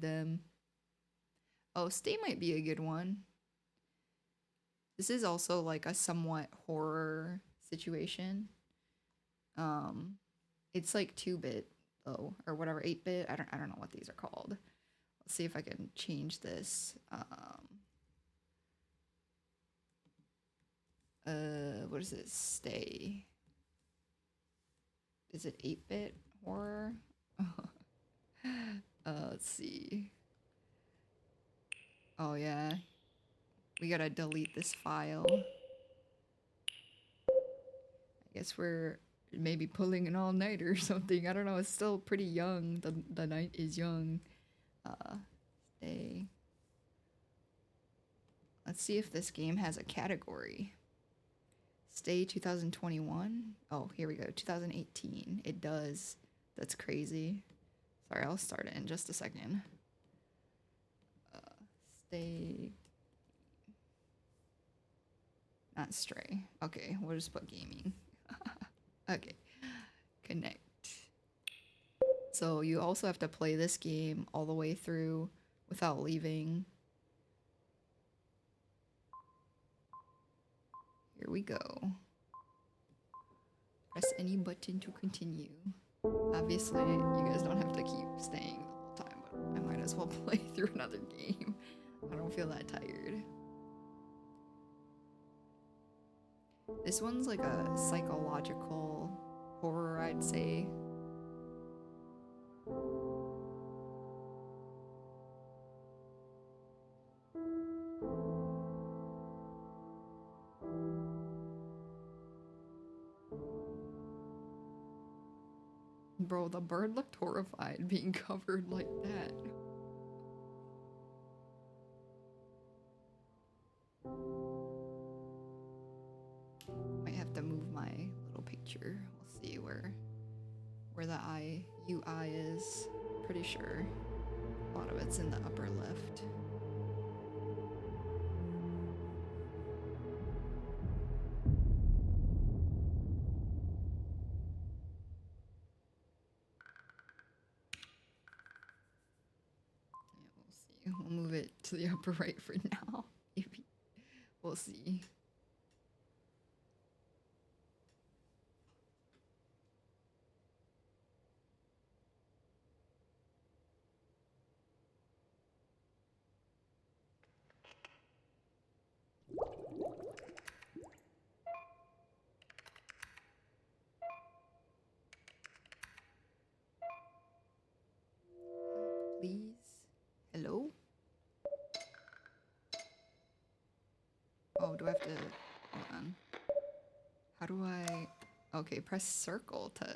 them. Oh, Stay might be a good one. This is also like a somewhat horror situation. It's like 2-bit though, or whatever, 8-bit. I don't know what these are called. Let's see if I can change this. What is it? Stay. Is it 8-bit horror? Let's see. Oh yeah. We gotta delete this file. I guess we're maybe pulling an all-nighter or something. I don't know. It's still pretty young. The night is young. Stay. Let's see if this game has a category. Stay 2021. Oh, here we go. 2018. It does. That's crazy. Sorry, I'll start it in just a second. Stay. Not Stray. Okay, we'll just put gaming. Okay. Connect. So you also have to play this game all the way through without leaving. Here we go. Press any button to continue. Obviously, you guys don't have to keep staying the whole time, but I might as well play through another game. I don't feel that tired. This one's like a psychological horror, I'd say. Bro, the bird looked horrified being covered like that. Might have to move my little picture. We'll see where the UI is. Pretty sure a lot of it's in the upper left. We'll move it to the upper right for now. Maybe. We'll see. Please. Hello? Oh, do I have to... Hold on. How do I... Okay, press circle to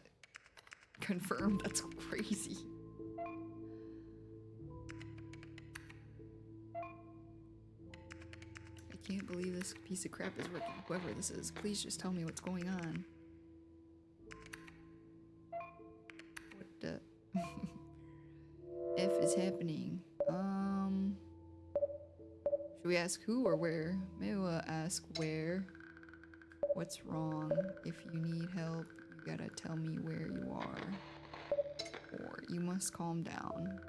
confirm. That's crazy. I can't believe this piece of crap is working. Whoever this is, please just tell me what's going on. What the... F is happening? Should we ask who or where? Maybe we'll ask where. What's wrong? If you need help, you gotta tell me where you are. Or you must calm down.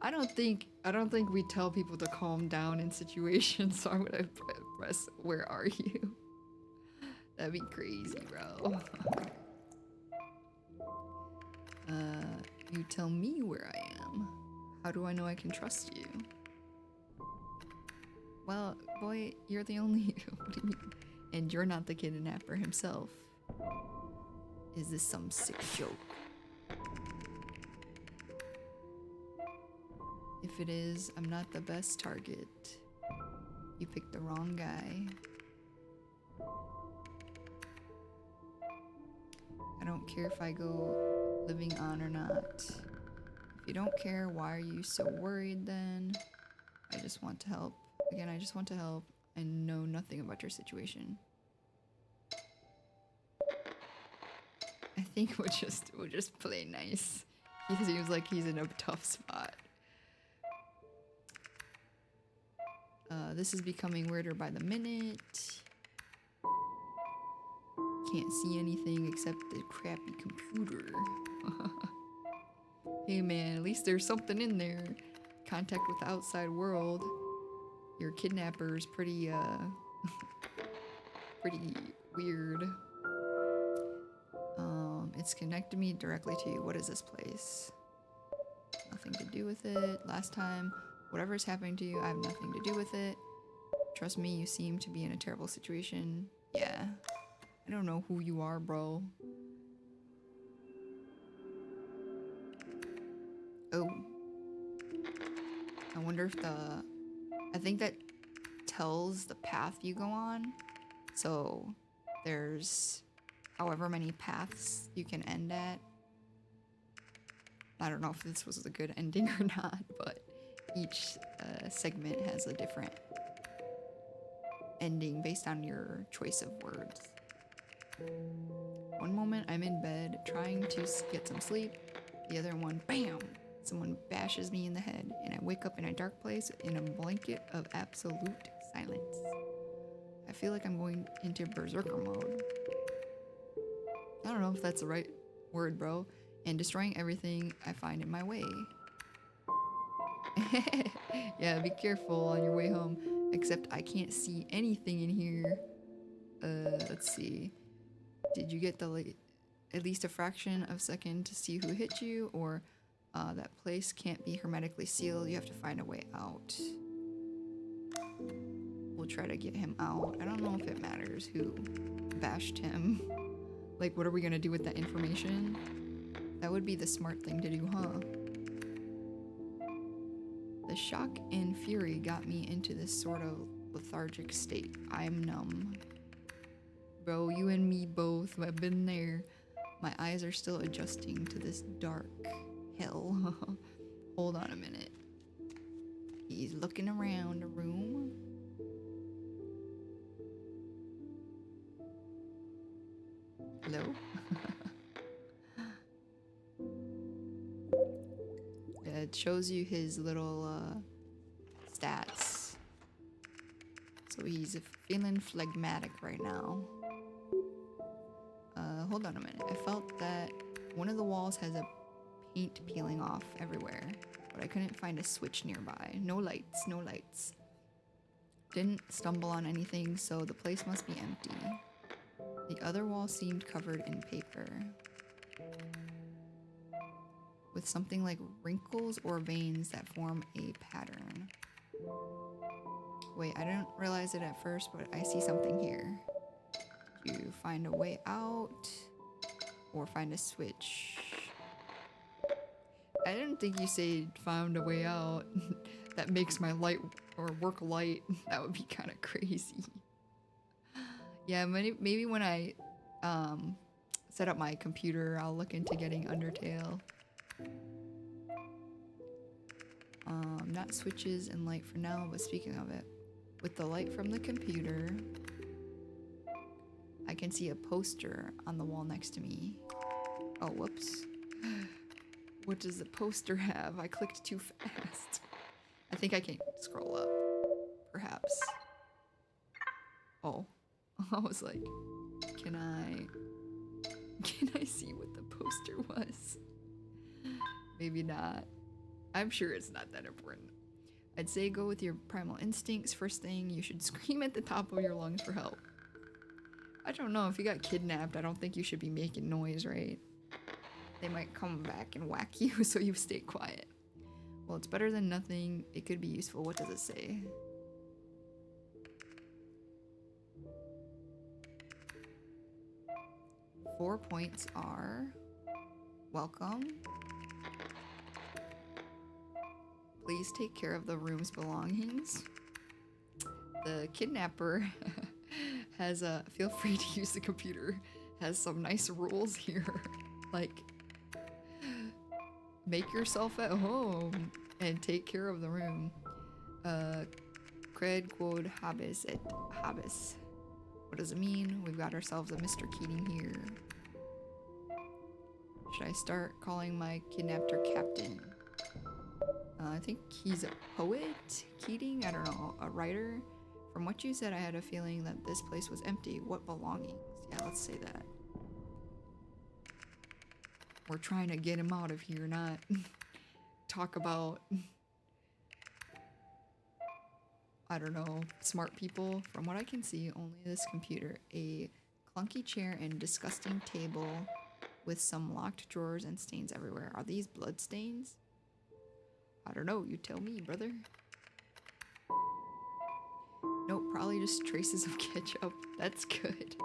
I don't think we tell people to calm down in situations, so I'm gonna press where are you? That'd be crazy, bro. You tell me where I am. How do I know I can trust you? Well, boy, you're the only... What do you mean? And you're not the kidnapper himself. Is this some sick joke? If it is, I'm not the best target. You picked the wrong guy. I don't care if I go living on or not. If you don't care, why are you so worried then? I just want to help. Again, I just want to help. I know nothing about your situation. I think we'll just play nice. He seems like he's in a tough spot. This is becoming weirder by the minute. Can't see anything except the crappy computer. Hey man, at least there's something in there. Contact with the outside world. Your kidnapper's pretty, pretty weird. It's connected me directly to you. What is this place? Nothing to do with it. Last time, whatever's happening to you, I have nothing to do with it. Trust me, you seem to be in a terrible situation. Yeah. I don't know who you are, bro. Oh. I wonder if I think that tells the path you go on. So there's however many paths you can end at. I don't know if this was a good ending or not, but each segment has a different ending based on your choice of words. One moment I'm in bed trying to get some sleep. The other one, bam! Someone bashes me in the head and I wake up in a dark place in a blanket of absolute silence. I feel like I'm going into berserker mode. I don't know if that's the right word, bro. And destroying everything I find in my way. Yeah, be careful on your way home. Except I can't see anything in here. Let's see. Did you get at least a fraction of a second to see who hit you? Or that place can't be hermetically sealed. You have to find a way out. We'll try to get him out. I don't know if it matters who bashed him. Like, what are we gonna do with that information? That would be the smart thing to do, huh? The shock and fury got me into this sort of lethargic state. I'm numb. Bro, you and me both. I've been there. My eyes are still adjusting to this dark hell. Hold on a minute. He's looking around the room. Hello? It shows you his little stats. So he's feeling phlegmatic right now. Hold on a minute. I felt that one of the walls has a paint peeling off everywhere, but I couldn't find a switch nearby. No lights, no lights. Didn't stumble on anything, so the place must be empty. The other wall seemed covered in paper, with something like wrinkles or veins that form a pattern. Wait, I didn't realize it at first, but I see something here. You find a way out, or find a switch. I didn't think you said found a way out. That makes my light or work light. That would be kind of crazy. Yeah, maybe when I set up my computer, I'll look into getting Undertale. Not switches and light for now, but speaking of it, with the light from the computer, I can see a poster on the wall next to me. Oh, whoops. What does the poster have? I clicked too fast. I think I can scroll up, perhaps. Oh, I was like, can I see what the poster was? Maybe not. I'm sure it's not that important. I'd say go with your primal instincts. First thing, you should scream at the top of your lungs for help. I don't know, if you got kidnapped, I don't think you should be making noise, right? They might come back and whack you, so you stay quiet. Well, it's better than nothing. It could be useful. What does it say? Four points are welcome. Please take care of the room's belongings. The kidnapper has feel free to use the computer. Has some nice rules here. Like, make yourself at home and take care of the room. Cred quod habis et habis. What does it mean? We've got ourselves a Mr. Keating here. Should I start calling my kidnapper Captain? I think he's a poet, Keating, I don't know, a writer. From what you said, I had a feeling that this place was empty. What belongings? Yeah, let's say that. We're trying to get him out of here, not talk about, I don't know, smart people. From what I can see, only this computer. A clunky chair and disgusting table with some locked drawers and stains everywhere. Are these blood stains? I don't know, you tell me, brother. Nope, probably just traces of ketchup. That's good.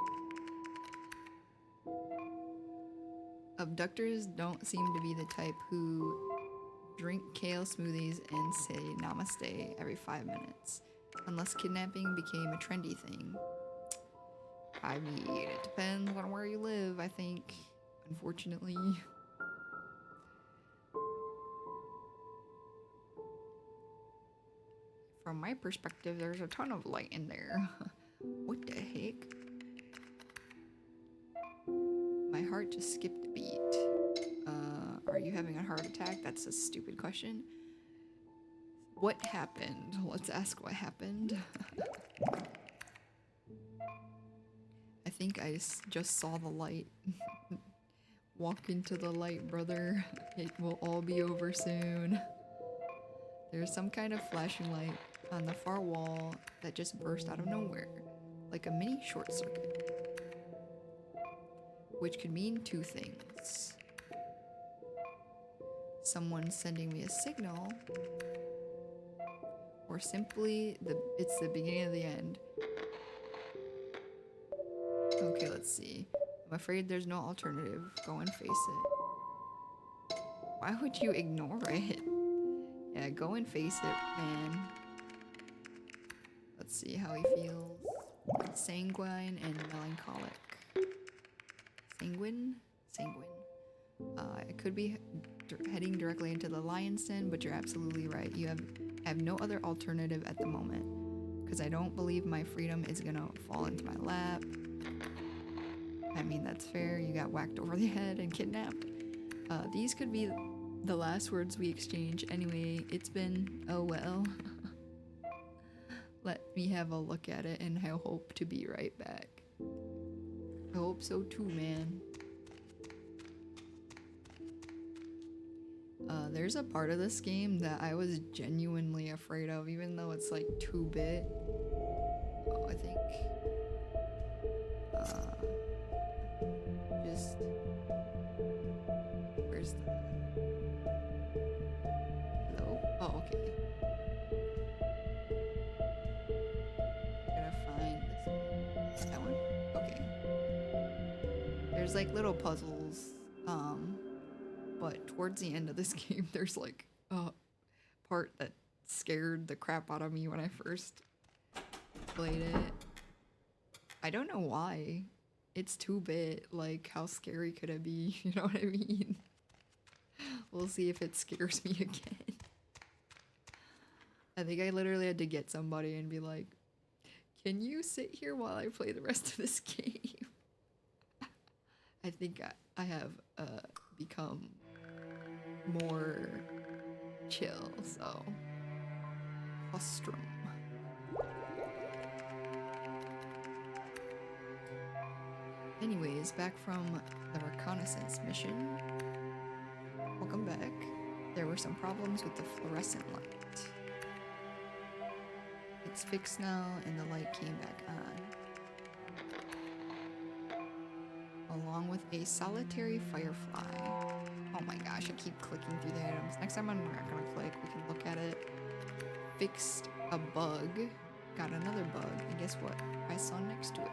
Abductors don't seem to be the type who drink kale smoothies and say namaste every 5 minutes. Unless kidnapping became a trendy thing. I mean, it depends on where you live, I think. Unfortunately. From my perspective, there's a ton of light in there. What the heck? My heart just skipped a beat. Are you having a heart attack? That's a stupid question. What happened? Let's ask what happened. I think I just saw the light. Walk into the light, brother. It will all be over soon. There's some kind of flashing light on the far wall that just burst out of nowhere, like a mini short circuit. Which could mean two things. Someone sending me a signal, or simply it's the beginning of the end. Okay, let's see. I'm afraid there's no alternative. Go and face it. Why would you ignore it? Yeah, go and face it, man. Let's see how he feels. Sanguine and melancholic. Sanguine? Sanguine. It could be heading directly into the lion's den, but you're absolutely right. You have no other alternative at the moment. Because I don't believe my freedom is gonna fall into my lap. I mean, that's fair. You got whacked over the head and kidnapped. These could be the last words we exchange. Anyway, it's been, oh well. Let me have a look at it, and I hope to be right back. I hope so too, man. There's a part of this game that I was genuinely afraid of, even though it's like 2-bit. Oh, I think. Just. Where's the. Hello? Oh, okay. I'm gonna find this one. That one? Okay. There's like little puzzles. But towards the end of this game, there's like a part that scared the crap out of me when I first played it. I don't know why. It's 2-bit. Like, how scary could it be? You know what I mean? We'll see if it scares me again. I think I literally had to get somebody and be like, can you sit here while I play the rest of this game? I think I have become more chill, so Ostrom. Anyways, back from the reconnaissance mission. Welcome back. There were some problems with the fluorescent light. It's fixed now and the light came back on. Along with a solitary firefly. Oh my gosh, I keep clicking through the items. Next time I'm not gonna click, we can look at it. Fixed a bug. Got another bug, and guess what? I saw next to it.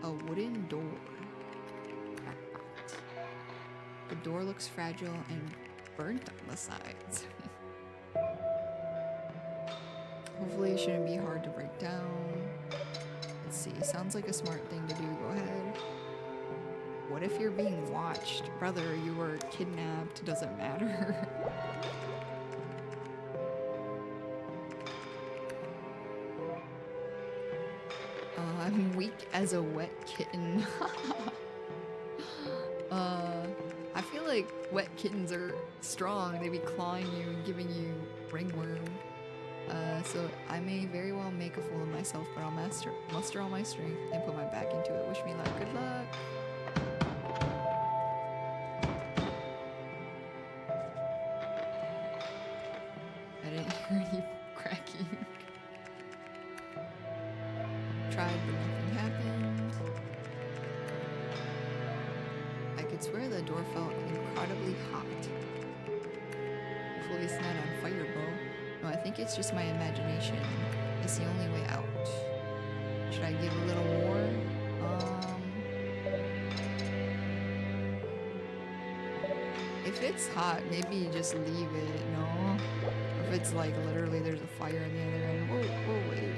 A wooden door. Crackpot. The door looks fragile and burnt on the sides. Hopefully it shouldn't be hard to break down. Let's see, sounds like a smart thing to do. Go ahead. What if you're being watched? Brother, you were kidnapped. Doesn't matter. I'm weak as a wet kitten. I feel like wet kittens are strong. They be clawing you and giving you ringworm. So I may very well make a fool of myself, but I'll muster all my strength and put my back into it. Wish me luck. Good luck. I didn't hear any cracking. Tried, but nothing happened. I could swear the door felt incredibly hot. Hopefully it's not on fire, bro. No, I think it's just my imagination. It's the only way out. Should I give a little more? If it's hot, maybe just leave it, no? If it's like literally there's a fire in the other end, whoa, wait.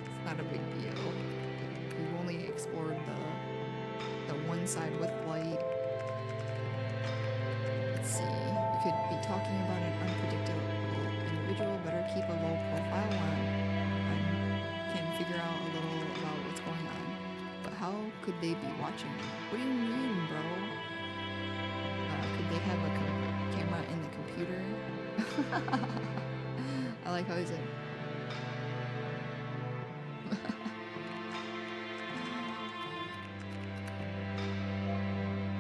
It's not a big deal. We've only explored the one side with light. Let's see. We could be talking about an unpredictable individual. Better keep a low profile on. Can figure out a little about what's going on. But how could they be watching me? What do you mean, bro? Could they have a camera in the computer? I like how he said.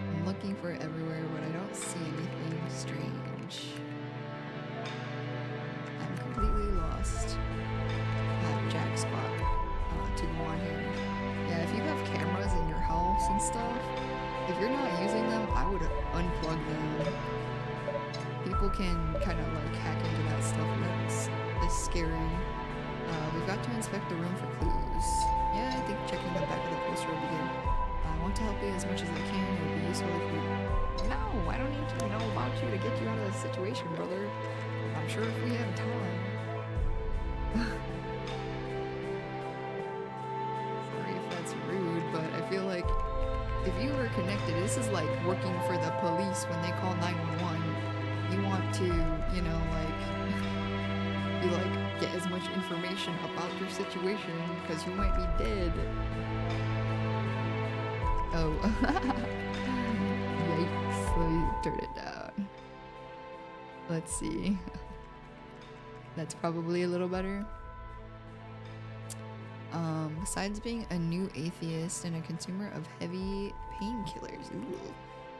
I'm looking for it everywhere, but I don't see anything strange. I'm completely lost. I have a jack spot to go on here. Yeah, if you have cameras in your house and stuff, if you're not using them, I would unplug them. People can kind of like hack into that stuff, and that's scary. We've got to inspect the room for clues. Yeah, I think checking the back of the poster would be good. I want to help you as much as I can. It would be useful if you... No, I don't need to know about you to get you out of this situation, brother. I'm sure if we have time. Sorry if that's rude, but I feel like if you were connected, this is like working for the police when they call 911. You want to, you know, get as much information about your situation because you might be dead. Oh. Yikes. Let me turn it down. Let's see. That's probably a little better. Besides being a new atheist and a consumer of heavy painkillers,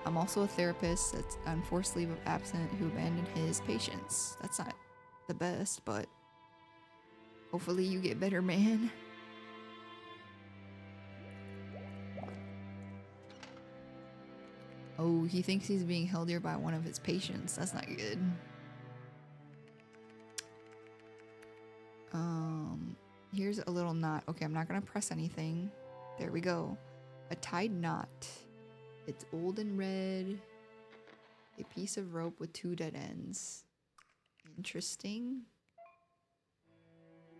I'm also a therapist that's on forced leave of absence who abandoned his patients. That's not the best, but hopefully you get better, man. Oh, he thinks he's being held here by one of his patients. That's not good. Here's a little knot. Okay, I'm not gonna press anything. There we go. A tied knot. It's old and red. A piece of rope with 2 dead ends. Interesting.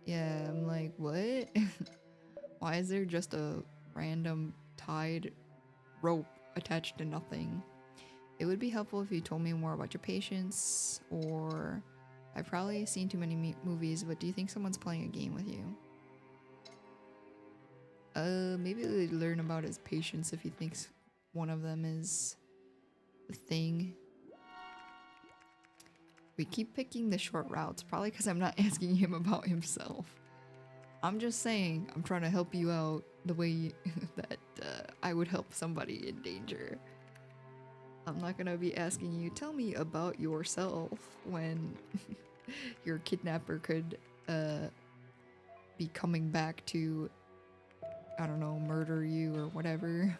Yeah, I'm like, what? Why is there just a random tied rope attached to nothing? It would be helpful if you told me more about your patients, or I've probably seen too many movies, but do you think someone's playing a game with you? Maybe they learn about his patients if he thinks one of them is the thing. We keep picking the short routes, probably because I'm not asking him about himself. I'm just saying, I'm trying to help you out the way that I would help somebody in danger. I'm not gonna be asking you, tell me about yourself, when your kidnapper could be coming back to, I don't know, murder you or whatever.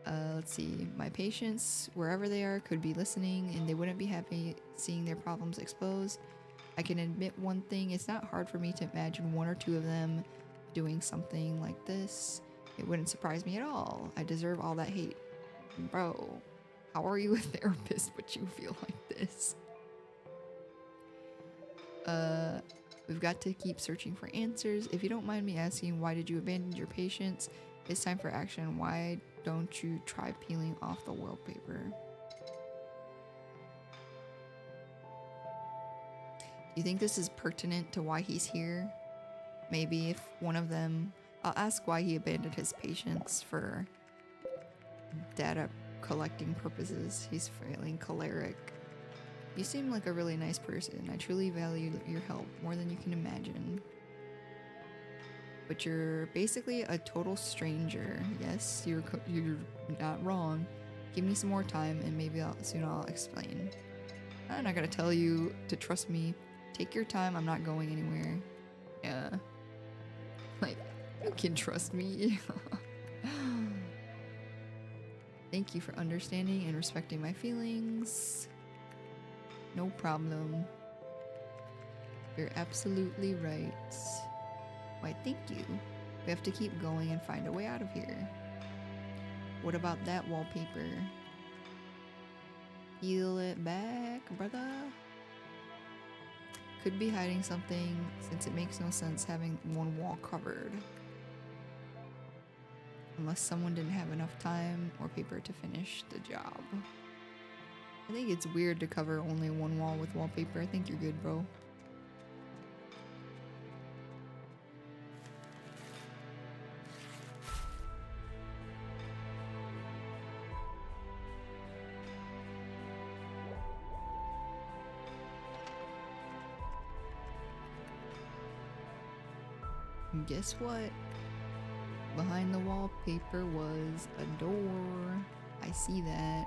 Let's see, my patients, wherever they are, could be listening and they wouldn't be happy seeing their problems exposed. I can admit one thing, it's not hard for me to imagine 1 or 2 of them doing something like this. It wouldn't surprise me at all. I deserve all that hate. Bro, how are you a therapist but you feel like this? We've got to keep searching for answers. If you don't mind me asking, why did you abandon your patients? It's time for action. Why don't you try peeling off the wallpaper? Do you think this is pertinent to why he's here? Maybe if one of them... I'll ask why he abandoned his patients for data collecting purposes. He's feeling choleric. You seem like a really nice person. I truly value your help more than you can imagine. But you're basically a total stranger. Yes, you're not wrong. Give me some more time and maybe soon I'll explain. I'm not gonna tell you to trust me. Take your time, I'm not going anywhere. Yeah. Like, you can trust me. Thank you for understanding and respecting my feelings. No problem. You're absolutely right. Why, thank you. We have to keep going and find a way out of here. What about that wallpaper? Peel it back, brother. Could be hiding something, since it makes no sense having one wall covered. Unless someone didn't have enough time or paper to finish the job. I think it's weird to cover only one wall with wallpaper. I think you're good, bro. And guess what? Behind the wallpaper was a door. I see that.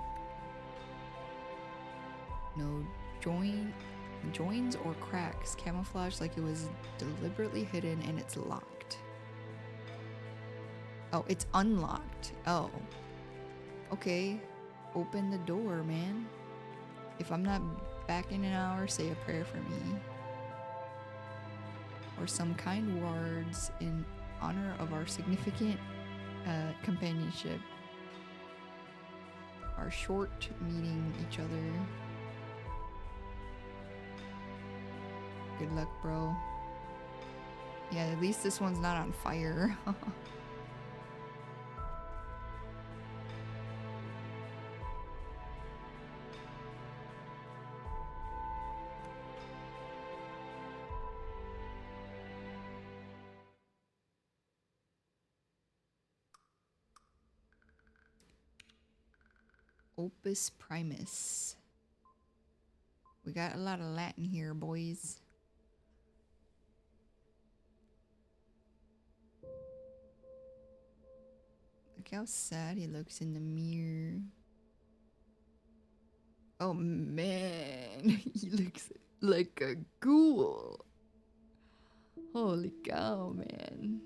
No joins or cracks. Camouflage like it was deliberately hidden and it's locked. Oh, it's unlocked. Oh. Okay. Open the door, man. If I'm not back in an hour, say a prayer for me. Or some kind words in honor of our significant companionship. Our short meeting each other. Good luck, bro. Yeah, at least this one's not on fire. Opus Primus. We got a lot of Latin here, boys. Look how sad he looks in the mirror. Oh man, he looks like a ghoul. Holy cow, man.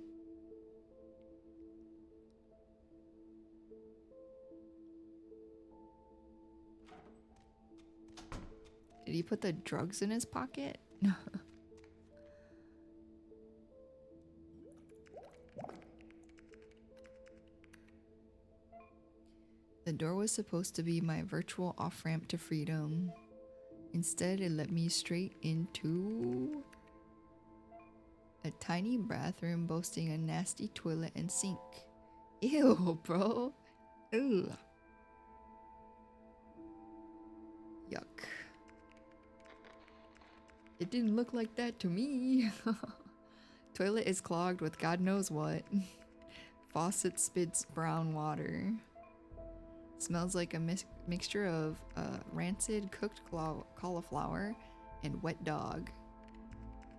Did he put the drugs in his pocket? The door was supposed to be my virtual off-ramp to freedom. Instead, it led me straight into a tiny bathroom boasting a nasty toilet and sink. Ew, bro. Ugh. Yuck. It didn't look like that to me. Toilet is clogged with God knows what. Faucet spits brown water. Smells like a mixture of rancid cooked cauliflower and wet dog.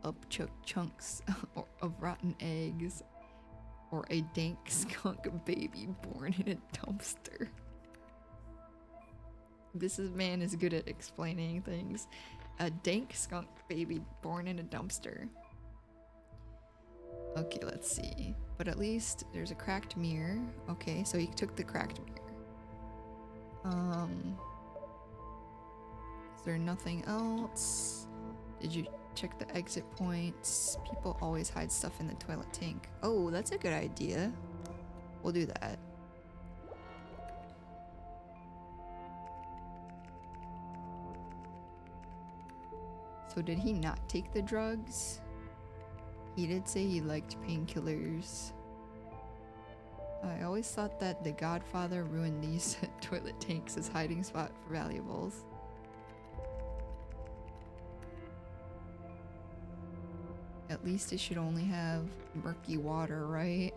Upchuck chunks of rotten eggs. Or a dank skunk baby born in a dumpster. This man is good at explaining things. A dank skunk baby born in a dumpster. Okay, let's see. But at least there's a cracked mirror. Okay, so he took the cracked mirror. Is there nothing else? Did you check the exit points? People always hide stuff in the toilet tank. Oh, that's a good idea. We'll do that. So did he not take the drugs? He did say he liked painkillers. I always thought that the Godfather ruined these toilet tanks as hiding spot for valuables. At least it should only have murky water, right?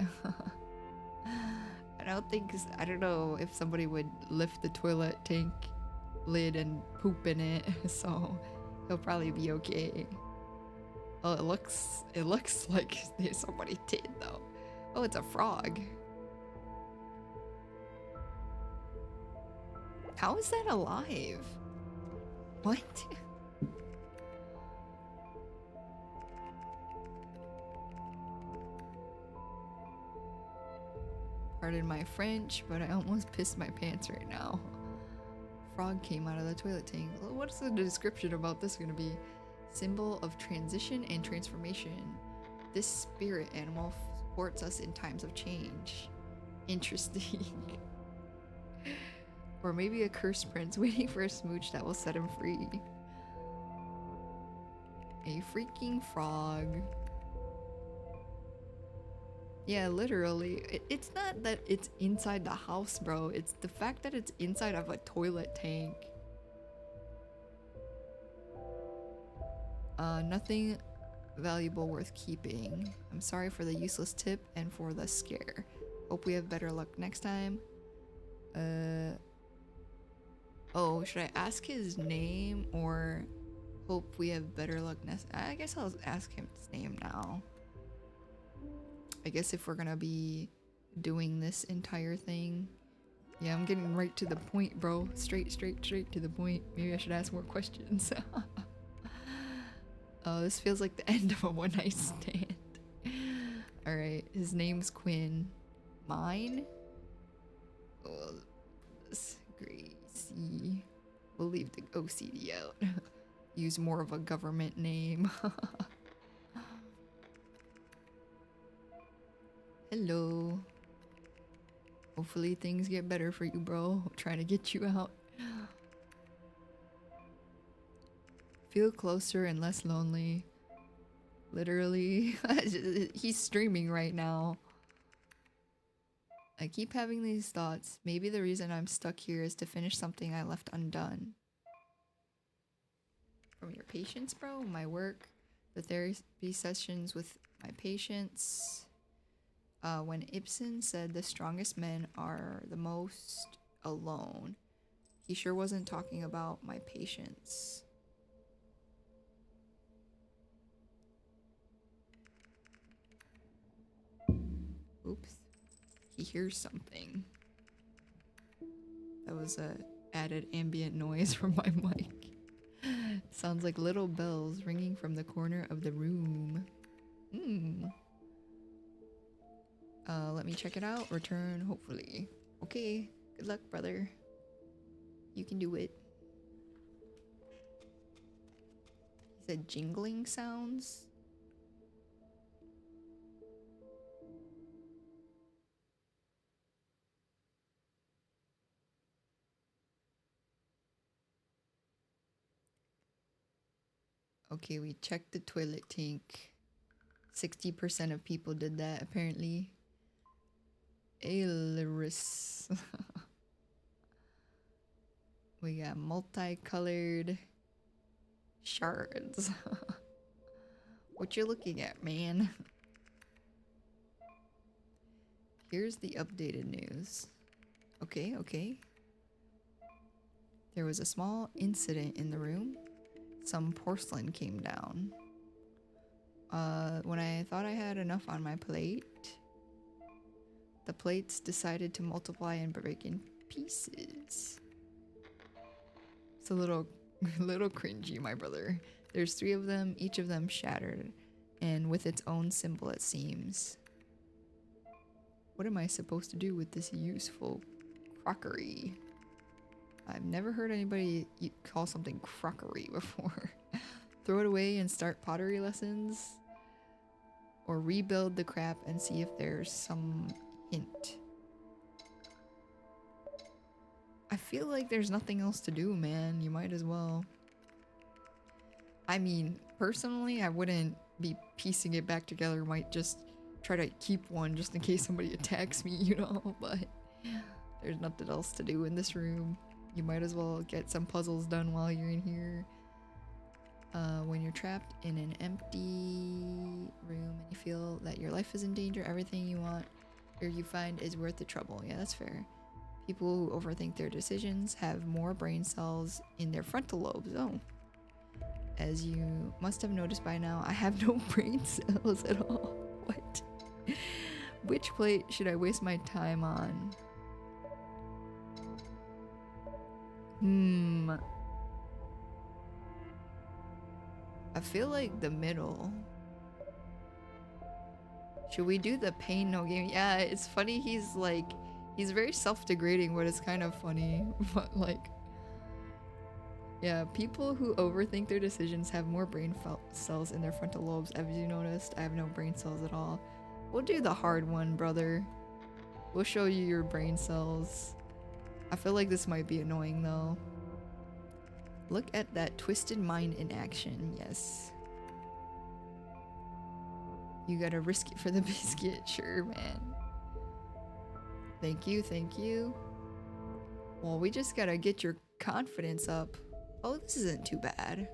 I don't know if somebody would lift the toilet tank lid and poop in it, so he'll probably be okay. Oh, it looks like somebody did though. Oh, it's a frog. How is that alive? What? Pardon my French, but I almost pissed my pants right now. Frog came out of the toilet tank. What's the description about this gonna be? Symbol of transition and transformation. This spirit animal supports us in times of change. Interesting. Or maybe a cursed prince waiting for a smooch that will set him free. A freaking frog. Yeah, literally. It's not that it's inside the house, bro. It's the fact that it's inside of a toilet tank. Nothing valuable worth keeping. I'm sorry for the useless tip and for the scare. Hope we have better luck next time. Oh, should I ask his name or hope we have better luck next? I guess I'll ask him his name now. I guess if we're gonna be doing this entire thing. Yeah, I'm getting right to the point, bro. Straight to the point. Maybe I should ask more questions. Oh, this feels like the end of a one-night stand. Alright, his name's Quinn. Mine? Oh, this Gracie. We'll leave the OCD out. Use more of a government name. Hello. Hopefully things get better for you, bro. I'm trying to get you out. Feel closer and less lonely. Literally. He's streaming right now. I keep having these thoughts. Maybe the reason I'm stuck here is to finish something I left undone. From your patients, bro? My work. The therapy sessions with my patients. When Ibsen said the strongest men are the most alone, he sure wasn't talking about my patients. Oops. He hears something. That was a added ambient noise from my mic. Sounds like little bells ringing from the corner of the room. Let me check it out. Return, hopefully. Okay. Good luck, brother. You can do it. He said jingling sounds. Okay, we checked the toilet tank. 60% of people did that, apparently. Aileris. We got multicolored shards. What you looking at, man? Here's the updated news. Okay. There was a small incident in the room. Some porcelain came down. When I thought I had enough on my plate, the plates decided to multiply and break in pieces. It's a little cringy, my brother. There's 3 of them, each of them shattered, and with its own symbol, it seems. What am I supposed to do with this useful crockery? I've never heard anybody call something crockery before. Throw it away and start pottery lessons? Or rebuild the crap and see if there's some hint. I feel like there's nothing else to do, man. You might as well. I mean, personally, I wouldn't be piecing it back together. Might just try to keep one just in case somebody attacks me, you know? But there's nothing else to do in this room. You might as well get some puzzles done while you're in here. When you're trapped in an empty room and you feel that your life is in danger, everything you want or you find is worth the trouble. Yeah, that's fair. People who overthink their decisions have more brain cells in their frontal lobes. Oh. As you must have noticed by now, I have no brain cells at all. What? Which plate should I waste my time on? I feel like the middle. Should we do the pain no game? Yeah, it's funny. He's very self-degrading, but it's kind of funny. But like, yeah, people who overthink their decisions have more brain cells in their frontal lobes. Have you noticed? I have no brain cells at all. We'll do the hard one, brother. We'll show you your brain cells. I feel like this might be annoying though. Look at that twisted mind in action. Yes. You gotta risk it for the biscuit. Sure, man. Thank you, thank you. Well, we just gotta get your confidence up. Oh, this isn't too bad.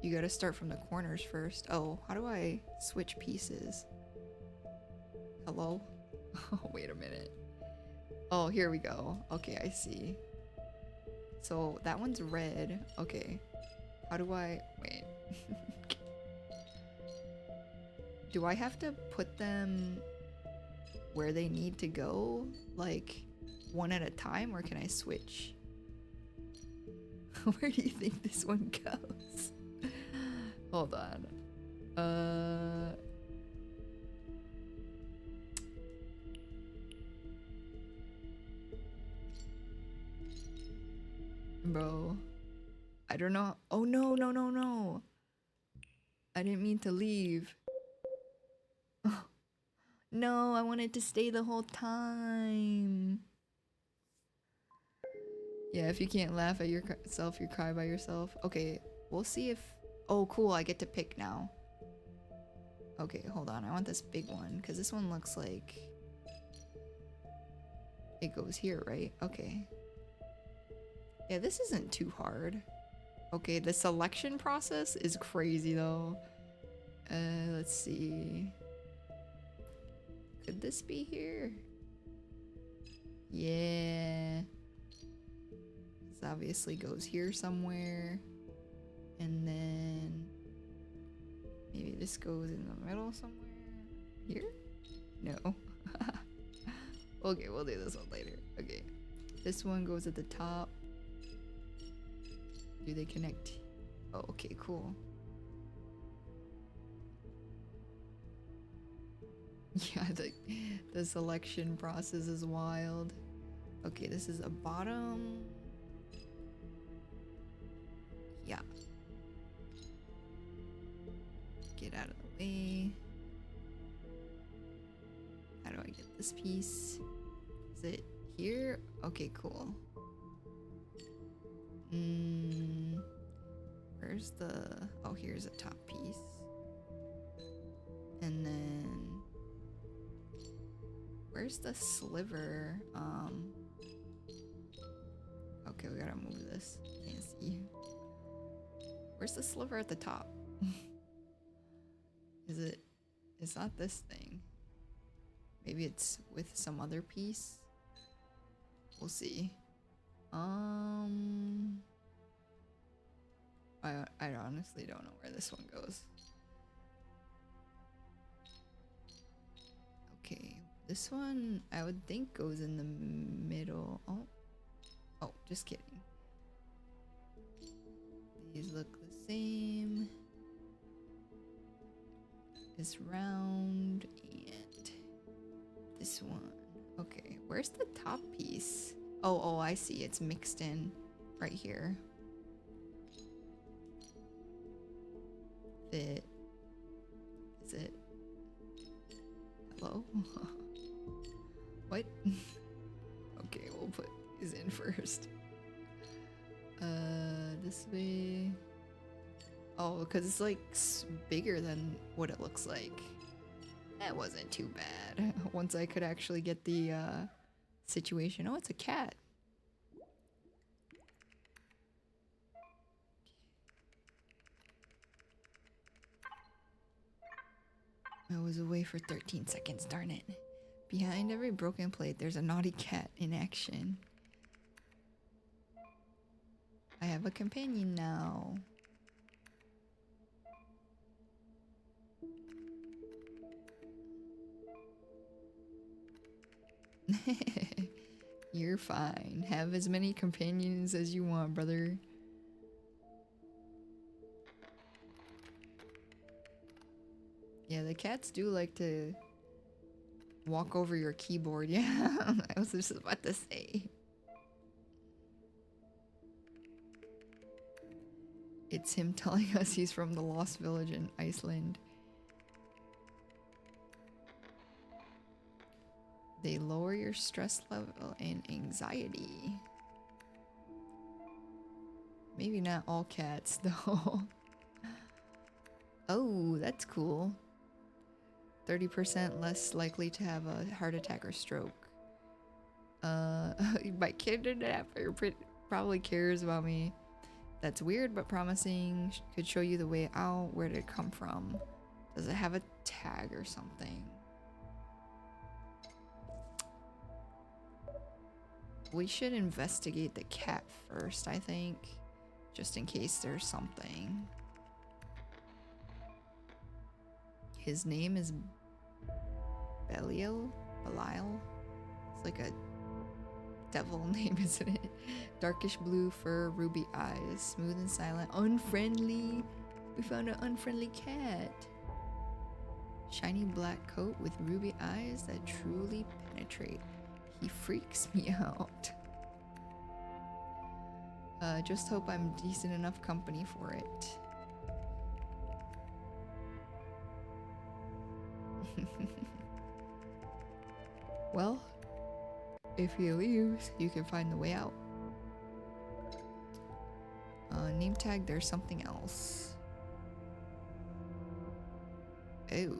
You gotta start from the corners first. Oh, how do I switch pieces? Hello? Oh, wait a minute. Oh, here we go. Okay, I see. So that one's red. Okay. How do I... Wait. Do I have to put them where they need to go? Like, one at a time? Or can I switch? Where do you think this one goes? Hold on. Bro. I don't know. Oh, no, no, no, no. I didn't mean to leave. No, I wanted to stay the whole time. Yeah, if you can't laugh at yourself, you cry by yourself. Okay, we'll see if... Oh, cool, I get to pick now. Okay, hold on. I want this big one, because this one looks like... It goes here, right? Okay. Yeah, this isn't too hard. Okay, the selection process is crazy, though. Let's see... Could this be here? Yeah. This obviously goes here somewhere. And then maybe this goes in the middle somewhere. Here? No. Okay, we'll do this one later. Okay. This one goes at the top. Do they connect? Oh, okay, cool. Yeah, the selection process is wild. Okay, this is a bottom. Yeah. Get out of the way. How do I get this piece? Is it here? Okay, cool. Where's the... Oh, here's a top piece. And then... Where's the sliver? Okay, we gotta move this. Can't see. Where's the sliver at the top? Is it... It's not this thing. Maybe it's with some other piece? We'll see. I honestly don't know where this one goes. Okay, this one I would think goes in the middle. Oh, just kidding. These look the same. It's round and this one. Okay, where's the top piece? Oh, I see. It's mixed in right here. Fit. Is it? Hello? What? Okay, we'll put these in first. This way. Oh, because it's like bigger than what it looks like. That wasn't too bad. Once I could actually get the situation. Oh, it's a cat. I was away for 13 seconds, darn it. Behind every broken plate, there's a naughty cat in action. I have a companion now. You're fine. Have as many companions as you want, brother. Yeah, the cats do like to walk over your keyboard. Yeah, I was just about to say. It's him telling us he's from the Lost Village in Iceland. They lower your stress level and anxiety. Maybe not all cats, though. Oh, that's cool. 30% less likely to have a heart attack or stroke. My kidnapper probably cares about me. That's weird but promising. Could show you the way out. Where did it come from? Does it have a tag or something? We should investigate the cat first, I think. Just in case there's something. His name is Belial? It's like a devil name, isn't it? Darkish blue fur, ruby eyes, smooth and silent, unfriendly. We found an unfriendly cat. Shiny black coat with ruby eyes that truly penetrate. He freaks me out. Just hope I'm decent enough company for it. Well, if he leaves, you can find the way out. Name tag, there's something else. Oh.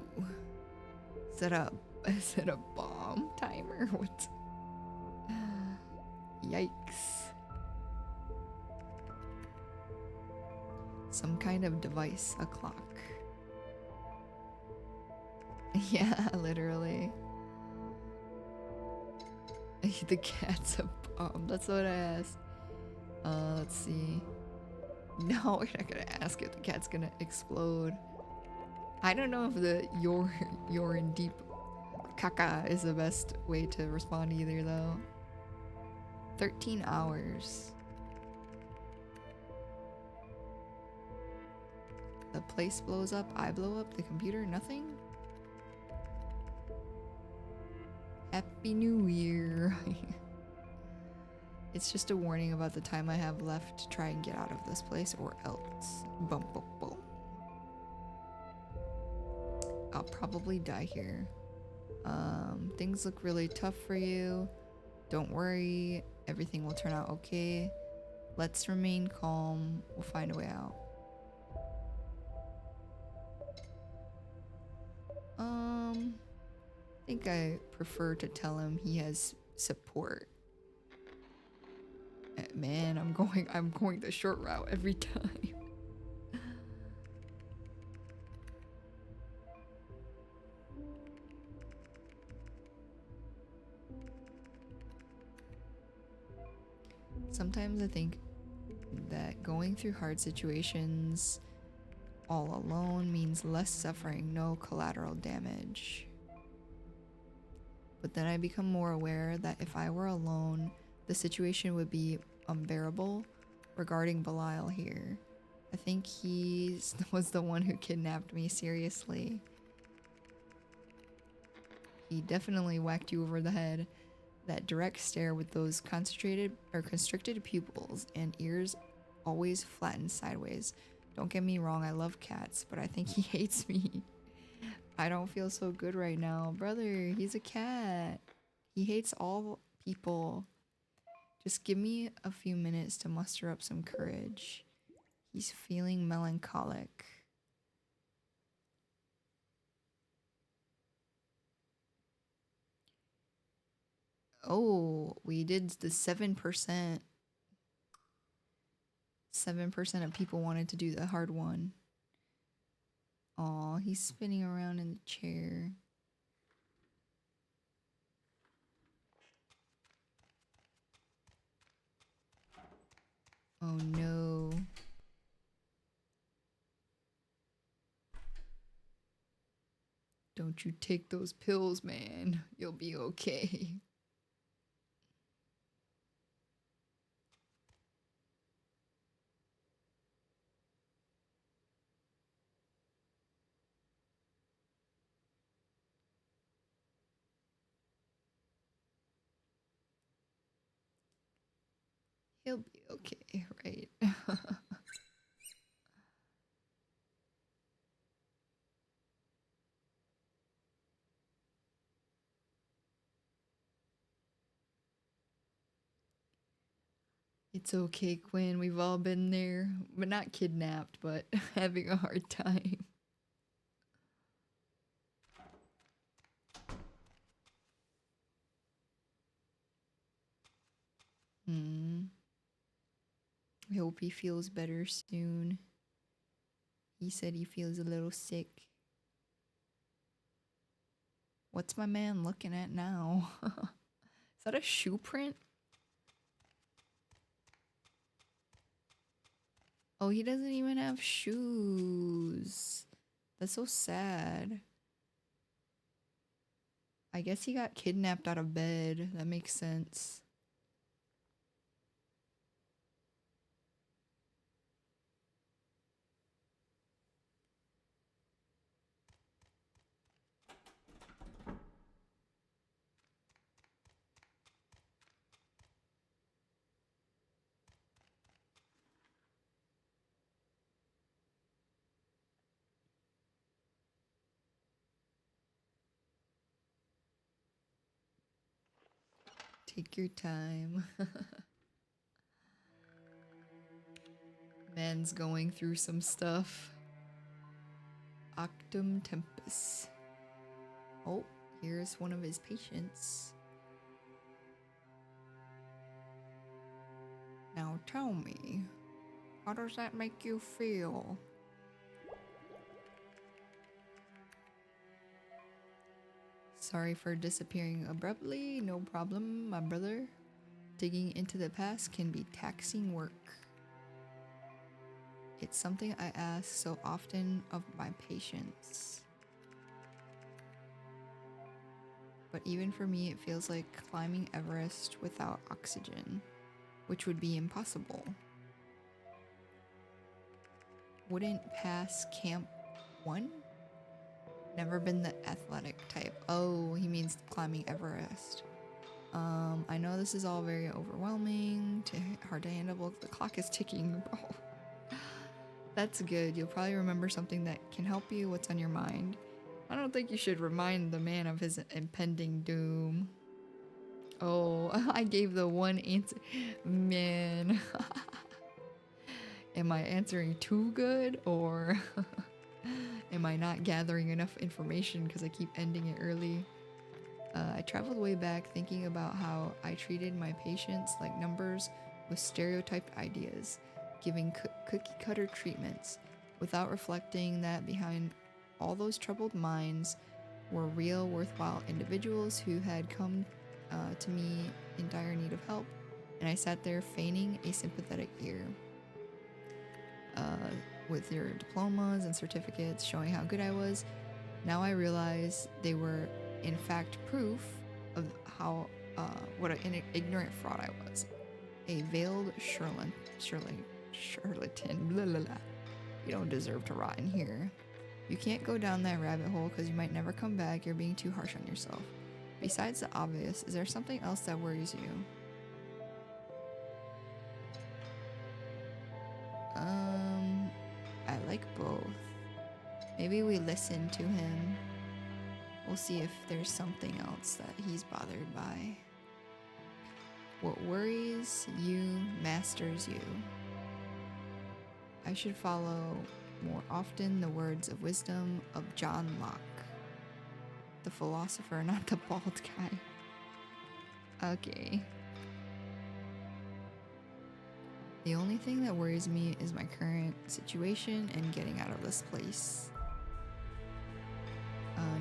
Is it a bomb timer? What? Yikes. Some kind of device, a clock. Yeah, literally. The cat's a bomb. That's what I asked. Let's see. No, we're not gonna ask if the cat's gonna explode. I don't know if the you're in deep caca is the best way to respond either, though. 13 hours. The place blows up, I blow up, the computer, nothing? Happy New Year. It's just a warning about the time I have left to try and get out of this place or else. Boom, boom, boom. I'll probably die here. Things look really tough for you. Don't worry, everything will turn out okay. Let's remain calm. We'll find a way out. I think I prefer to tell him he has support. Man, I'm going the short route every time. Sometimes I think that going through hard situations all alone means less suffering, no collateral damage. But then I become more aware that if I were alone, the situation would be unbearable. Regarding Belial here, I think he was the one who kidnapped me, seriously. He definitely whacked you over the head. That direct stare with those concentrated or constricted pupils and ears always flattened sideways. Don't get me wrong, I love cats, but I think he hates me. I don't feel so good right now. Brother, he's a cat. He hates all people. Just give me a few minutes to muster up some courage. He's feeling melancholic. Oh, we did the 7%. 7% of people wanted to do the hard one. Aw, he's spinning around in the chair. Oh no. Don't you take those pills, man. You'll be okay. He'll be okay, right? It's okay, Quinn. We've all been there. But not kidnapped, but having a hard time. I hope he feels better soon. He said he feels a little sick. What's my man looking at now? Is that a shoe print? Oh, he doesn't even have shoes. That's so sad. I guess he got kidnapped out of bed. That makes sense. Take your time. Man's going through some stuff. Octum Tempest. Oh, here's one of his patients. Now tell me, how does that make you feel? Sorry for disappearing abruptly. No problem, my brother. Digging into the past can be taxing work. It's something I ask so often of my patients. But even for me, it feels like climbing Everest without oxygen, which would be impossible. Wouldn't pass Camp 1? Never been the athletic type. Oh, he means climbing Everest. I know this is all very overwhelming, hard to handle. The clock is ticking, bro. That's good. You'll probably remember something that can help you. What's on your mind? I don't think you should remind the man of his impending doom. Oh, I gave the one answer. Man. Am I answering too good, or am I not gathering enough information because I keep ending it early? I traveled way back thinking about how I treated my patients like numbers with stereotyped ideas, giving cookie cutter treatments, without reflecting that behind all those troubled minds were real, worthwhile individuals who had come to me in dire need of help, and I sat there feigning a sympathetic ear. With your diplomas and certificates showing how good I was, now I realize they were in fact proof of how what an ignorant fraud I was. A veiled charlatan. Blah, blah, blah. You don't deserve to rot in here. You can't go down that rabbit hole because you might never come back. You're being too harsh on yourself. Besides the obvious, is there something else that worries you? I like both. Maybe we listen to him. We'll see if there's something else that he's bothered by. What worries you masters you. I should follow more often the words of wisdom of John Locke. The philosopher, not the bald guy. Okay. The only thing that worries me is my current situation and getting out of this place.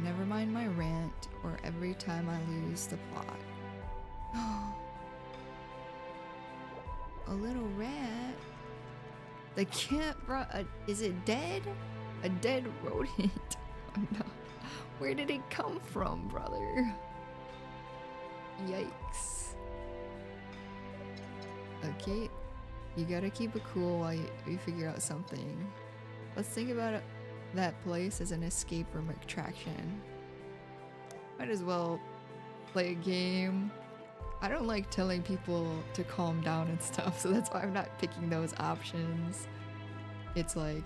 Never mind my rant or every time I lose the plot. A little rat? The cat brought is it dead? A dead rodent? Oh no. Where did it come from, brother? Yikes. Okay. You gotta keep it cool while you figure out something. Let's think about that place as an escape room attraction. Might as well play a game. I don't like telling people to calm down and stuff, so that's why I'm not picking those options. It's like,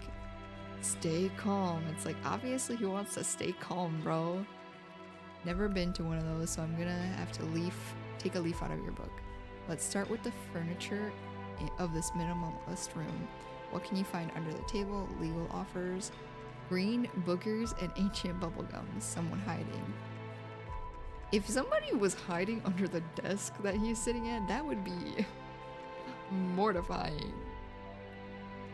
stay calm. It's like, obviously he wants to stay calm, bro. Never been to one of those, so I'm gonna have to take a leaf out of your book. Let's start with the furniture of this minimalist room. What can you find under the table? Legal offers, green boogers, and ancient bubblegums. Someone hiding. If somebody was hiding under the desk that he's sitting at, that would be mortifying.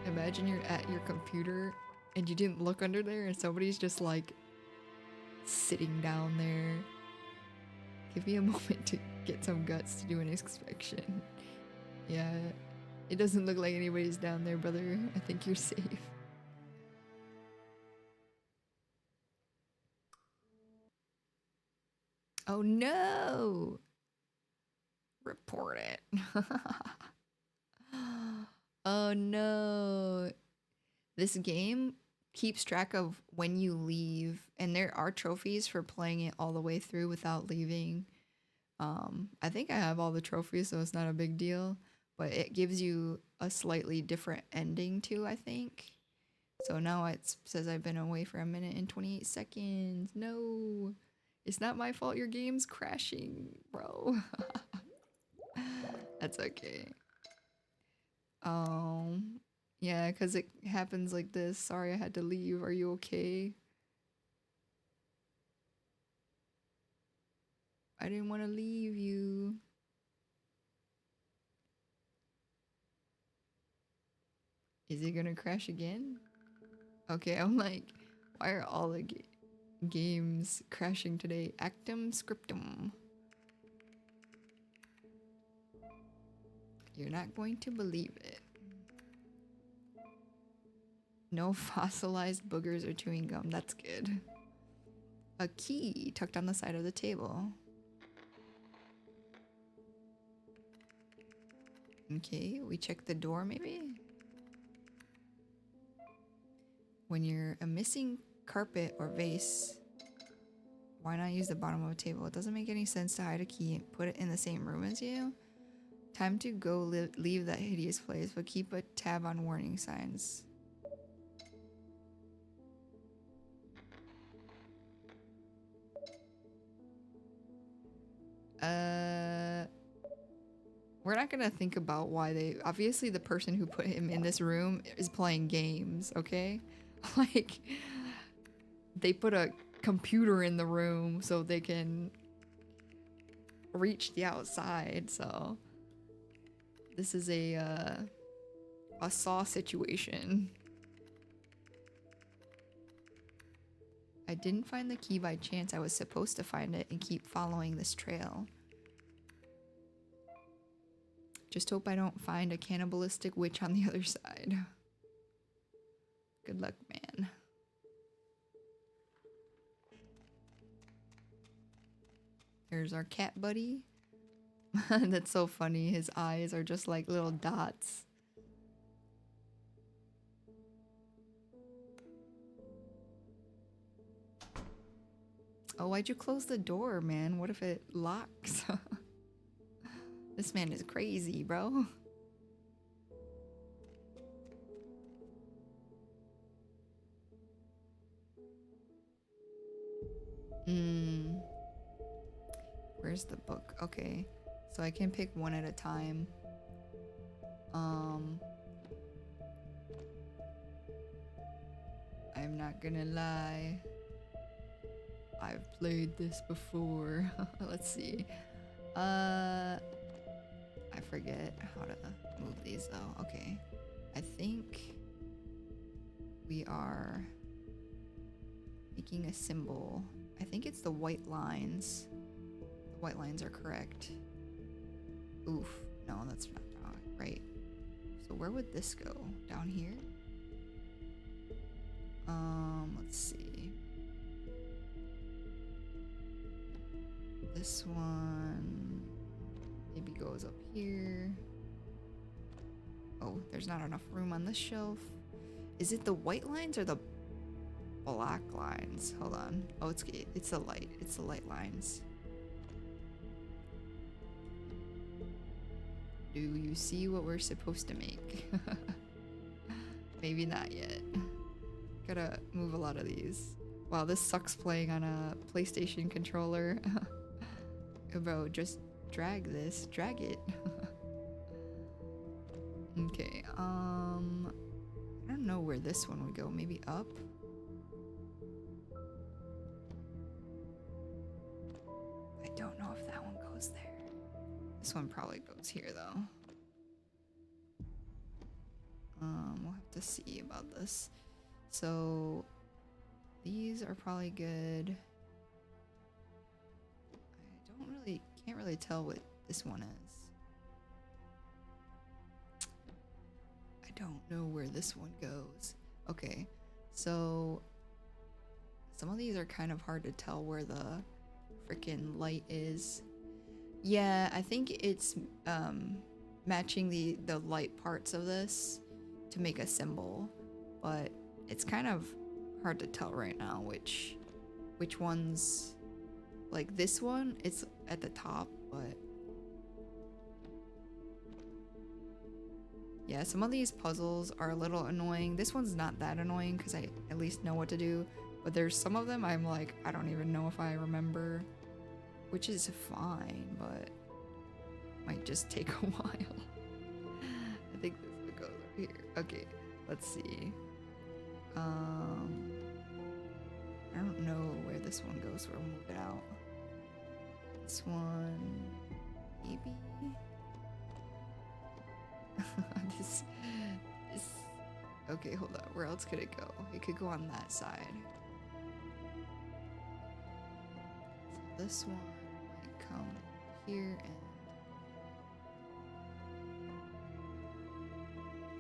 Imagine you're at your computer and you didn't look under there and somebody's just like sitting down there. Give me a moment to get some guts to do an inspection. Yeah, it doesn't look like anybody's down there, brother. I think you're safe. Oh no! Report it. Oh no. This game keeps track of when you leave, and there are trophies for playing it all the way through without leaving. I think I have all the trophies, so it's not a big deal, but it gives you a slightly different ending too, I think. So now it says I've been away for 1 minute and 28 seconds. No, it's not my fault your game's crashing, bro. That's okay. Yeah, because it happens like this. Sorry, I had to leave. Are you okay? I didn't want to leave you. Is it gonna crash again? Okay, I'm like, why are all the games crashing today? Actum scriptum. You're not going to believe it. No fossilized boogers or chewing gum. That's good. A key tucked on the side of the table. Okay, we check the door maybe? When you're a missing carpet or vase, why not use the bottom of a table? It doesn't make any sense to hide a key and put it in the same room as you. Time to go leave that hideous place, but keep a tab on warning signs. We're not gonna think about why they... Obviously, the person who put him in this room is playing games, okay? Like, they put a computer in the room so they can reach the outside, so... This is a Saw situation. I didn't find the key by chance. I was supposed to find it and keep following this trail. Just hope I don't find a cannibalistic witch on the other side. Good luck, man. There's our cat buddy. That's so funny. His eyes are just like little dots. Oh, why'd you close the door, man? What if it locks? This man is crazy, bro. Where's the book? Okay. So I can pick one at a time. I'm not gonna lie. I've played this before. Let's see. I forget how to move these though. Okay. I think we are making a symbol. I think it's the white lines. The white lines are correct. Oof. No, that's not right. So where would this go? Down here? Let's see. This one maybe goes up here. Oh, there's not enough room on this shelf. Is it the white lines or the black lines? Hold on. Oh, it's the light. It's the light lines. Do you see what we're supposed to make? Maybe not yet. Gotta move a lot of these. Wow, this sucks playing on a PlayStation controller. Bro, just drag this. Drag it. Okay, I don't know where this one would go. Maybe up? I don't know if that one goes there. This one probably goes here, though. We'll have to see about this. So, these are probably good. Can't really tell what this one is. I don't know where this one goes. Okay, so some of these are kind of hard to tell where the freaking light is. Yeah, I think it's matching the light parts of this to make a symbol, but it's kind of hard to tell right now which ones. Like this one, it's at the top, but yeah, some of these puzzles are a little annoying. This one's not that annoying because I at least know what to do, but there's some of them I'm like, I don't even know if I remember, which is fine, but might just take a while. I think this would go over here. Okay, let's see. I don't know where this one goes, so we'll move it out. This one, maybe? this, okay, hold on, where else could it go? It could go on that side. So this one might come here and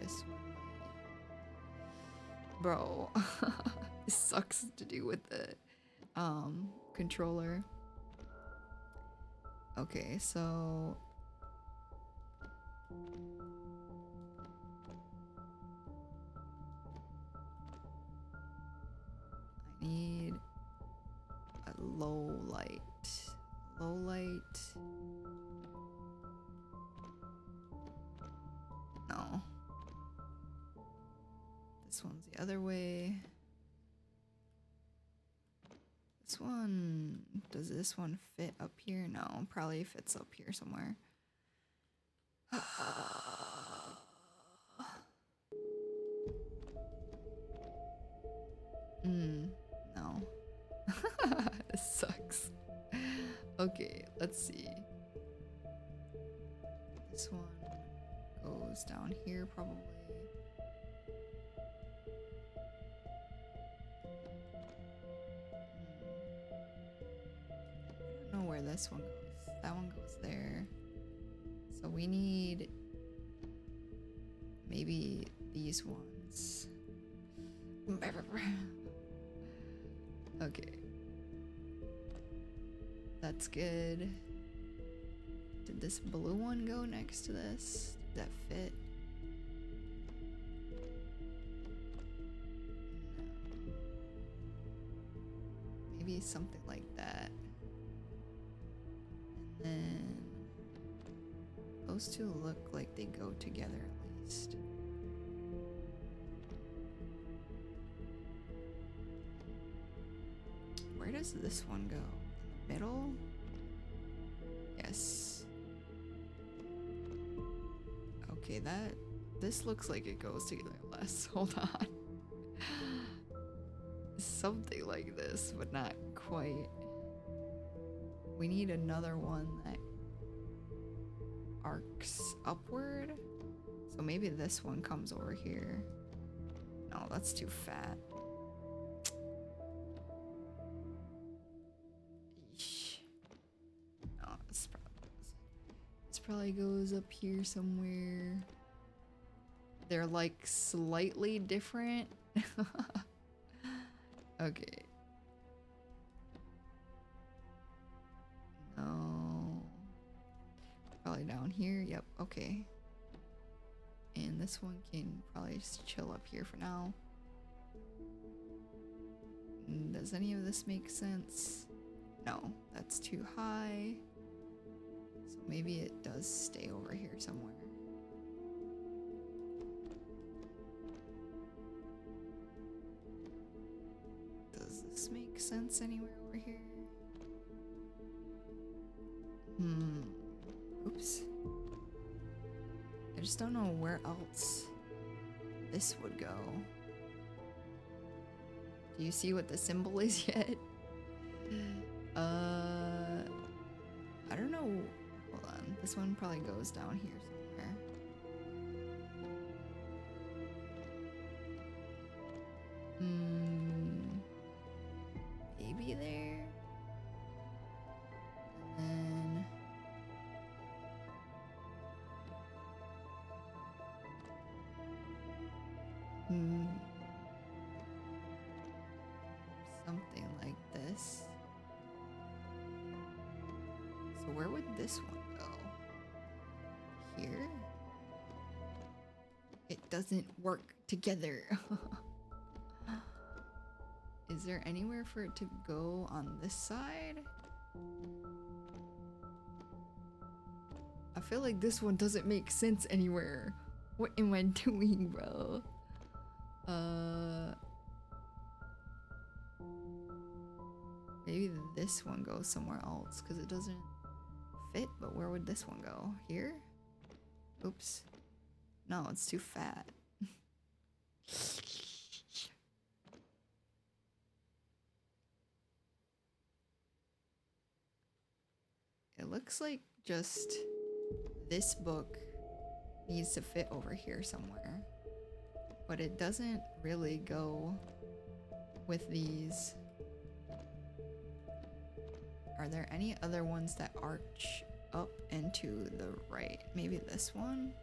this one might... Bro, this sucks to do with the controller. Okay, so I need a low light. Low light. No. This one's the other way. This one, does this one fit up here? No, probably fits up here somewhere. No. This sucks. Okay, let's see. This one goes down here probably. I don't know where this one goes. That one goes there. So we need maybe these ones. Okay. That's good. Did this blue one go next to this? Did that fit? No. Maybe something like that. And then those two look like they go together at least. Where does this one go? In the middle? Yes. Okay, this looks like it goes together less. Hold on. Something like this, but not quite. We need another one that arcs upward. So maybe this one comes over here. No, that's too fat. No, this probably goes up here somewhere. They're like slightly different. Okay. No. Probably down here. Yep. Okay. And this one can probably just chill up here for now. Does any of this make sense? No, that's too high. So maybe it does stay over here somewhere. this make sense anywhere over here? Oops. I just don't know where else this would go. Do you see what the symbol is yet? I don't know. Hold on. This one probably goes down here somewhere. Maybe there? And then... something like this. So where would this one go? Here? It doesn't work together. Is there anywhere for it to go on this side? I feel like this one doesn't make sense anywhere. What am I doing, bro? Maybe this one goes somewhere else because it doesn't fit, but where would this one go? Here? Oops. No, it's too fat. It looks like just this book needs to fit over here somewhere, but it doesn't really go with these. Are there any other ones that arch up and to the right? Maybe this one?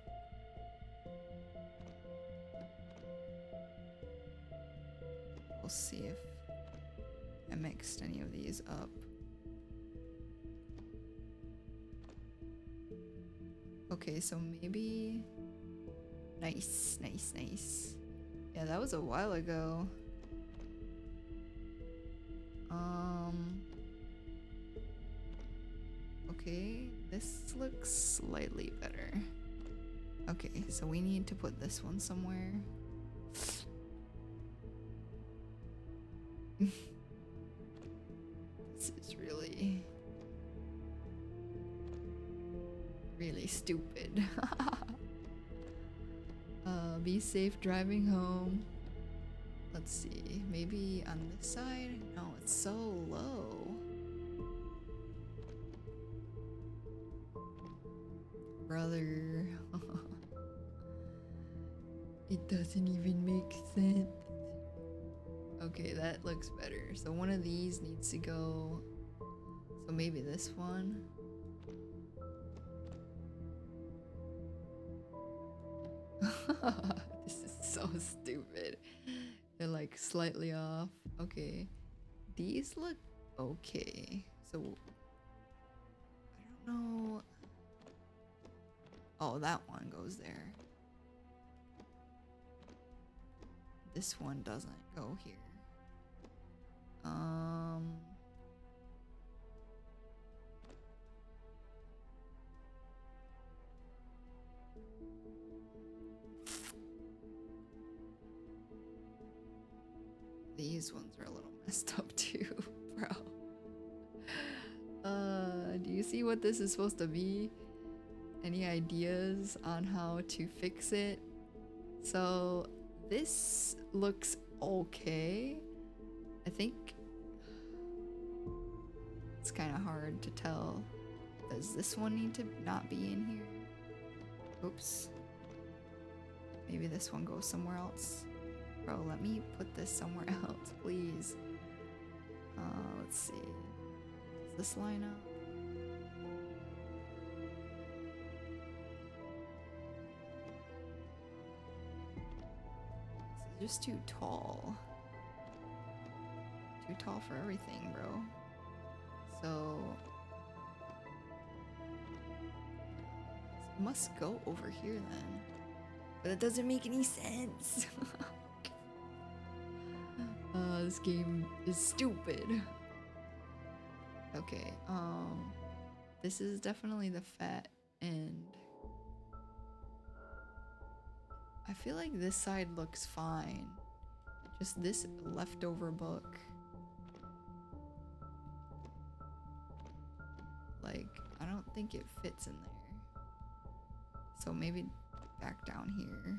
We'll see if I mixed any of these up. Okay, so maybe... Nice, nice, nice. Yeah, that was a while ago. Okay, this looks slightly better. Okay, so we need to put this one somewhere. This is really stupid. Be safe driving home. Let's see, maybe on this side? No, it's so low. Brother. It doesn't even make sense. Okay, that looks better. So one of these needs to go. So maybe this one. This is so stupid. They're like slightly off. Okay. These look okay. So I don't know. Oh, that one goes there. This one doesn't go here. These ones are a little messed up too, bro. Do you see what this is supposed to be? Any ideas on how to fix it? So this looks okay. I think it's kind of hard to tell. Does this one need to not be in here? Oops. Maybe this one goes somewhere else. Bro, let me put this somewhere else, please. Let's see. Does this line up? This is just too tall. Too tall for everything, bro. So... it must go over here then. But it doesn't make any sense. This game is stupid. Okay, this is definitely the fat end. I feel like this side looks fine. Just this leftover book think it fits in there. So maybe back down here.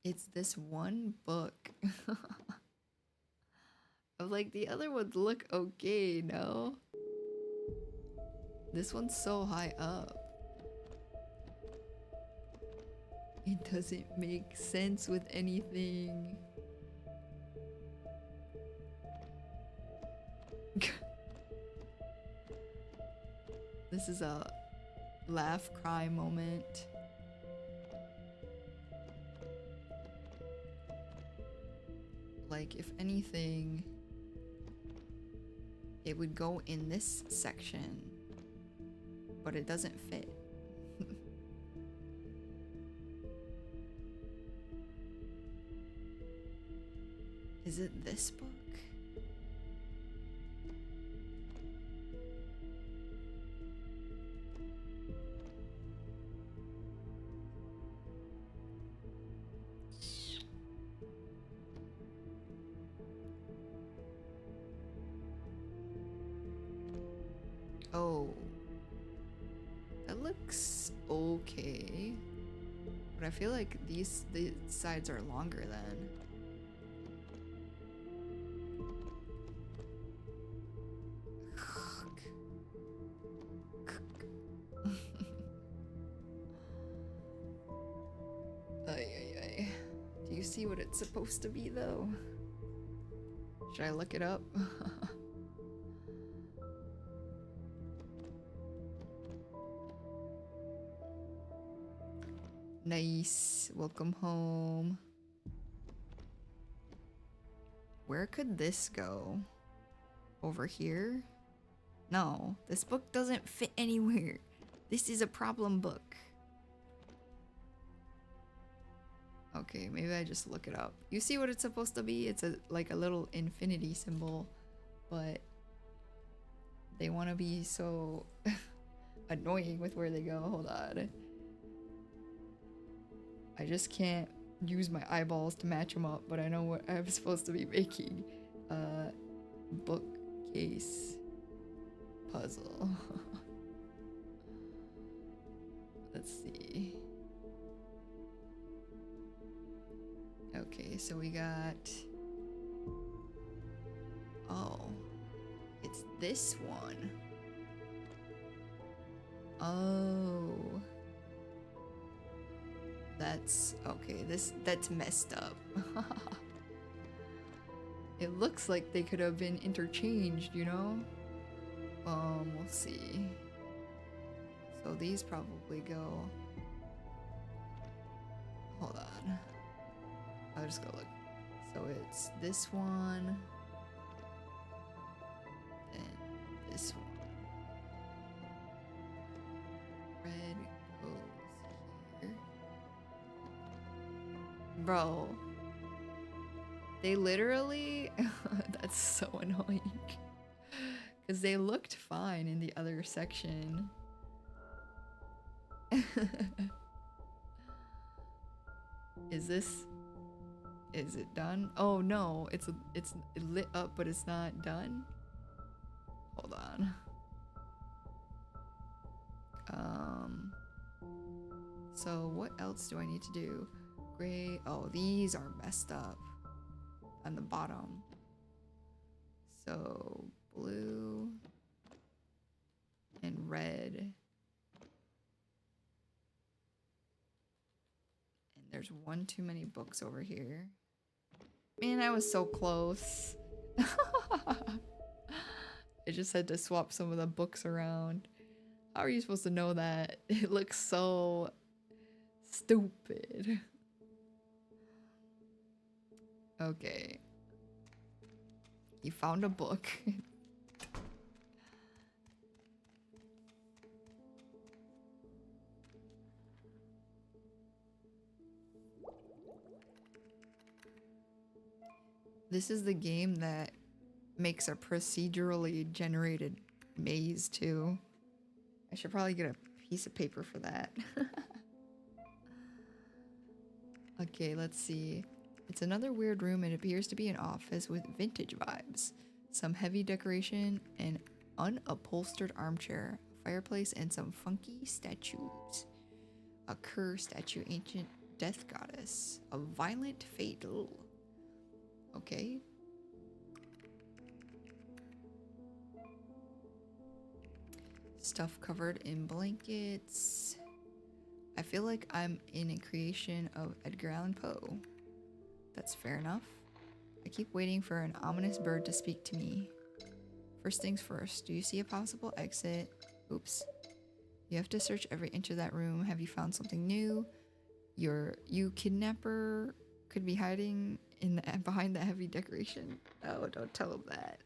It's this one book. I'm like, the other ones look okay, no? This one's so high up. It doesn't make sense with anything. This is a laugh cry moment. Like, if anything, it would go in this section, but it doesn't fit. Is it this book? Oh, that looks okay, but I feel like the sides are longer then. Do you see what it's supposed to be though? Should I look it up? Nice. Welcome home. Where could this go? Over here? No, this book doesn't fit anywhere. This is a problem book. Okay, maybe I just look it up. You see what it's supposed to be? It's like a little infinity symbol, but they want to be so annoying with where they go. Hold on. I just can't use my eyeballs to match them up, but I know what I'm supposed to be making. Bookcase puzzle. Let's see. Okay, so we got... Oh. It's this one. Oh. That's... Okay, that's messed up. It looks like they could have been interchanged, you know? We'll see. So these probably go... Hold on. I'll just go look. So it's this one. And this one. Red goes here. Bro. They literally... That's so annoying. Because they looked fine in the other section. Is it done? Oh no, it's lit up, but it's not done. Hold on. So what else do I need to do? Gray. Oh, these are messed up on the bottom. So blue and red. And there's one too many books over here. Man, I was so close. I just had to swap some of the books around. How are you supposed to know that? It looks so stupid. Okay. You found a book. This is the game that makes a procedurally generated maze too. I should probably get a piece of paper for that. Okay, let's see. It's another weird room. It appears to be an office with vintage vibes. Some heavy decoration, an unupholstered armchair, a fireplace, and some funky statues. A Kerr statue, ancient death goddess. A violent fate. Ugh. Okay. Stuff covered in blankets. I feel like I'm in a creation of Edgar Allan Poe. That's fair enough. I keep waiting for an ominous bird to speak to me. First things first, do you see a possible exit? Oops. You have to search every inch of that room. Have you found something new? You kidnapper could be hiding behind that heavy decoration. Oh, don't tell him that.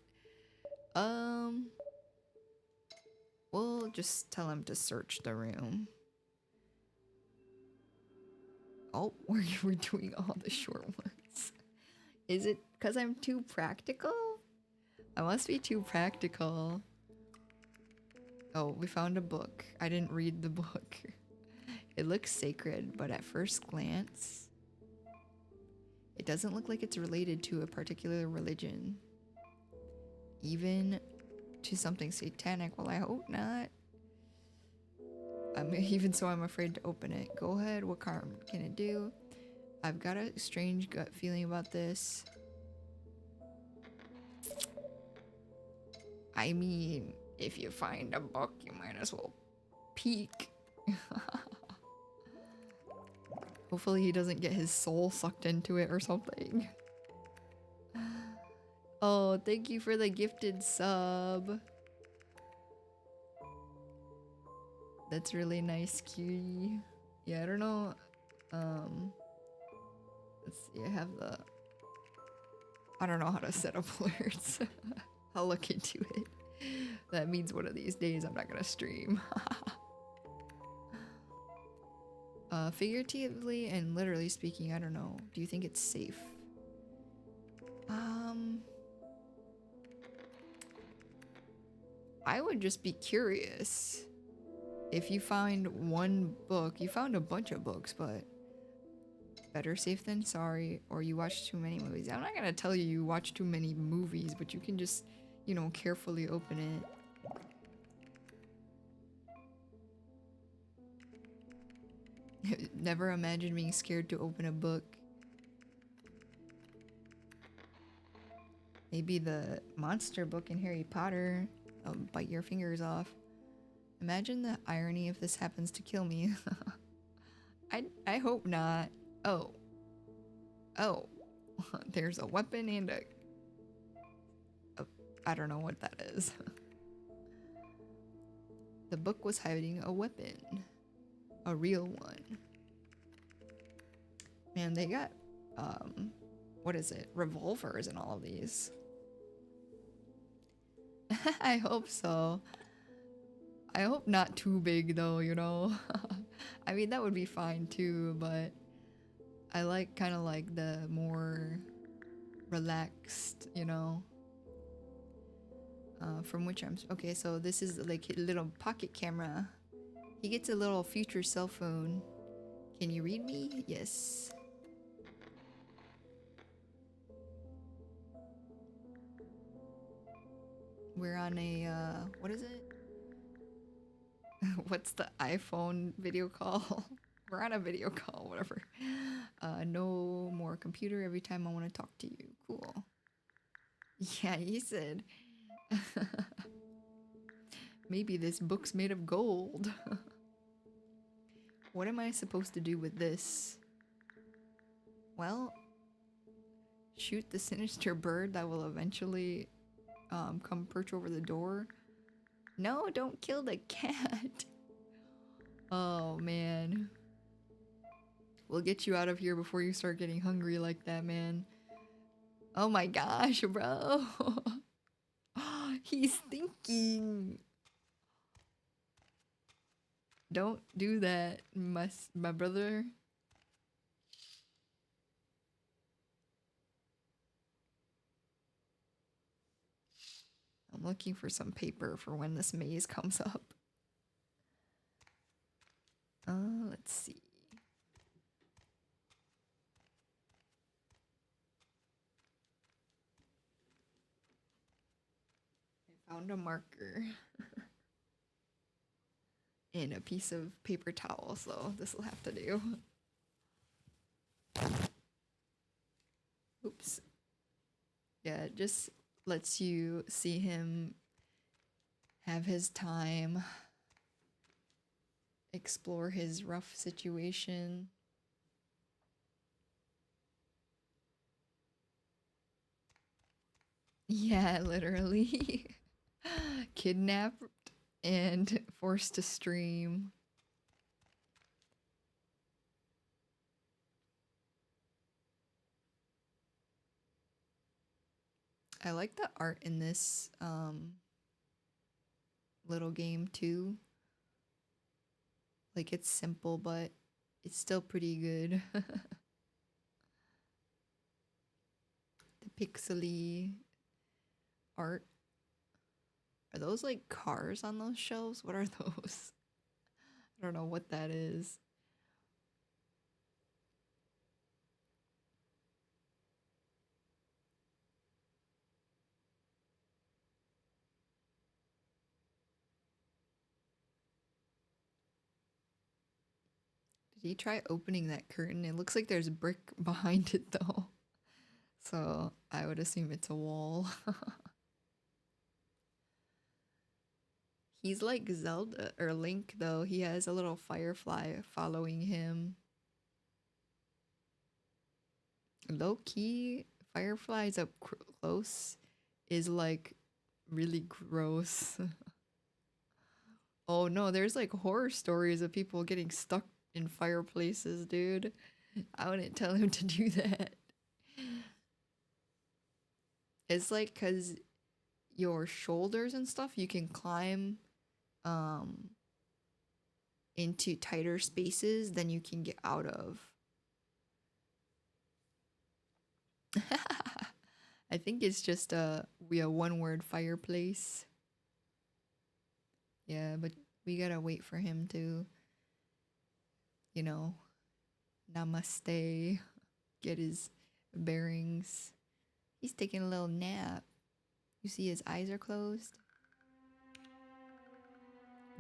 We'll just tell him to search the room. Oh, we're doing all the short ones. Is it because I'm too practical? I must be too practical. Oh, we found a book. I didn't read the book. It looks sacred, but at first glance, it doesn't look like it's related to a particular religion. Even to something satanic. Well, I hope not. Even so, I'm afraid to open it. Go ahead, what harm can it do? I've got a strange gut feeling about this. I mean, if you find a book, you might as well peek. Hopefully he doesn't get his soul sucked into it or something. Oh, thank you for the gifted sub. That's really nice, cutie. Yeah, I don't know. Let's see, I don't know how to set up alerts. I'll look into it. That means one of these days I'm not gonna stream. Figuratively and literally speaking, I don't know. Do you think it's safe? I would just be curious. If you find one book, you found a bunch of books, but better safe than sorry, or you watch too many movies. I'm not gonna tell you you watch too many movies, but you can just, you know, carefully open it. Never imagine being scared to open a book. Maybe the monster book in Harry Potter. I'll bite your fingers off. Imagine the irony if this happens to kill me. I hope not. Oh. There's a weapon and I don't know what that is. The book was hiding a weapon. A real one. Man, they got, what is it? Revolvers in all of these. I hope so. I hope not too big though, you know? I mean, that would be fine too, but I like kind of like the more relaxed, you know? From which I'm... Okay, so this is like a little pocket camera. He gets a little future cell phone. Can you read me? Yes. We're on a, what is it? What's the iPhone video call? We're on a video call, whatever. No more computer every time I want to talk to you. Cool. Yeah, he said. Maybe this book's made of gold. What am I supposed to do with this? Well, shoot the sinister bird that will eventually come perch over the door. No, don't kill the cat. Oh, man. We'll get you out of here before you start getting hungry like that, man. Oh my gosh, bro. He's thinking. Don't do that, my brother. I'm looking for some paper for when this maze comes up. Found a marker and a piece of paper towel, so this will have to do. Oops. Yeah, it just lets you see him have his time, explore his rough situation. Yeah, literally. Kidnapped and forced to stream. I like the art in this little game too. Like, it's simple, but it's still pretty good. The pixely art. Are those like cars on those shelves? What are those? I don't know what that is. Did he try opening that curtain? It looks like there's brick behind it though. So I would assume it's a wall. He's like Zelda or Link though. He has a little firefly following him. Low key, fireflies up close is like really gross. Oh no, there's like horror stories of people getting stuck in fireplaces, dude. I wouldn't tell him to do that. It's like because your shoulders and stuff, you can climb into tighter spaces than you can get out of. I think it's just a one word fireplace. Yeah, but we gotta wait for him to, you know, namaste, get his bearings. He's taking a little nap. You see his eyes are closed?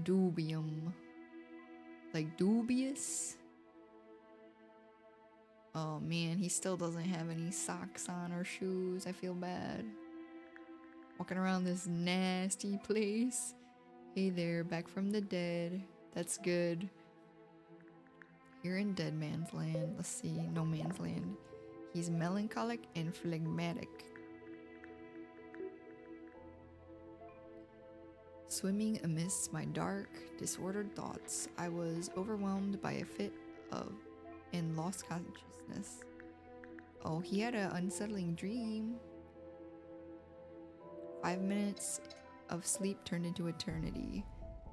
Dubium. Like dubious? Oh man, he still doesn't have any socks on or shoes. I feel bad. Walking around this nasty place. Hey there, back from the dead. That's good. You're in Dead Man's Land. Let's see, No Man's Land. He's melancholic and phlegmatic. Swimming amidst my dark, disordered thoughts, I was overwhelmed by a fit of and lost consciousness. Oh, he had an unsettling dream. 5 minutes of sleep turned into eternity.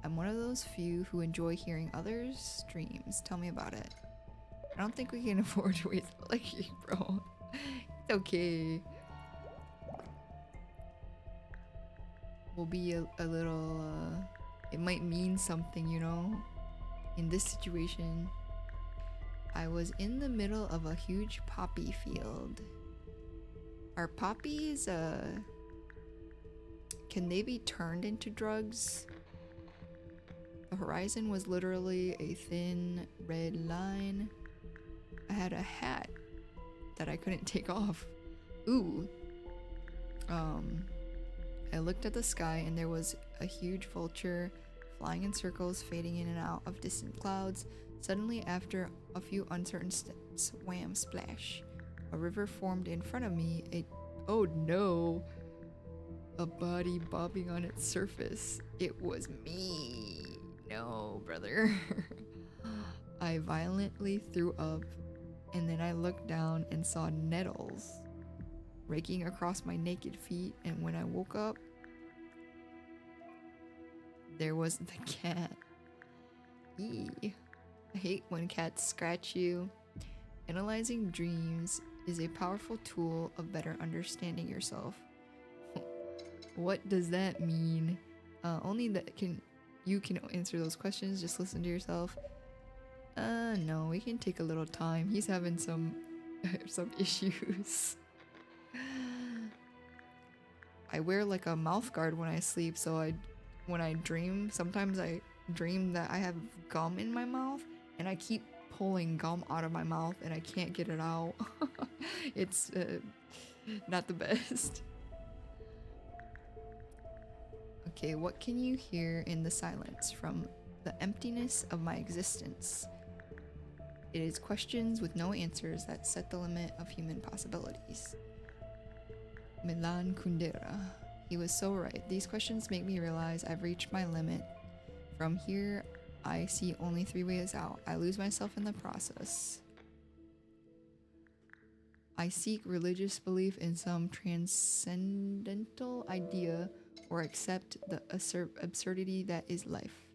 I'm one of those few who enjoy hearing others' dreams. Tell me about it. I don't think we can afford to wait like you, bro. It's okay. We'll be a little, it might mean something, you know? In this situation, I was in the middle of a huge poppy field. Are poppies, can they be turned into drugs? The horizon was literally a thin red line. I had a hat that I couldn't take off. Ooh. I looked at the sky and there was a huge vulture flying in circles, fading in and out of distant clouds. Suddenly, after a few uncertain steps, wham, splash. A river formed in front of me. Oh no. A body bobbing on its surface. It was me. No, brother. I violently threw up, and then I looked down and saw nettles raking across my naked feet, and when I woke up, there was the cat. Eee. I hate when cats scratch you. Analyzing dreams is a powerful tool of better understanding yourself. What does that mean? Only that you can answer those questions. Just listen to yourself. No, we can take a little time. He's having some issues. I wear like a mouth guard when I sleep, so when I dream, sometimes I dream that I have gum in my mouth and I keep pulling gum out of my mouth and I can't get it out. It's not the best. Okay, what can you hear in the silence from the emptiness of my existence? It is questions with no answers that set the limit of human possibilities. Milan Kundera. He was so right. These questions make me realize I've reached my limit. From here, I see only 3 ways out. I lose myself in the process. I seek religious belief in some transcendental idea or accept the absurdity that is life.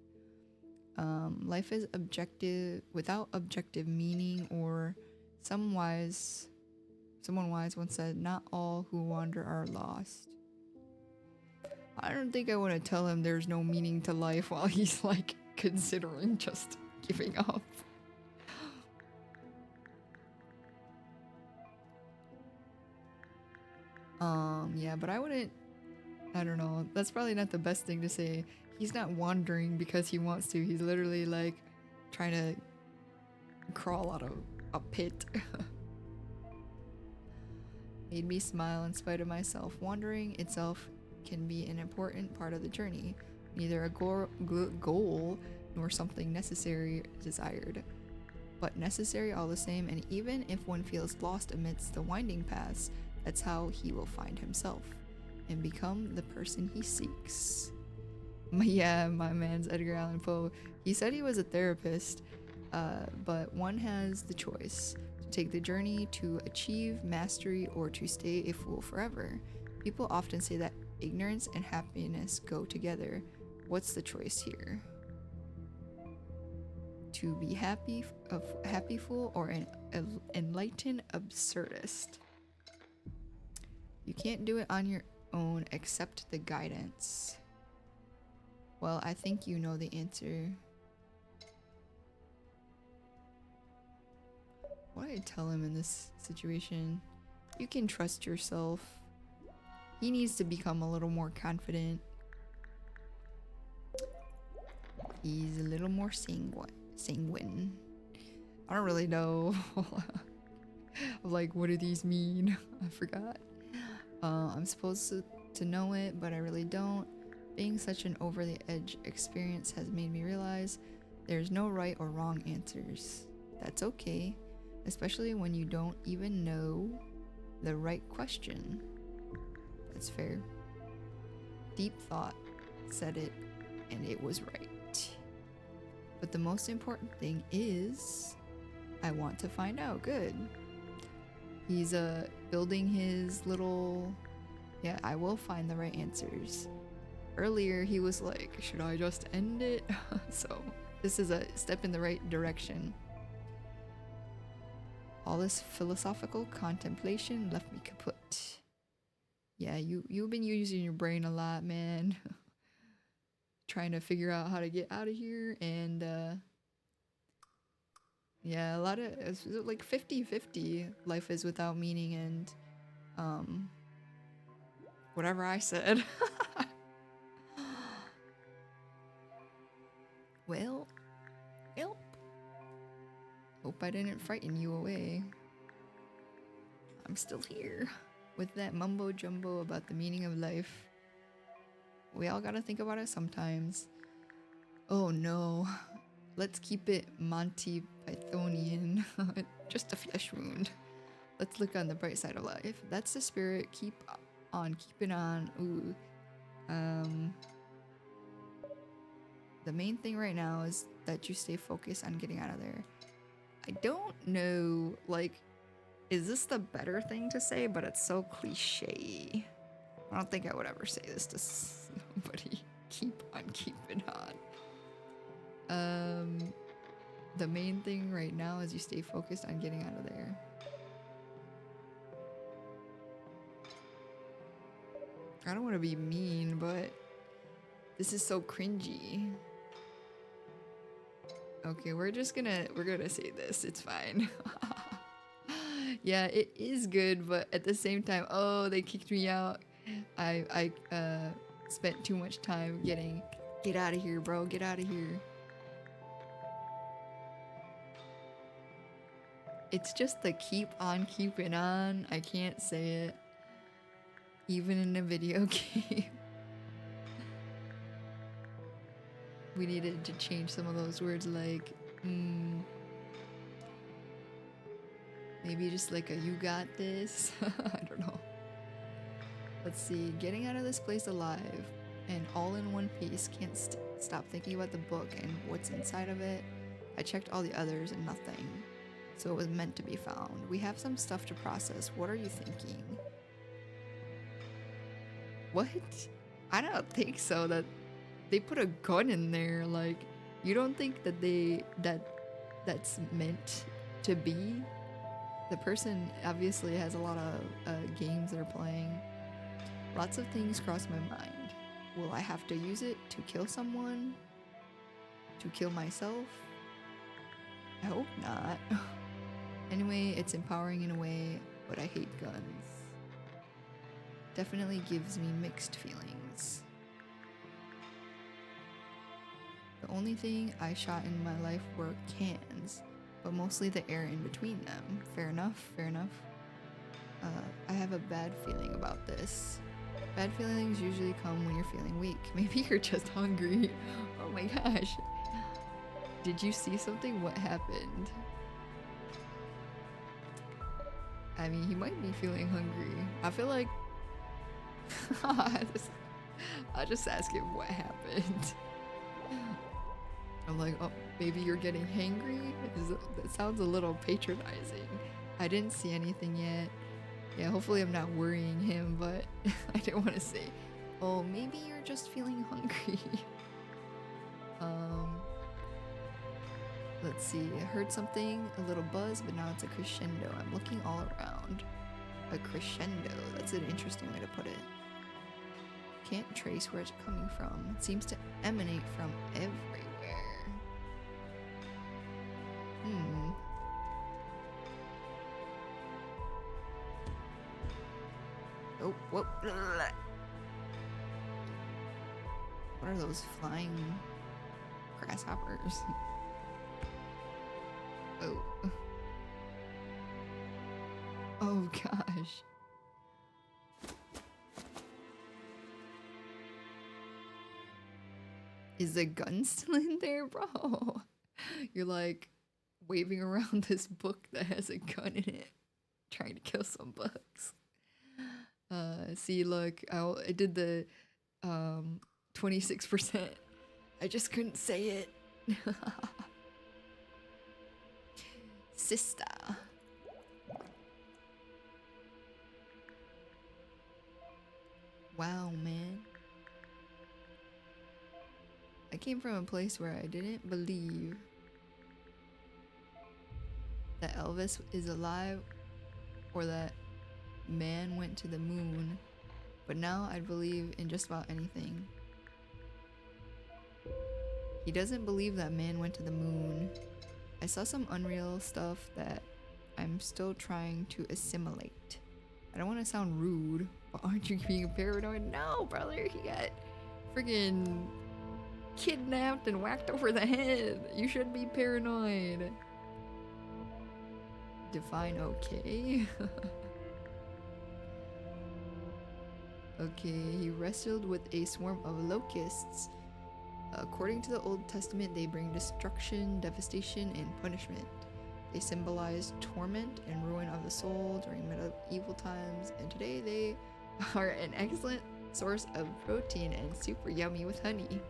Life is objective, without objective meaning, or someone wise once said, not all who wander are lost. I don't think I want to tell him there's no meaning to life while he's like considering just giving up. Yeah, but I don't know, that's probably not the best thing to say. He's not wandering because he wants to. He's literally like trying to crawl out of a pit. Made me smile in spite of myself. Wandering itself can be an important part of the journey, neither a goal nor something necessary desired, but necessary all the same. And even if one feels lost amidst the winding paths, that's how he will find himself and become the person he seeks. Yeah, my man's Edgar Allan Poe. He said he was a therapist, but one has the choice to take the journey to achieve mastery or to stay a fool forever. People often say that ignorance and happiness go together. What's the choice here? To be a happy fool or an enlightened absurdist? You can't do it on your own, accept the guidance. Well, I think you know the answer. What do I tell him in this situation? You can trust yourself. He needs to become a little more confident. He's a little more sanguine. I don't really know. Like, what do these mean? I forgot. I'm supposed to know it, but I really don't. Being such an over-the-edge experience has made me realize there's no right or wrong answers. That's okay, especially when you don't even know the right question. That's fair. Deep thought said it, and it was right. But the most important thing is, I want to find out. Good. He's building his little, yeah, I will find the right answers. Earlier he was like, should I just end it? So this is a step in the right direction. All this philosophical contemplation left me kaput. Yeah, you've been using your brain a lot, man. Trying to figure out how to get out of here, and yeah, a lot of, it's like 50-50 life is without meaning and whatever I said. Well, help. Hope I didn't frighten you away. I'm still here with that mumbo jumbo about the meaning of life. We all gotta think about it sometimes. Oh no. Let's keep it Monty Pythonian. Just a flesh wound. Let's look on the bright side of life. That's the spirit. Keep on keeping on. Ooh. The main thing right now is that you stay focused on getting out of there. I don't know, like, is this the better thing to say? But it's so cliche. I don't think I would ever say this to somebody. Keep on keeping on. The main thing right now is you stay focused on getting out of there. I don't want to be mean, but this is so cringy. Okay, we're gonna say this. It's fine. Yeah, it is good, but at the same time, oh, they kicked me out. I spent too much time get out of here, bro, get out of here. It's just the keep on keeping on. I can't say it. Even in a video game. We needed to change some of those words, like, maybe just like a you got this. I don't know. Let's see. Getting out of this place alive and all in one piece. Can't stop thinking about the book and what's inside of it. I checked all the others and nothing. So it was meant to be found. We have some stuff to process. What are you thinking? What? I don't think so. That they put a gun in there. Like, you don't think that that's meant to be? The person obviously has a lot of games they're playing. Lots of things cross my mind. Will I have to use it to kill someone? To kill myself? I hope not. Anyway, it's empowering in a way, but I hate guns. Definitely gives me mixed feelings. The only thing I shot in my life were cans, but mostly the air in between them. Fair enough, fair enough. I have a bad feeling about this. Bad feelings usually come when you're feeling weak. Maybe you're just hungry. Oh my gosh. Did you see something? What happened? I mean, he might be feeling hungry. I feel like I'll just ask him what happened. I'm like, oh, maybe you're getting hangry? That sounds a little patronizing. I didn't see anything yet. Yeah, hopefully I'm not worrying him, but I didn't want to say, oh, maybe you're just feeling hungry. Let's see, I heard something, a little buzz, but now it's a crescendo. I'm looking all around. A crescendo, that's an interesting way to put it. Can't trace where it's coming from. It seems to emanate from everywhere. Oh, whoop. What are those flying grasshoppers? Oh. Oh gosh. Is the gun still in there, bro? You're like waving around this book that has a gun in it, trying to kill some bugs. See, look, I did the 26%. I just couldn't say it. Sister. Wow, man. I came from a place where I didn't believe that Elvis is alive or that man went to the moon, but now I believe in just about anything. He doesn't believe that man went to the moon. I saw some unreal stuff that I'm still trying to assimilate. I don't want to sound rude, but aren't you being paranoid? No, brother, he got friggin' kidnapped and whacked over the head. You should be paranoid. Define okay. Okay, he wrestled with a swarm of locusts. According to the Old Testament, they bring destruction, devastation, and punishment. They symbolize torment and ruin of the soul during medieval times, and today they are an excellent source of protein and super yummy with honey.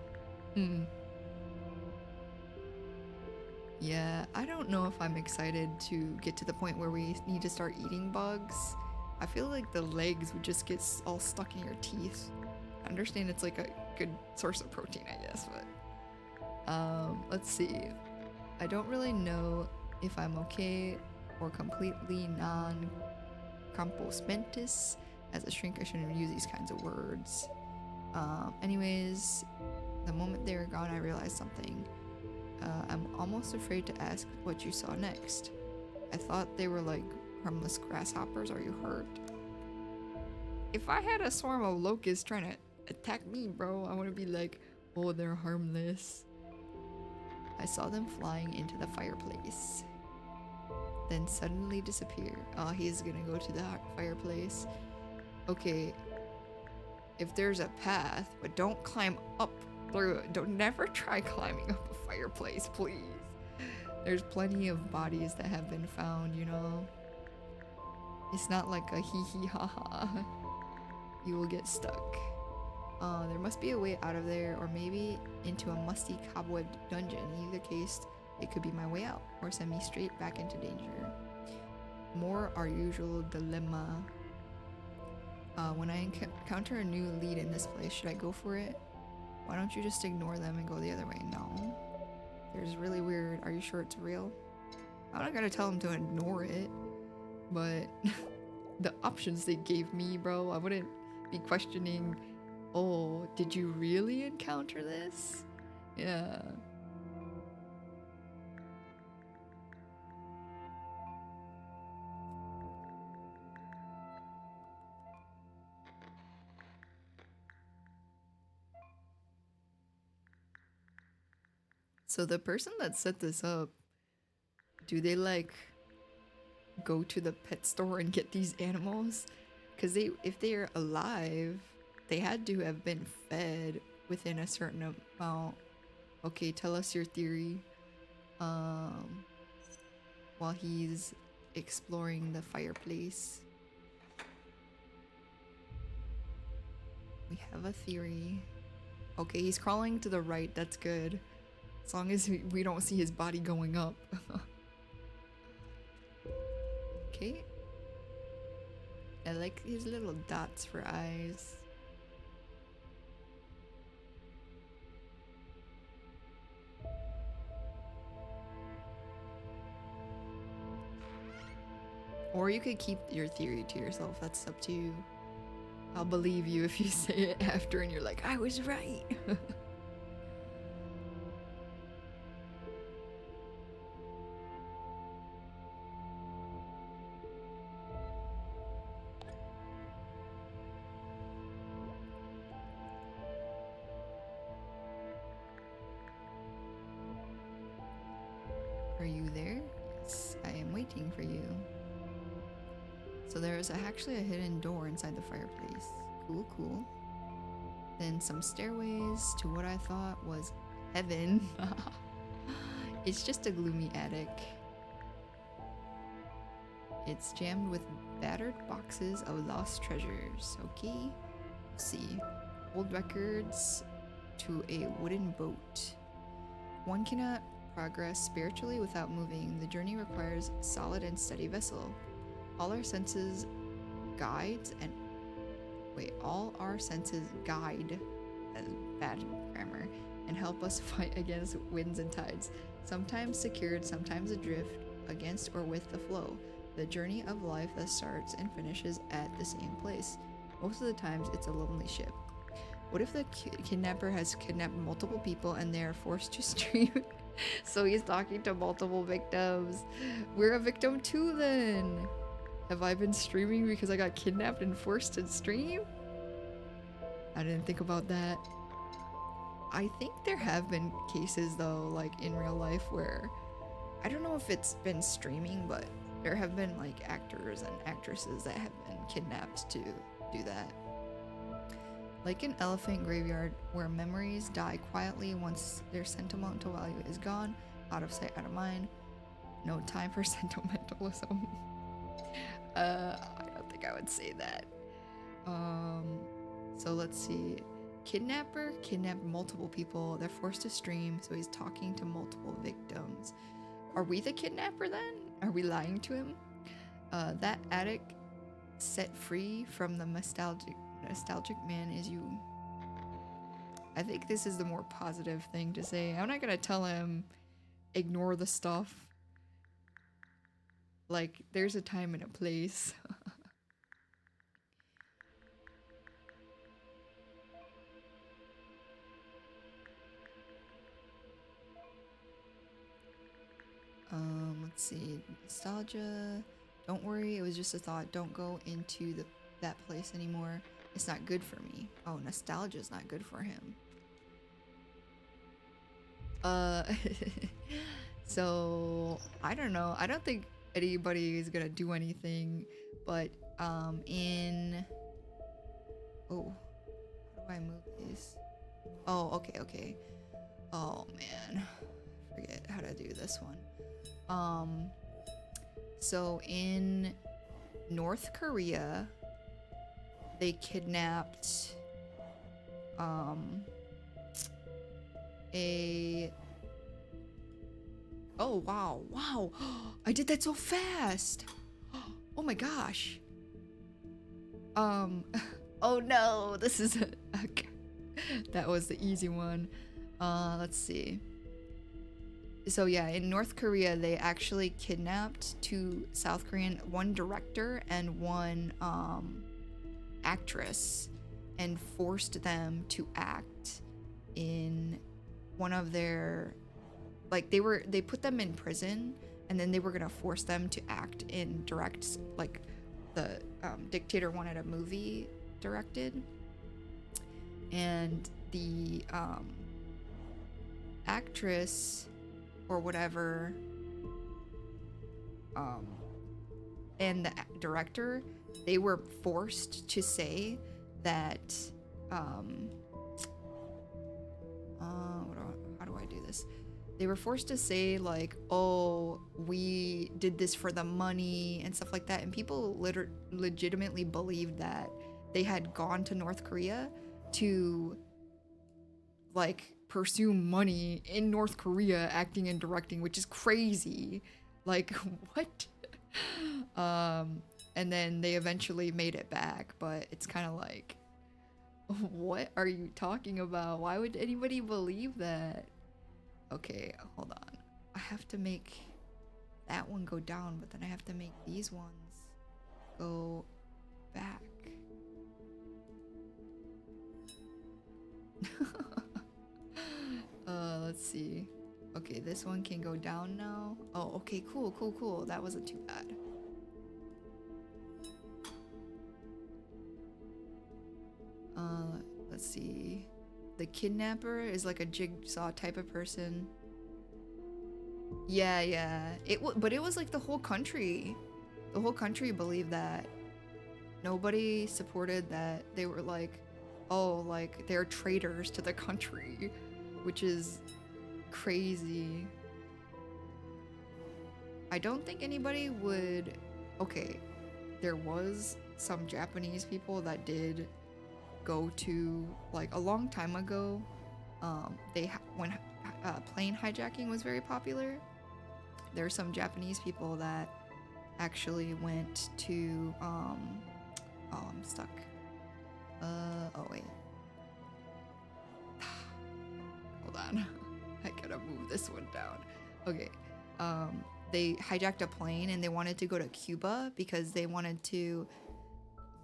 Yeah, I don't know if I'm excited to get to the point where we need to start eating bugs. I feel like the legs would just get all stuck in your teeth. I understand it's like a good source of protein, I guess, but let's see. I don't really know if I'm okay or completely non-composmentis. As a shrink, I shouldn't use these kinds of words. Anyways, the moment they were gone, I realized something. I'm almost afraid to ask what you saw next. I thought they were like harmless grasshoppers. Are you hurt? If I had a swarm of locusts trying to attack me, bro, I want to be like, oh, they're harmless. I saw them flying into the fireplace, then suddenly disappear. Oh, he's gonna go to the fireplace. Okay, if there's a path, but don't climb up through it. Don't never try climbing up a fireplace, please. There's plenty of bodies that have been found, you know. It's not like a hee hee ha ha. You will get stuck. There must be a way out of there, or maybe into a musty cobwebbed dungeon. In either case, it could be my way out, or send me straight back into danger. More our usual dilemma. When I encounter a new lead in this place, should I go for it? Why don't you just ignore them and go the other way? No. There's really weird. Are you sure it's real? I'm not gonna tell them to ignore it, but the options they gave me, bro, I wouldn't be questioning, oh, did you really encounter this? Yeah. So the person that set this up, do they like go to the pet store and get these animals? Because if they are alive, they had to have been fed within a certain amount. Okay, tell us your theory. While he's exploring the fireplace. We have a theory. Okay, he's crawling to the right, that's good. As long as we don't see his body going up. Okay. I like his little dots for eyes. Or you could keep your theory to yourself, that's up to you. I'll believe you if you say it after and you're like, I was right. Are you there? Yes, I am waiting for you. So there is actually a hidden door inside the fireplace. Cool, cool. Then some stairways to what I thought was heaven. It's just a gloomy attic. It's jammed with battered boxes of lost treasures. Okay, let's see. Old records to a wooden boat. One cannot progress spiritually without moving. The journey requires a solid and steady vessel. All our senses guides and all our senses guide, as bad grammar, and help us fight against winds and tides. Sometimes secured, sometimes adrift, against or with the flow. The journey of life that starts and finishes at the same place. Most of the times, it's a lonely ship. What if the kidnapper has kidnapped multiple people and they are forced to stream? So he's talking to multiple victims. We're a victim too then. Have I been streaming because I got kidnapped and forced to stream? I didn't think about that. I think there have been cases though, like in real life, where I don't know if it's been streaming, but there have been like actors and actresses that have been kidnapped to do that. Like an elephant graveyard where memories die quietly once their sentimental value is gone, out of sight, out of mind. No time for sentimentalism. I don't think I would say that. So let's see. Kidnapper kidnapped multiple people. They're forced to stream, so he's talking to multiple victims. Are we the kidnapper then? Are we lying to him? That addict set free from the nostalgic man is you. I think this is the more positive thing to say. I'm not gonna tell him ignore the stuff. Like, there's a time and a place. Let's see. Nostalgia. Don't worry, it was just a thought. Don't go into that place anymore. It's not good for me. Oh, nostalgia is not good for him. So I don't know. I don't think anybody is gonna do anything, but in oh, how do I move these? Oh, okay. Oh man, forget how to do this one. So in North Korea, they kidnapped a oh wow I did that so fast. Oh my gosh. Oh no, this is okay. That was the easy one. Let's see. So yeah, in North Korea they actually kidnapped two South Korean, one director and one actress, and forced them to act in one of their, like they put them in prison and then they were gonna force them to act in direct, like the dictator wanted a movie directed, and the actress or whatever and the director, they were forced to say that how do I do this? They were forced to say like, oh, we did this for the money and stuff like that, and people legitimately believed that they had gone to North Korea to like pursue money in North Korea, acting and directing, which is crazy. Like what? And then they eventually made it back, but it's kind of like, what are you talking about? Why would anybody believe that? Okay, hold on. I have to make that one go down, but then I have to make these ones go back. Let's see. Okay, this one can go down now. Oh, okay, cool. That wasn't too bad. Let's see. The kidnapper is like a jigsaw type of person. Yeah. But it was like the whole country. The whole country believed that. Nobody supported that. They were like, oh, like they're traitors to the country, which is crazy. I don't think anybody would. Okay, there was some Japanese people that did go to, like a long time ago, when plane hijacking was very popular, there are some Japanese people that actually went to oh, I'm stuck. Oh wait, hold on. I gotta move this one down. Okay, they hijacked a plane and they wanted to go to Cuba because they wanted to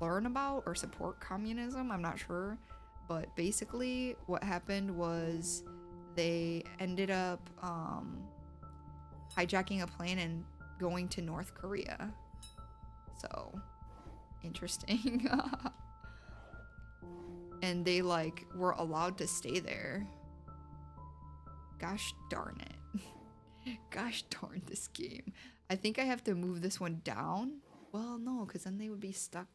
learn about or support communism. I'm not sure, but basically what happened was they ended up hijacking a plane and going to North Korea. So interesting. And they like were allowed to stay there. Gosh darn it. Gosh darn this game. I think I have to move this one down. Well, no, because then they would be stuck.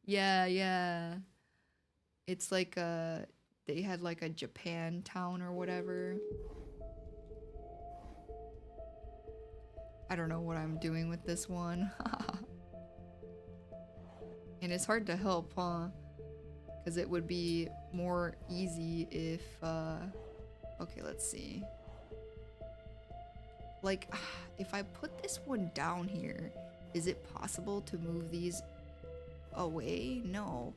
Yeah. It's like they had like a Japan town or whatever. I don't know what I'm doing with this one. And it's hard to help, huh? Because it would be more easy if okay, let's see. Like, if I put this one down here, is it possible to move these away? No.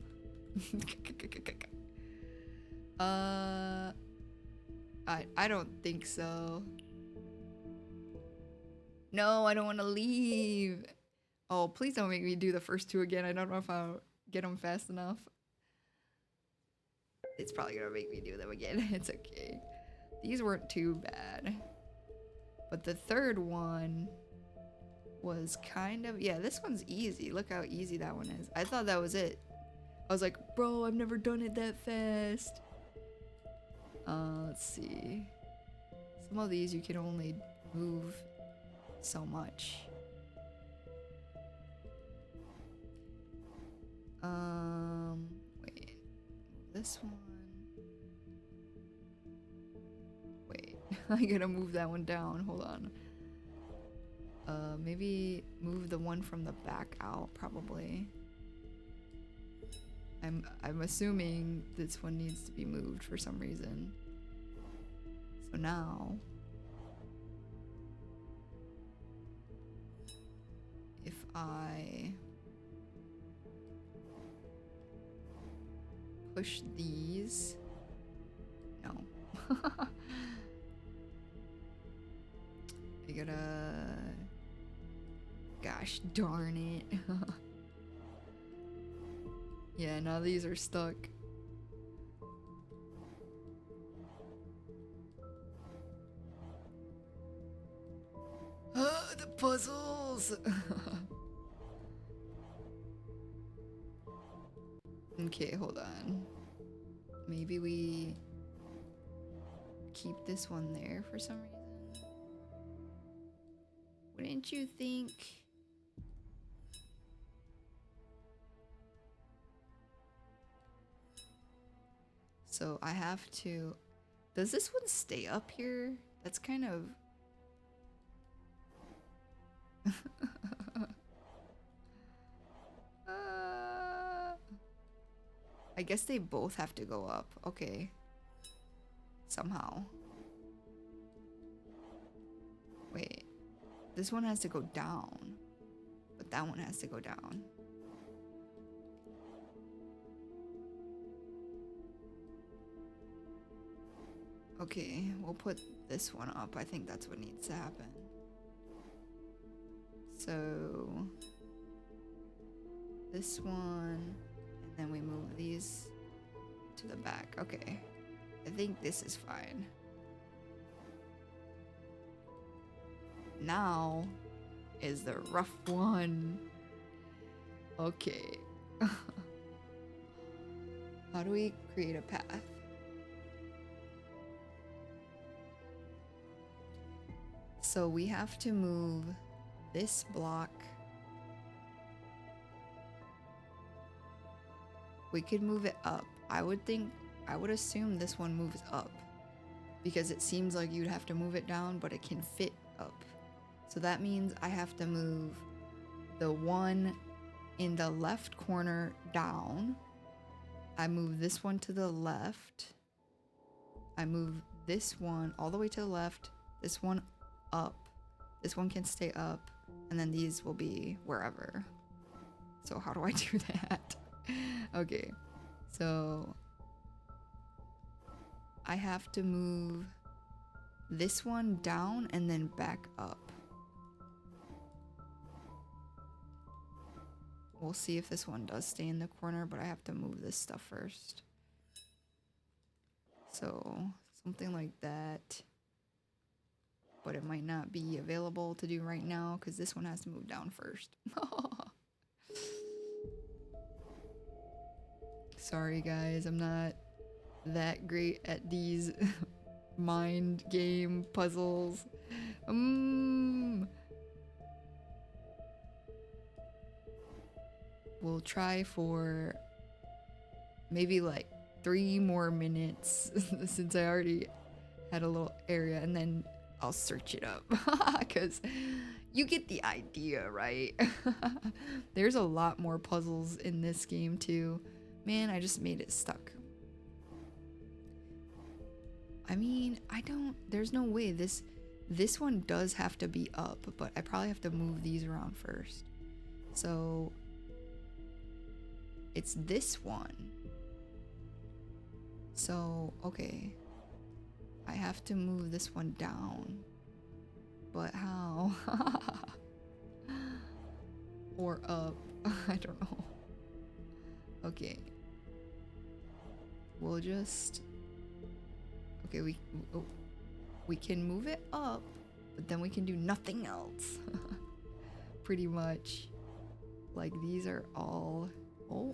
I don't think so. No, I don't want to leave. Oh, please don't make me do the first two again. I don't know if I'll get them fast enough. It's probably gonna make me do them again. It's okay. These weren't too bad. But the third one was kind of, yeah, this one's easy. Look how easy that one is. I thought that was it. I was like, bro, I've never done it that fast. Let's see. Some of these you can only move so much. Wait. This one. Wait. I gotta move that one down. Hold on. Maybe move the one from the back out, probably. I'm assuming this one needs to be moved for some reason. So now, if I push these, no. I gotta, gosh darn it. Yeah, now these are stuck. The puzzles! Okay, hold on. Maybe we keep this one there for some reason. Wouldn't you think? So I have to... Does this one stay up here? That's kind of... I guess they both have to go up. Okay. Somehow. Wait. This one has to go down. But that one has to go down. Okay, we'll put this one up. I think that's what needs to happen. So... this one... and then we move these to the back. Okay. I think this is fine. Now is the rough one. Okay. How do we create a path? So we have to move this block. We could move it up. I would assume this one moves up because it seems like you'd have to move it down, but it can fit up. So that means I have to move the one in the left corner down. I move this one to the left. I move this one all the way to the left. This one up. This one can stay up. And then these will be wherever. So how do I do that? Okay, so I have to move this one down and then back up. We'll see if this one does stay in the corner, but I have to move this stuff first. So something like that. But it might not be available to do right now because this one has to move down first. Sorry guys, I'm not that great at these mind game puzzles. We'll try for maybe like 3 more minutes since I already had a little area, and then I'll search it up because you get the idea, right? There's a lot more puzzles in this game too. Man, I just made it stuck. I mean, there's no way this one does have to be up, but I probably have to move these around first. So it's this one. So, okay. I have to move this one down. But how? Or up. I don't know. Okay. We'll just... Okay, we can move it up, but then we can do nothing else. pretty much. Like these are all, oh,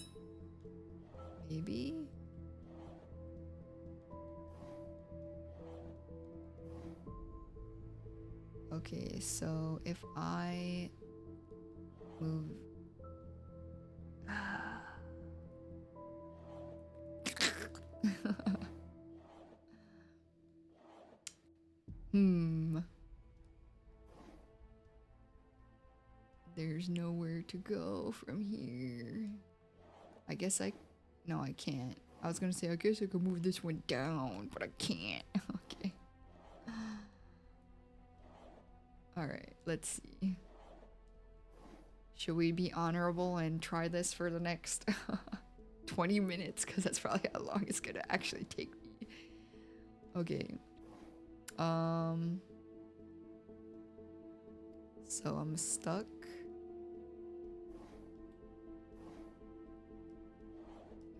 maybe? Okay, so if I move There's nowhere to go from here. I guess no, I can't. I was gonna say, I guess I could move this one down, but I can't. Okay. Alright, let's see. Should we be honorable and try this for the next 20 minutes? Because that's probably how long it's gonna actually take me. Okay. So I'm stuck.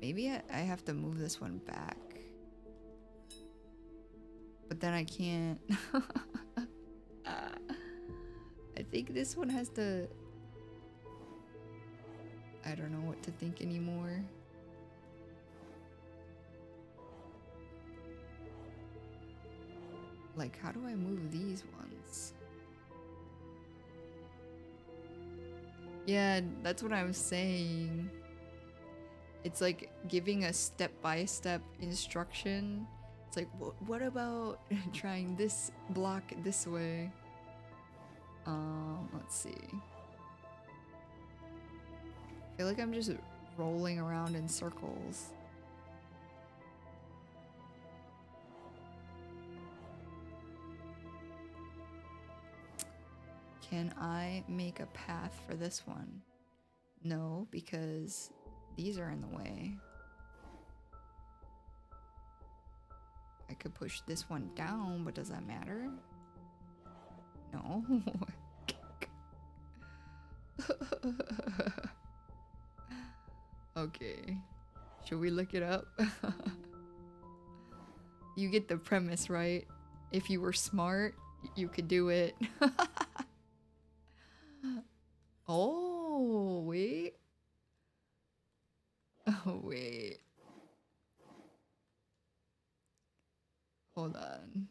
Maybe I have to move this one back. But then I can't. I think this one has to... I don't know what to think anymore. Like, how do I move these ones? Yeah, that's what I'm saying. It's like giving a step-by-step instruction. It's like, what about trying this block this way? Let's see. I feel like I'm just rolling around in circles. Can I make a path for this one? No, because these are in the way. I could push this one down, but does that matter? No. Okay. Should we look it up? You get the premise, right? If you were smart, you could do it. Oh, wait. Oh, wait. Hold on.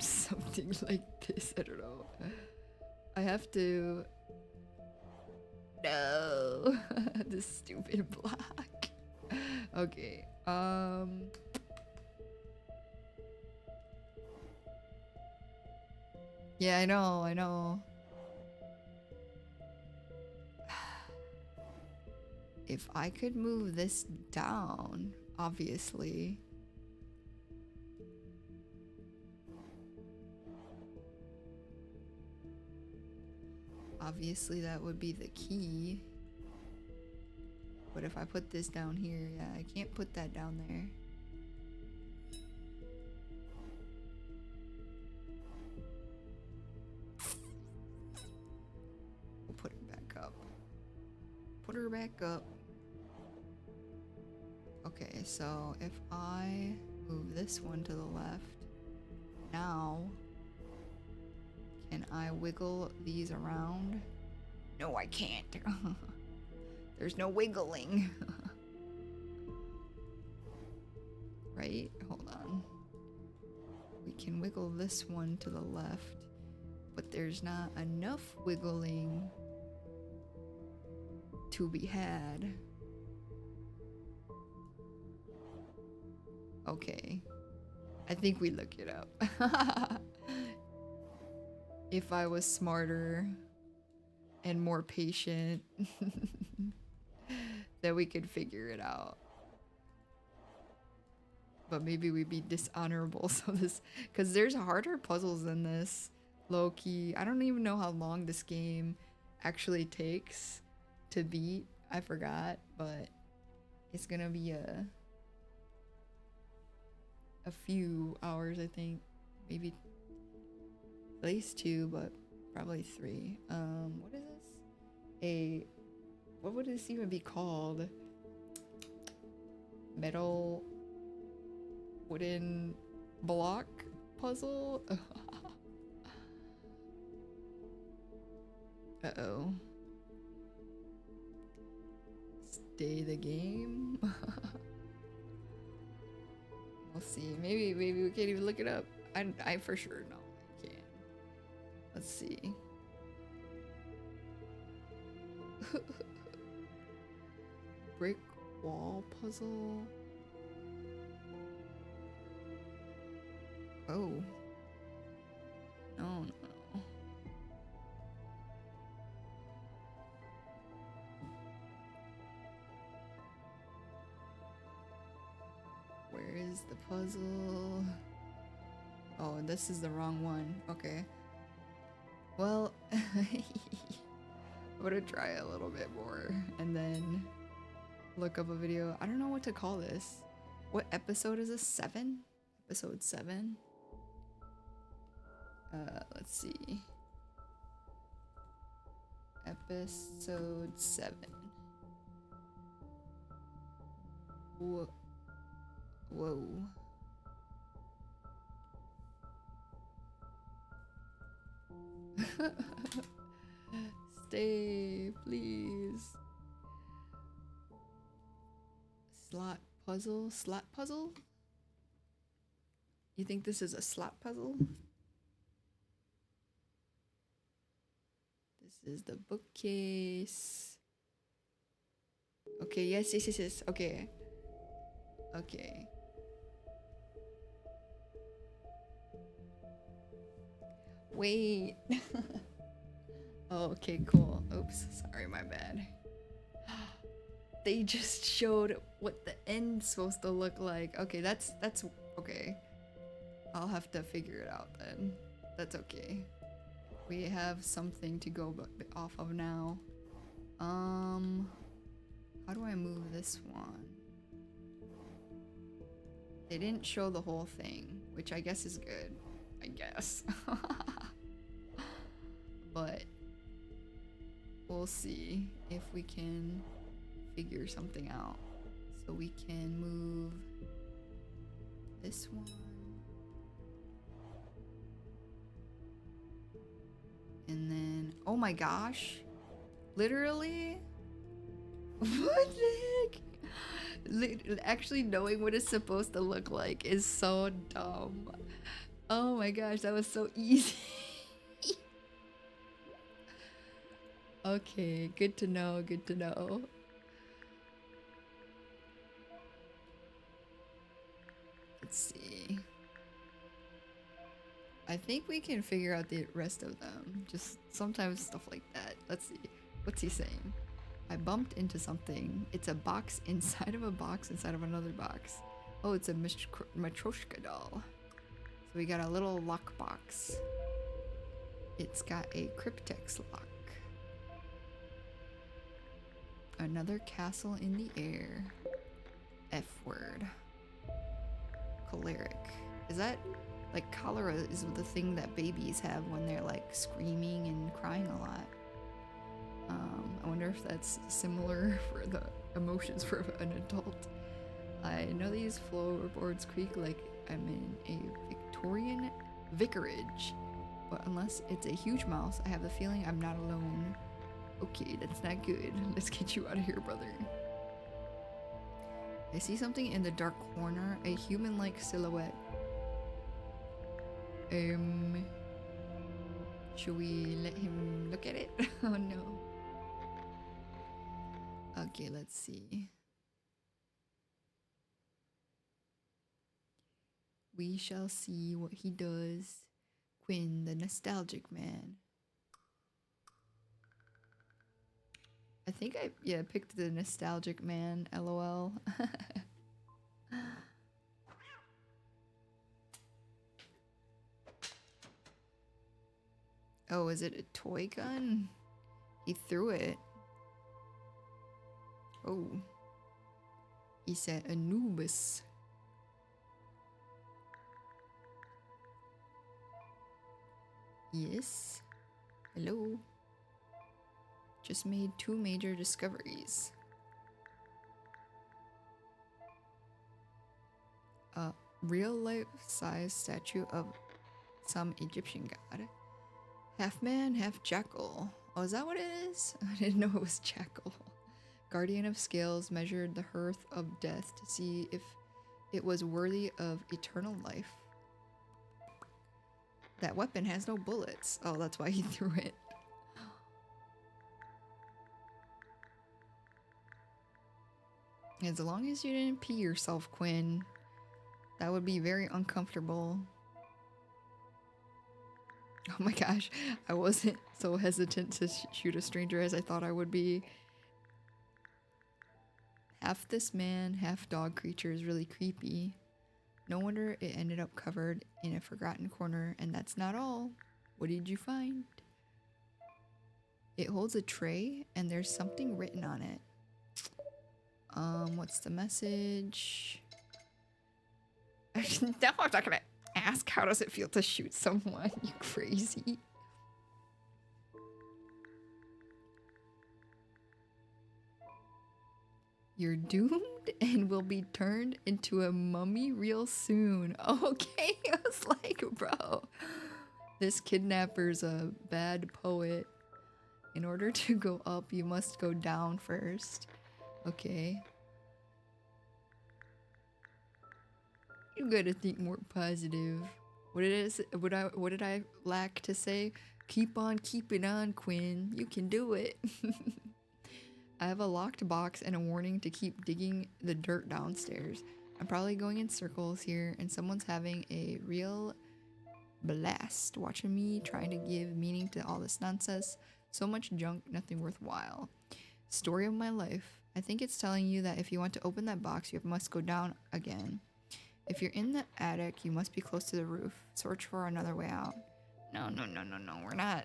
Something like this, I don't know. I have to... No. This stupid block. Okay, yeah, I know. If I could move this down, obviously. Obviously that would be the key. But if I put this down here, yeah, I can't put that down there. We'll put her back up. Put her back up. Okay, so if I move this one to the left, now, can I wiggle these around? No, I can't. There's no wiggling. Right? Hold on. We can wiggle this one to the left, but there's not enough wiggling to be had. Okay. I think we look it up. If I was smarter and more patient, then we could figure it out. But maybe we'd be dishonorable, so this... Because there's harder puzzles than this, low-key. I don't even know how long this game actually takes to beat. I forgot, but it's gonna be a few hours, I think. Maybe at least 2, but probably 3. What is this? What would this even be called? Metal wooden block puzzle? Uh-oh. Stay the game? We'll see. Maybe we can't even look it up. I for sure know I can. Let's see. Brick wall puzzle. Oh. No. Where is the puzzle? Oh, this is the wrong one. Okay. Well, I'm gonna try a little bit more and then look up a video. I don't know what to call this. What episode is this? 7? Episode 7? Let's see. Episode 7. Whoa. Stay, please. Slot puzzle? Slot puzzle? You think this is a slot puzzle? This is the bookcase. Okay, yes. Okay. Okay. Wait. Oh, okay, cool. Oops, sorry, my bad. They just showed what the end's supposed to look like. Okay, that's okay. I'll have to figure it out then. That's okay. We have something to go off of now. How do I move this one? They didn't show the whole thing, which I guess is good. I guess. But we'll see if we can figure something out. So we can move this one. And then, oh my gosh. Literally? What the heck? Actually knowing what it's supposed to look like is so dumb. Oh my gosh, that was so easy. Okay, good to know, good to know. Let's see. I think we can figure out the rest of them. Just sometimes stuff like that. Let's see. What's he saying? I bumped into something. It's a box inside of a box inside of another box. Oh, it's a Matryoshka doll. So we got a little lock box. It's got a cryptex lock. Another castle in the air. F word. Choleric. Is that like cholera is the thing that babies have when they're like screaming and crying a lot. I wonder if that's similar for the emotions for an adult. I know these floorboards creak like I'm in a Victorian vicarage, but unless it's a huge mouse, I have the feeling I'm not alone. Okay, that's not good. Let's get you out of here, brother. I see something in the dark corner, a human-like silhouette. Should we let him look at it? Oh no. Okay, let's see. We shall see what he does. Quinn, the nostalgic man. I think I picked the nostalgic man, lol. Oh, is it a toy gun? He threw it. Oh. He said Anubis. Yes. Hello. Just made 2 major discoveries. A real life-size statue of some Egyptian god. Half man, half jackal. Oh, is that what it is? I didn't know it was Jackal. Guardian of Scales measured the hearth of death to see if it was worthy of eternal life. That weapon has no bullets. Oh, that's why he threw it. As long as you didn't pee yourself, Quinn, that would be very uncomfortable. Oh my gosh, I wasn't so hesitant to shoot a stranger as I thought I would be. Half this man, half dog creature is really creepy. No wonder it ended up covered in a forgotten corner, and that's not all. What did you find? It holds a tray, and there's something written on it. What's the message? No, I'm not gonna ask how does it feel to shoot someone, you crazy. You're doomed and will be turned into a mummy real soon. Okay, I was like, bro, this kidnapper's a bad poet. In order to go up, you must go down first. Okay. You gotta think more positive. What did I lack to say? Keep on keeping on, Quinn. You can do it. I have a locked box and a warning to keep digging the dirt downstairs. I'm probably going in circles here, and someone's having a real blast watching me trying to give meaning to all this nonsense. So much junk, nothing worthwhile. Story of my life. I think it's telling you that if you want to open that box, you must go down again. If you're in the attic, you must be close to the roof. Search for another way out. No, we're not.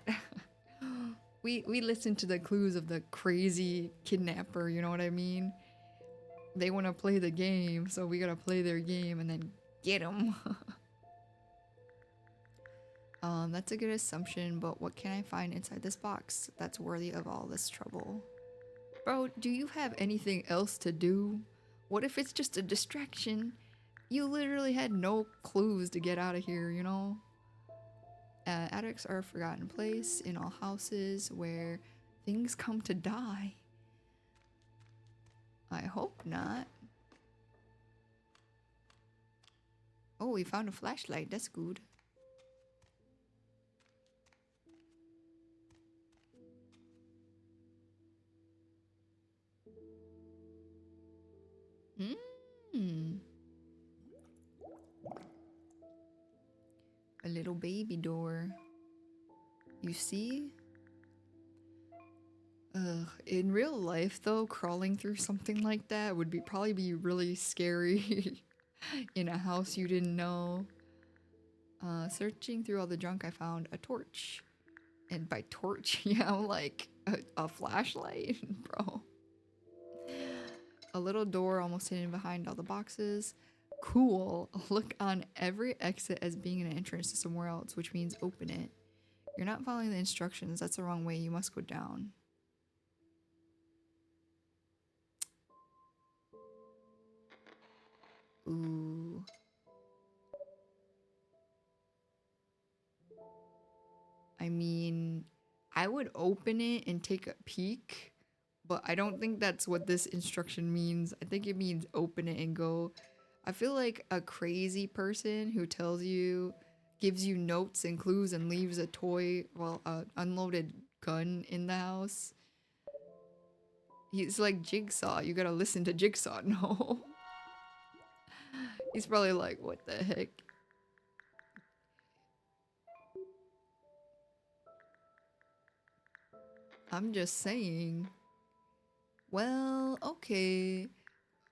We listen to the clues of the crazy kidnapper, you know what I mean? They want to play the game, so we gotta play their game and then get them. That's a good assumption, but what can I find inside this box that's worthy of all this trouble? Bro, do you have anything else to do? What if it's just a distraction? You literally had no clues to get out of here, you know? Attics are a forgotten place in all houses where things come to die. I hope not. Oh, we found a flashlight. That's good. A little baby door. You see? In real life though, crawling through something like that would probably be really scary in a house you didn't know. Searching through all the junk, I found a torch. And by torch, yeah, like a flashlight, bro. A little door almost hidden behind all the boxes. Cool. Look on every exit as being an entrance to somewhere else, which means open it. You're not following the instructions. That's the wrong way. You must go down. Ooh. I mean, I would open it and take a peek, but I don't think that's what this instruction means. I think it means open it and go. I feel like a crazy person who gives you notes and clues and leaves a toy, well, an unloaded gun in the house. He's like Jigsaw. You gotta listen to Jigsaw. No. He's probably like, what the heck? I'm just saying. Well, okay.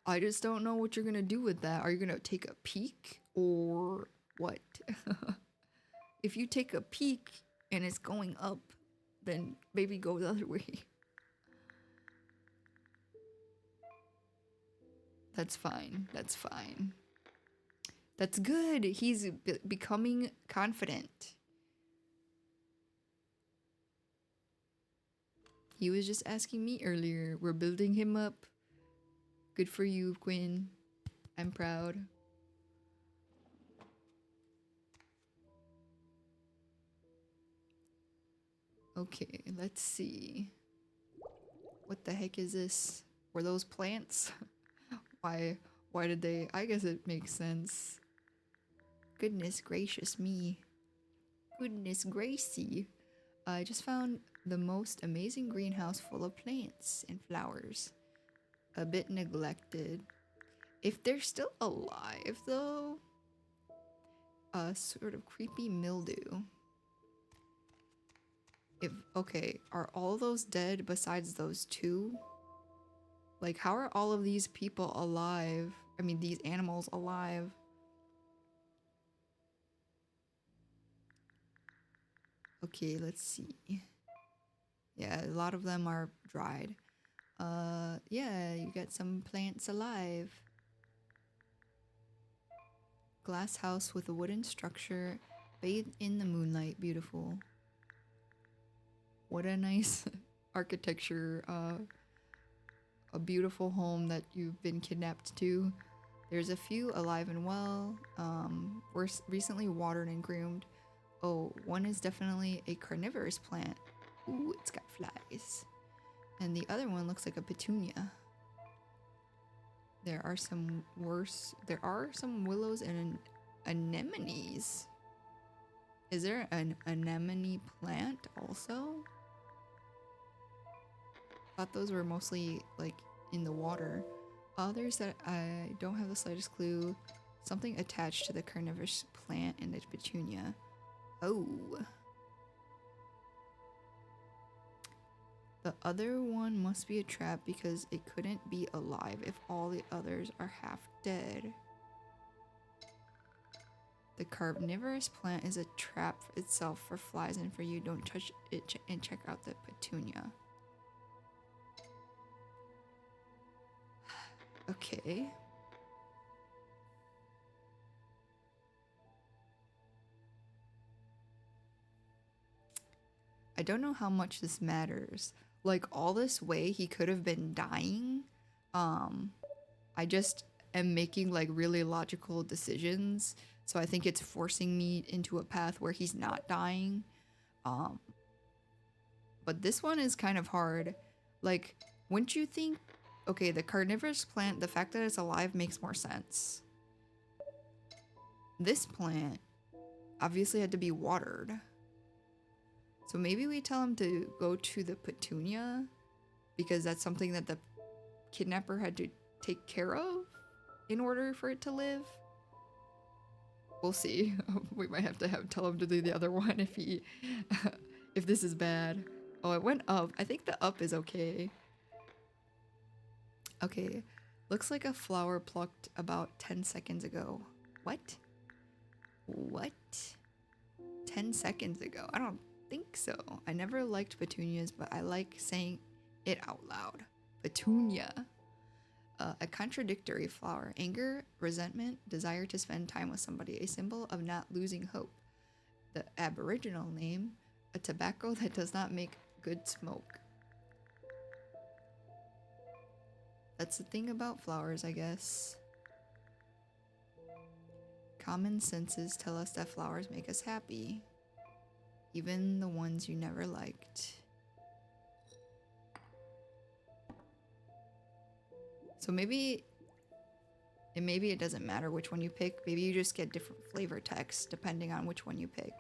I just don't know what you're gonna do with that. Are you gonna take a peek or what? If you take a peek and it's going up, then maybe go the other way. That's fine. That's fine. That's good. He's becoming confident. He was just asking me earlier. We're building him up. Good for you, Quinn. I'm proud. Okay, let's see. What the heck is this? Were those plants? Why did they? I guess it makes sense. Goodness gracious me. Goodness Gracie. I just found the most amazing greenhouse full of plants and flowers. A bit neglected. If they're still alive though, a sort of creepy mildew. Okay, are all those dead besides those two? Like, how are all of these people alive? I mean, these animals alive? Okay, let's see. Yeah, a lot of them are dried. Yeah, you got some plants alive. Glass house with a wooden structure, bathed in the moonlight, beautiful. What a nice architecture, a beautiful home that you've been kidnapped to. There's a few alive and well, were recently watered and groomed. Oh, one is definitely a carnivorous plant. Ooh, it's got flies. And the other one looks like a petunia. There are some willows and anemones. Is there an anemone plant also? Thought those were mostly like in the water. Others that I don't have the slightest clue. Something attached to the carnivorous plant and the petunia. Oh. The other one must be a trap because it couldn't be alive if all the others are half dead. The carnivorous plant is a trap itself for flies, and for you, don't touch it and check out the petunia. Okay. I don't know how much this matters. Like, all this way, he could have been dying. I just am making, like, really logical decisions. So I think it's forcing me into a path where he's not dying. But this one is kind of hard. Like, wouldn't you think... Okay, the carnivorous plant, the fact that it's alive makes more sense. This plant obviously had to be watered. So maybe we tell him to go to the petunia because that's something that the kidnapper had to take care of in order for it to live. We'll see. We might have to tell him to do the other one if he if this is bad. Oh, it went up. I think the up is okay. Okay. Looks like a flower plucked about 10 seconds ago. What? What? 10 seconds ago? I don't think so. I never liked petunias, but I like saying it out loud. Petunia. A contradictory flower. Anger, resentment, desire to spend time with somebody. A symbol of not losing hope. The Aboriginal name. A tobacco that does not make good smoke. That's the thing about flowers, I guess. Common senses tell us that flowers make us happy. Even the ones you never liked. So maybe it doesn't matter which one you pick. Maybe you just get different flavor text depending on which one you pick.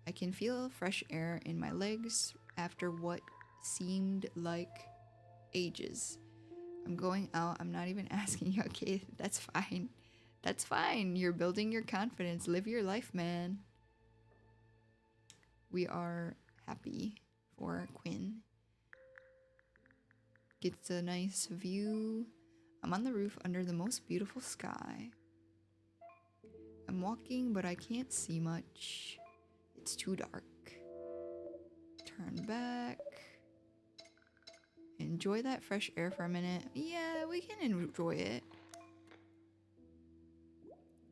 I can feel fresh air in my legs after what seemed like ages. I'm going out. I'm not even asking you. Okay, that's fine. That's fine. You're building your confidence. Live your life, man. We are happy for Quinn. Gets a nice view. I'm on the roof under the most beautiful sky. I'm walking, but I can't see much. It's too dark. Turn back. Enjoy that fresh air for a minute. Yeah, we can enjoy it.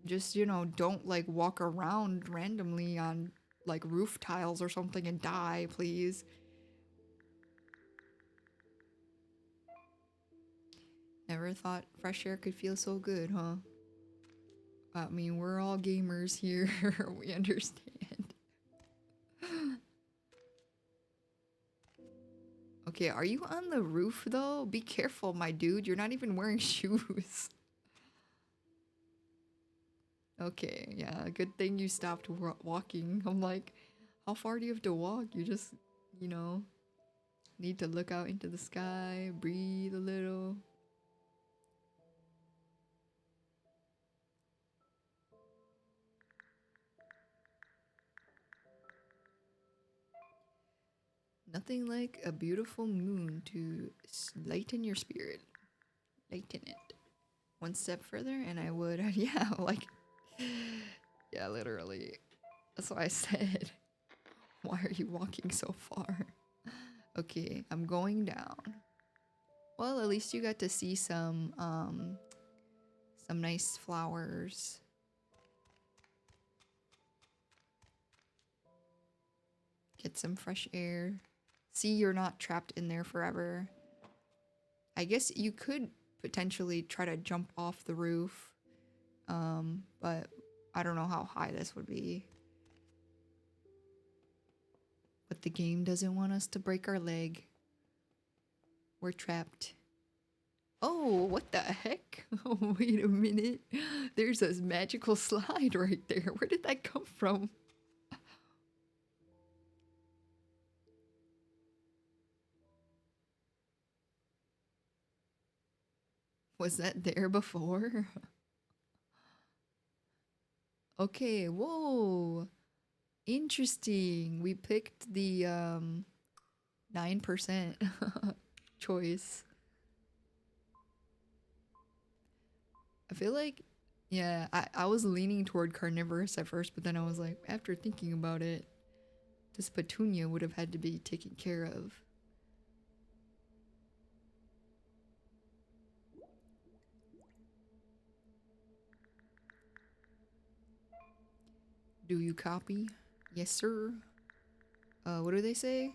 Just, you know, don't like walk around randomly on like roof tiles or something and die, please. Never thought fresh air could feel so good, huh? I mean, we're all gamers here. We understand. Okay, are you on the roof though? Be careful, my dude. You're not even wearing shoes. Okay, yeah, good thing you stopped walking. I'm like, how far do you have to walk? You just, you know, need to look out into the sky, breathe a little. Nothing like a beautiful moon to lighten your spirit. Lighten it. One step further and I would, yeah, like, yeah, literally. That's what I said. Why are you walking so far? Okay, I'm going down. Well, at least you got to see some nice flowers. Get some fresh air. See, you're not trapped in there forever. I guess you could potentially try to jump off the roof. But I don't know how high this would be. But the game doesn't want us to break our leg. We're trapped. Oh, what the heck? Oh, wait a minute. There's a magical slide right there. Where did that come from? Was that there before? Okay, whoa. Interesting. We picked the 9% choice. I feel like, yeah, I was leaning toward carnivorous at first, but then I was like, after thinking about it, this petunia would have had to be taken care of. Do you copy? Yes, sir. What do they say?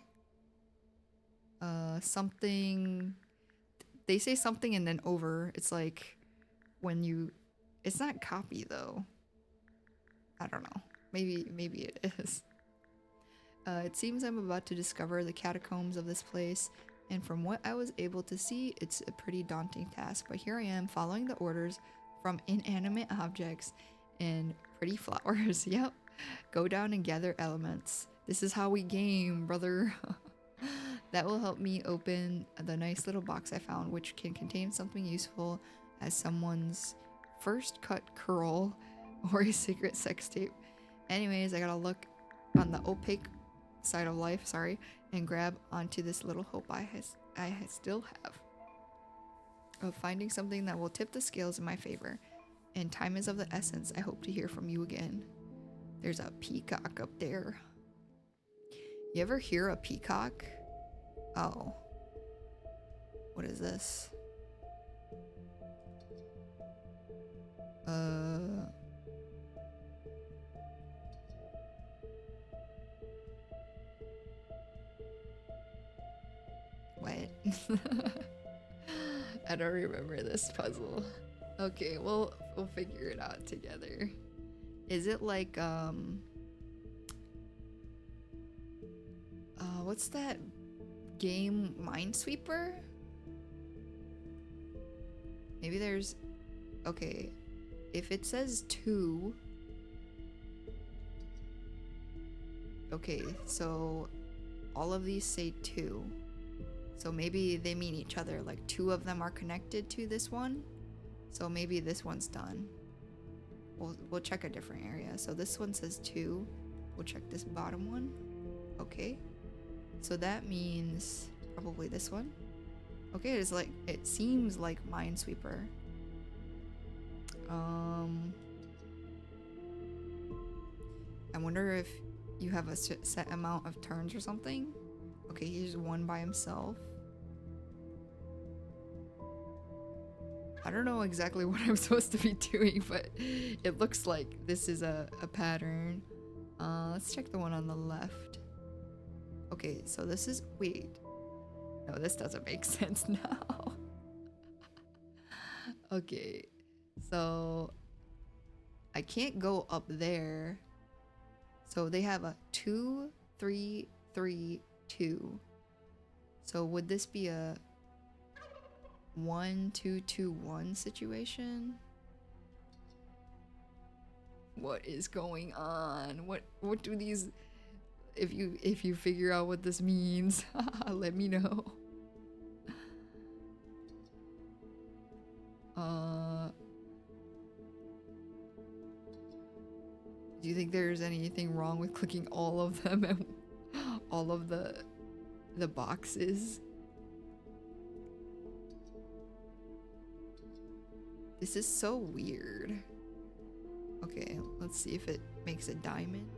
Something. They say something and then over. It's like when you. It's not copy though. I don't know. Maybe it is. It seems I'm about to discover the catacombs of this place, and from what I was able to see, it's a pretty daunting task. But here I am, following the orders from inanimate objects and pretty flowers. Yep. Go down and gather elements. This is how we game, brother. That will help me open the nice little box I found, which can contain something useful as someone's first cut curl or a secret sex tape. Anyways, I gotta look on the opaque side of life, sorry, and grab onto this little hope I still have of finding something that will tip the scales in my favor. And time is of the essence. I hope to hear from you again. There's a peacock up there. You ever hear a peacock? Oh. What is this? What? I don't remember this puzzle. Okay, we'll figure it out together. Is it like what's that game, Minesweeper? Maybe there's, okay, if it says 2, okay, so all of these say 2, so maybe they mean each other, like 2 of them are connected to this one, so maybe this one's done. We'll check a different area. So this one says 2. We'll check this bottom one. Okay, so that means probably this one. Okay, it's like, it seems like Minesweeper. I wonder if you have a set amount of turns or something. Okay, here's one by himself. I don't know exactly what I'm supposed to be doing, but it looks like this is a pattern. Let's check the one on the left. Okay, so this is, wait. No, this doesn't make sense now. Okay, so I can't go up there. So they have a 2, 3, 3, 2. So would this be a 1-2-2-1 situation? What is going on? What do these, if you figure out what this means, let me know. Do you think there's anything wrong with clicking all of them and all of the boxes? This is so weird. Okay, let's see if it makes a diamond.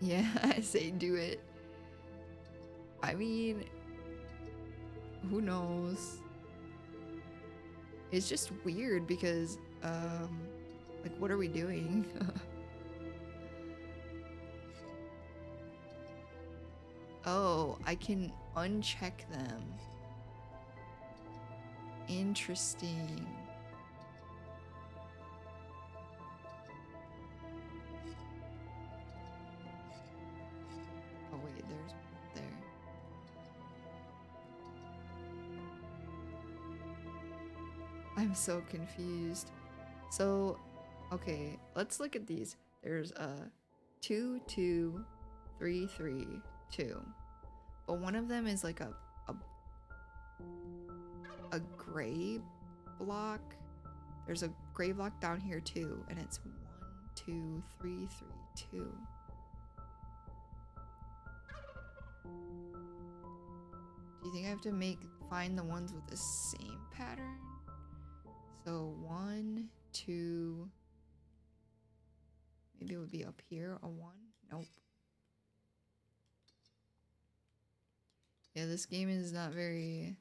Yeah, I say do it. I mean, who knows? It's just weird because, like, what are we doing? Oh, I can uncheck them. Interesting. Oh wait, there's one there. I'm so confused. So, okay, let's look at these. There's a 2, 2, 3, 3, 2. But one of them is like a gray block. There's a gray block down here too, and it's 1, 2, 3, 3, 2. Do you think I have to find the ones with the same pattern? So 1, 2. Maybe it would be up here, a 1. Nope. Yeah, this game is not very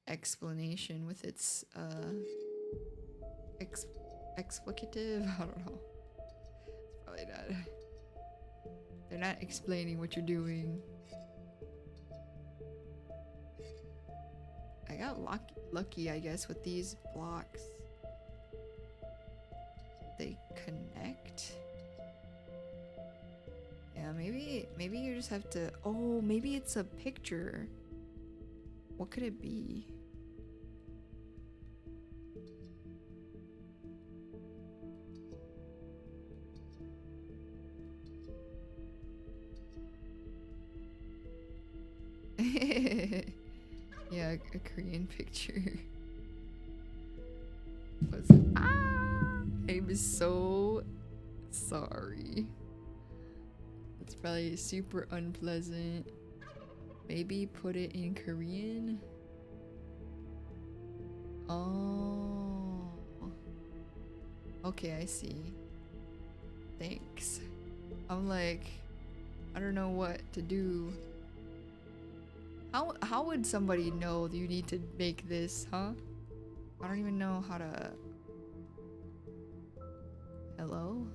explanation with its explicative. I don't know. It's probably not. They're not explaining what you're doing. I got lucky, I guess, with these blocks. They connect. Yeah, maybe you just have to. Oh, maybe it's a picture. What could it be? Yeah, a Korean picture. What's it? Ah! I'm so sorry. It's probably super unpleasant. Maybe put it in Korean. Oh. Okay, I see. Thanks. I'm like, I don't know what to do. How would somebody know you need to make this, huh? I don't even know how to. Hello?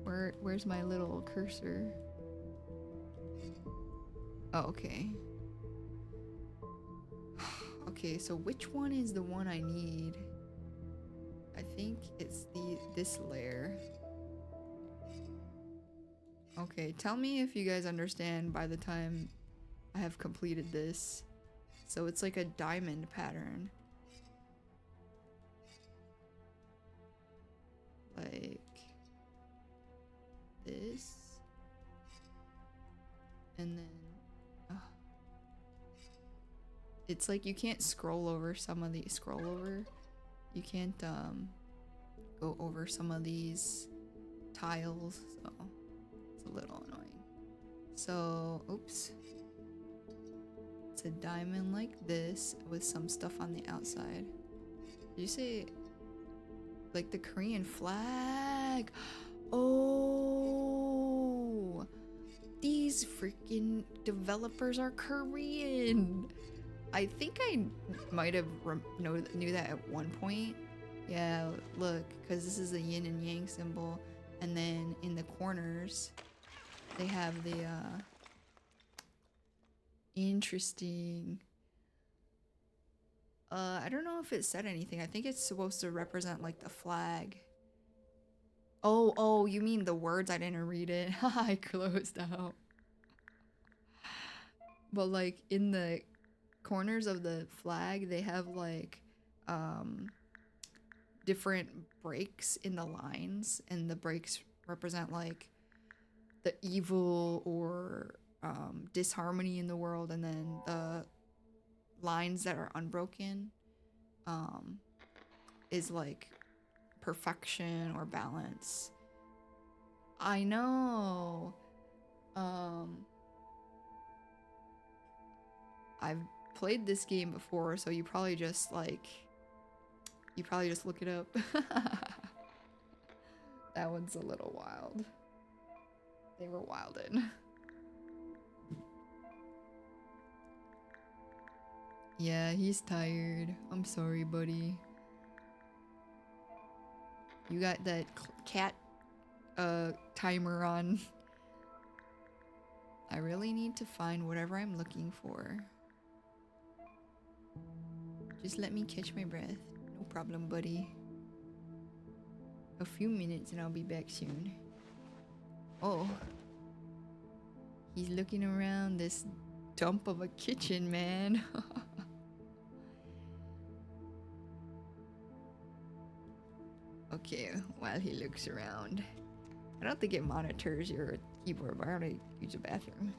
Where's my little cursor? Oh, okay. Okay, so which one is the one I need? I think it's this layer. Okay, tell me if you guys understand by the time I have completed this. So it's like a diamond pattern. Like this. And then it's like you can't scroll over some of these. You can't go over some of these tiles, so it's a little annoying. So, oops. It's a diamond like this with some stuff on the outside. Did you say like the Korean flag? Oh, these freaking developers are Korean. I think I might have knew that at one point. Yeah, look, because this is a yin and yang symbol, and then in the corners they have the interesting. I don't know if it said anything. I think it's supposed to represent like the flag. Oh, you mean the words? I didn't read it. I closed out. but like in the corners of the flag, they have like different breaks in the lines, and the breaks represent like the evil or disharmony in the world, and then the lines that are unbroken is like perfection or balance. I know. I've played this game before, so you probably just look it up. That one's a little wild. They were wildin'. Yeah, he's tired. I'm sorry, buddy. You got that cat timer on. I really need to find whatever I'm looking for. Just let me catch my breath. No problem, buddy. A few minutes and I'll be back soon. Oh. He's looking around this dump of a kitchen, man. Okay, while he looks around. I don't think it monitors your keyboard, but I want to use the bathroom.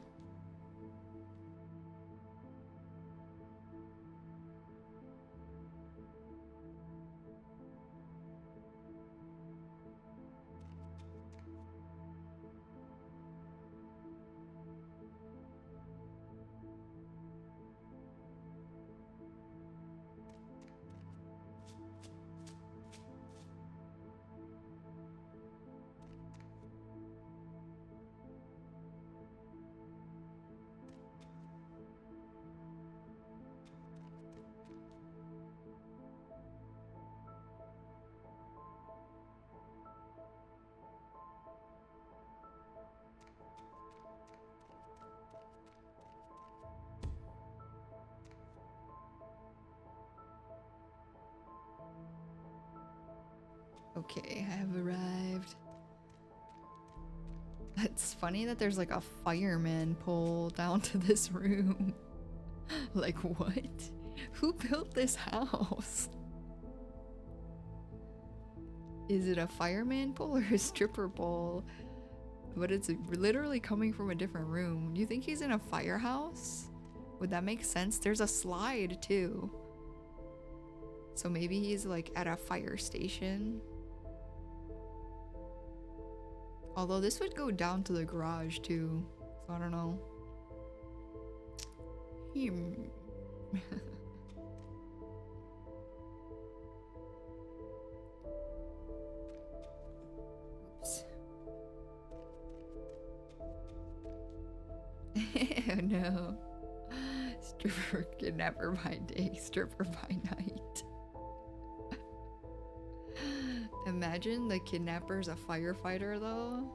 Okay, I have arrived. It's funny that there's like a fireman pole down to this room. Like, what? Who built this house? Is it a fireman pole or a stripper pole? But it's literally coming from a different room. Do you think he's in a firehouse? Would that make sense? There's a slide too. So maybe he's like at a fire station. Although this would go down to the garage too. So I don't know. Oops. Oh no. Stripper kidnapper by day, stripper by night. Imagine the kidnapper's a firefighter though.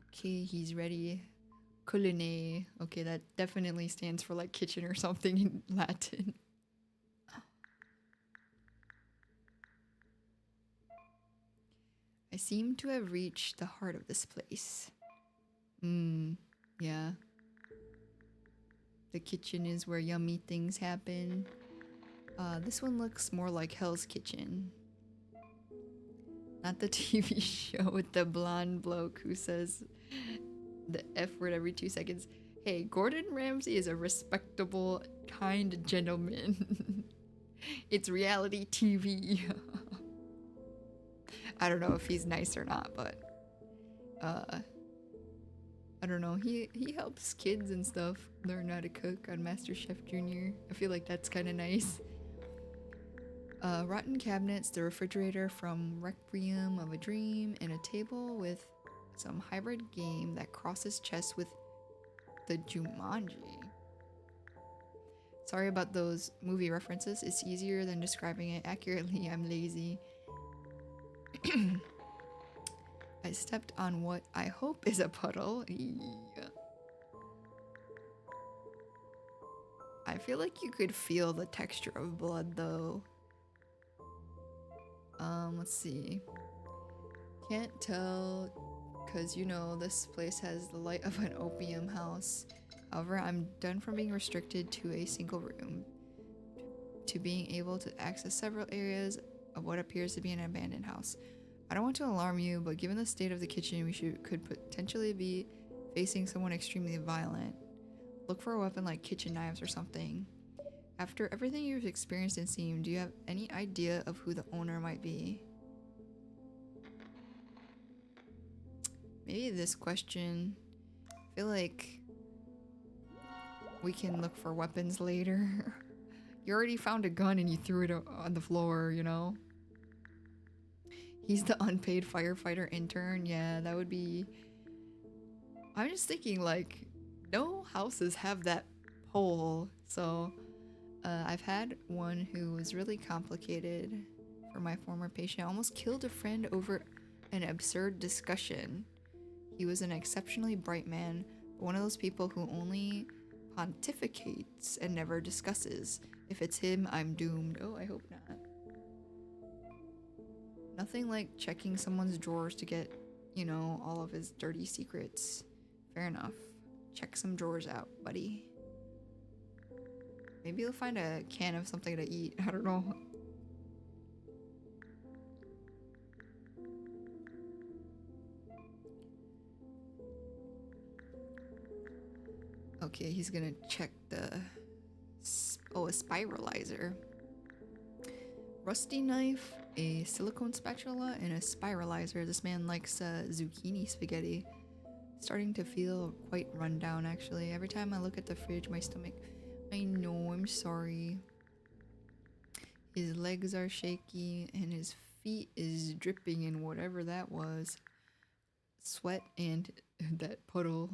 Okay, he's ready. Culine. Okay, that definitely stands for like kitchen or something in Latin. I seem to have reached the heart of this place. Yeah. The kitchen is where yummy things happen. This one looks more like Hell's Kitchen. Not the TV show with the blonde bloke who says the F word every 2 seconds. Hey, Gordon Ramsay is a respectable, kind gentleman. It's reality TV. I don't know if he's nice or not, but I don't know. He helps kids and stuff learn how to cook on MasterChef Junior. I feel like that's kind of nice. Rotten cabinets, the refrigerator from Requiem of a Dream, and a table with some hybrid game that crosses chess with the Jumanji. Sorry about those movie references. It's easier than describing it accurately. I'm lazy. I stepped on what I hope is a puddle. I feel like you could feel the texture of blood though. Let's see. Can't tell because you know this place has the light of an opium house. However, I'm done from being restricted to a single room, to being able to access several areas of what appears to be an abandoned house. I don't want to alarm you, but given the state of the kitchen, we could potentially be facing someone extremely violent. Look for a weapon like kitchen knives or something. After everything you've experienced and seen, do you have any idea of who the owner might be? Maybe this question. I feel like we can look for weapons later. You already found a gun and you threw it on the floor, you know? He's the unpaid firefighter intern. Yeah, that would be... I'm just thinking, like, no houses have that pole. So, I've had one who was really complicated for my former patient. I almost killed a friend over an absurd discussion. He was an exceptionally bright man, but one of those people who only pontificates and never discusses. If it's him, I'm doomed. Oh, I hope not. Nothing like checking someone's drawers to get, you know, all of his dirty secrets. Fair enough. Check some drawers out, buddy. Maybe you'll find a can of something to eat. I don't know. Okay, he's gonna check the... Oh, a spiralizer. Rusty knife, a silicone spatula, and a spiralizer. This man likes zucchini spaghetti. Starting to feel quite run down, actually. Every time I look at the fridge, my stomach... I know, I'm sorry. His legs are shaky, and his feet is dripping in whatever that was. Sweat and that puddle.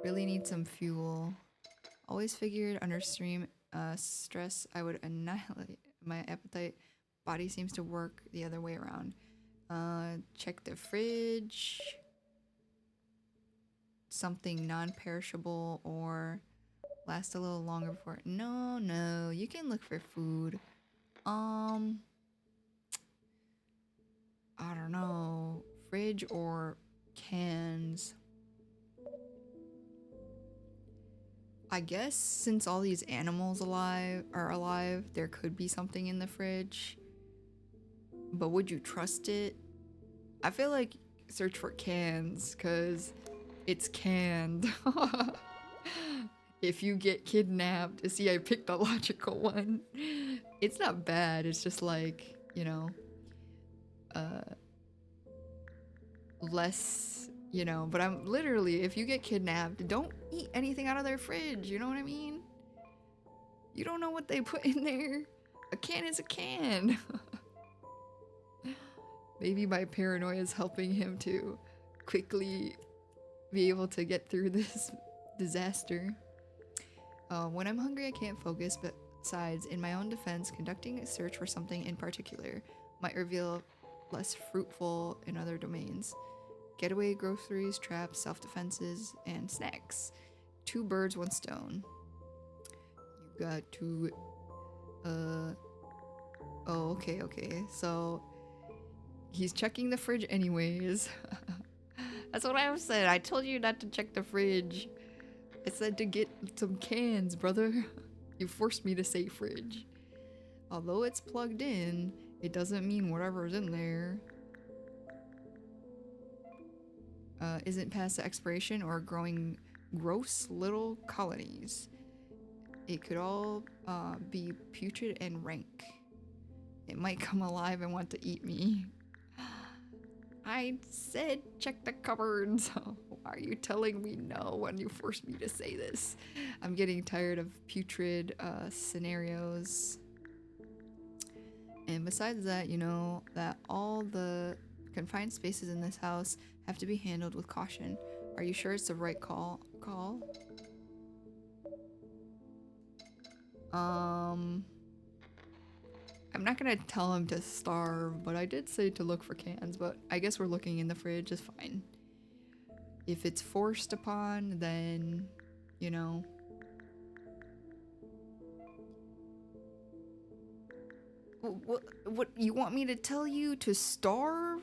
Really need some fuel. Always figured under stress I would annihilate my appetite. Body seems to work the other way around. Check the fridge. Something non-perishable or last a little longer before. No, you can look for food. I don't know. Fridge or cans. I guess since all these animals are alive, there could be something in the fridge. But would you trust it? I feel like search for cans, cause it's canned. If you get kidnapped, see, I picked the logical one. It's not bad. It's just like, you know, less, you know, but I'm literally, if you get kidnapped, don't eat anything out of their fridge. You know what I mean? You don't know what they put in there. A can is a can. Maybe my paranoia is helping him to quickly be able to get through this disaster. When I'm hungry, I can't focus, but besides, in my own defense, conducting a search for something in particular might reveal less fruitful in other domains. Getaway groceries, traps, self-defenses, and snacks. 2 birds, 1 stone. You got to... Oh, okay. So, he's checking the fridge anyways. That's what I said. I told you not to check the fridge. I said to get some cans, brother. You forced me to say fridge. Although it's plugged in, it doesn't mean whatever's in there isn't past the expiration or growing gross little colonies. It could all be putrid and rank. It might come alive and want to eat me. I said check the cupboards. Why are you telling me no when you forced me to say this? I'm getting tired of putrid scenarios. And besides that, you know that all the confined spaces in this house have to be handled with caution. Are you sure it's the right call? I'm not gonna tell him to starve, but I did say to look for cans, but I guess we're looking in the fridge is fine. If it's forced upon, then, you know. What you want me to tell you to starve?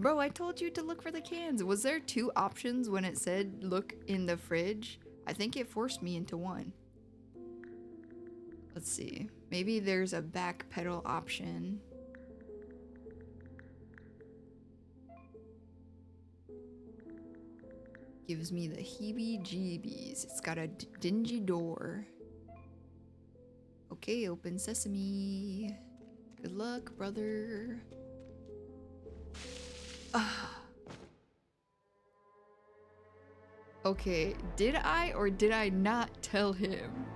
Bro, I told you to look for the cans. Was there 2 options when it said look in the fridge? I think it forced me into one. Let's see. Maybe there's a backpedal option. Gives me the heebie-jeebies. It's got a dingy door. Okay, open sesame. Good luck, brother. Okay, did I or did I not tell him?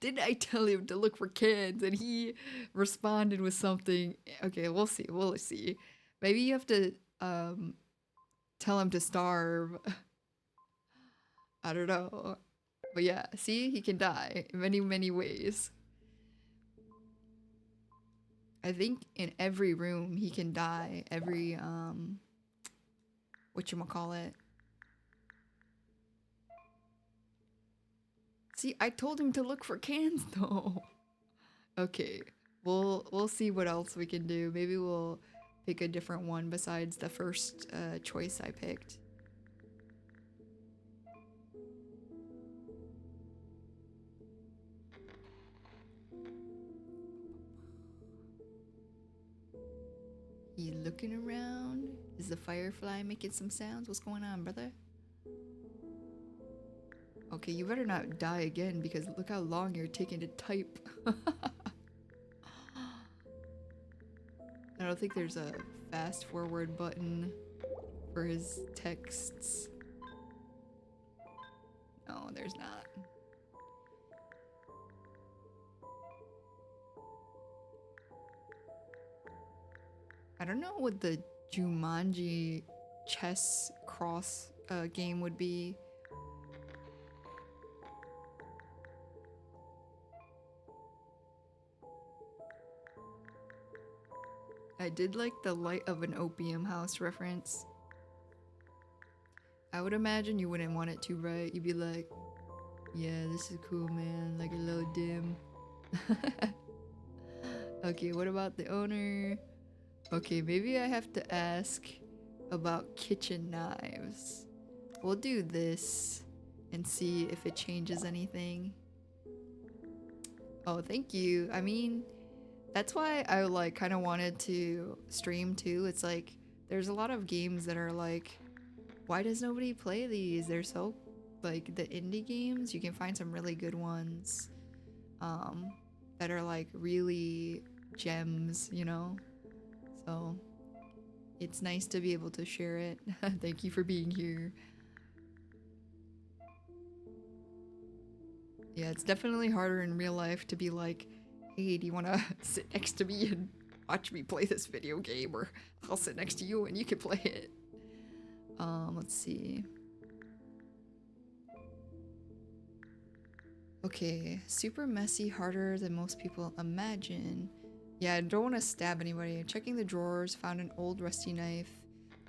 Did I tell him to look for cans and he responded with something? Okay, we'll see. We'll see. Maybe you have to tell him to starve. I don't know. But yeah, see, he can die in many, many ways. I think in every room he can die. Every whatchamacallit. See, I told him to look for cans though. Okay, we'll see what else we can do. Maybe we'll pick a different one besides the first choice I picked. He's looking around. Is the firefly making some sounds? What's going on, brother? Okay, you better not die again because look how long you're taking to type. I don't think there's a fast forward button for his texts. No, there's not. I don't know what the Jumanji chess cross game would be. I did like the light of an opium house reference. I would imagine you wouldn't want it too bright. You'd be like, yeah, this is cool, man. Like a little dim. Okay, what about the owner? Okay, maybe I have to ask about kitchen knives. We'll do this and see if it changes anything. Oh, thank you. I mean, that's why I like kind of wanted to stream too. It's like there's a lot of games that are like, why does nobody play these? They're so like the indie games. You can find some really good ones that are like really gems, you know? So it's nice to be able to share it. Thank you for being here. Yeah, it's definitely harder in real life to be like, hey, do you want to sit next to me and watch me play this video game? Or I'll sit next to you and you can play it. Let's see. Okay, super messy, harder than most people imagine. Yeah, I don't want to stab anybody. Checking the drawers, found an old rusty knife.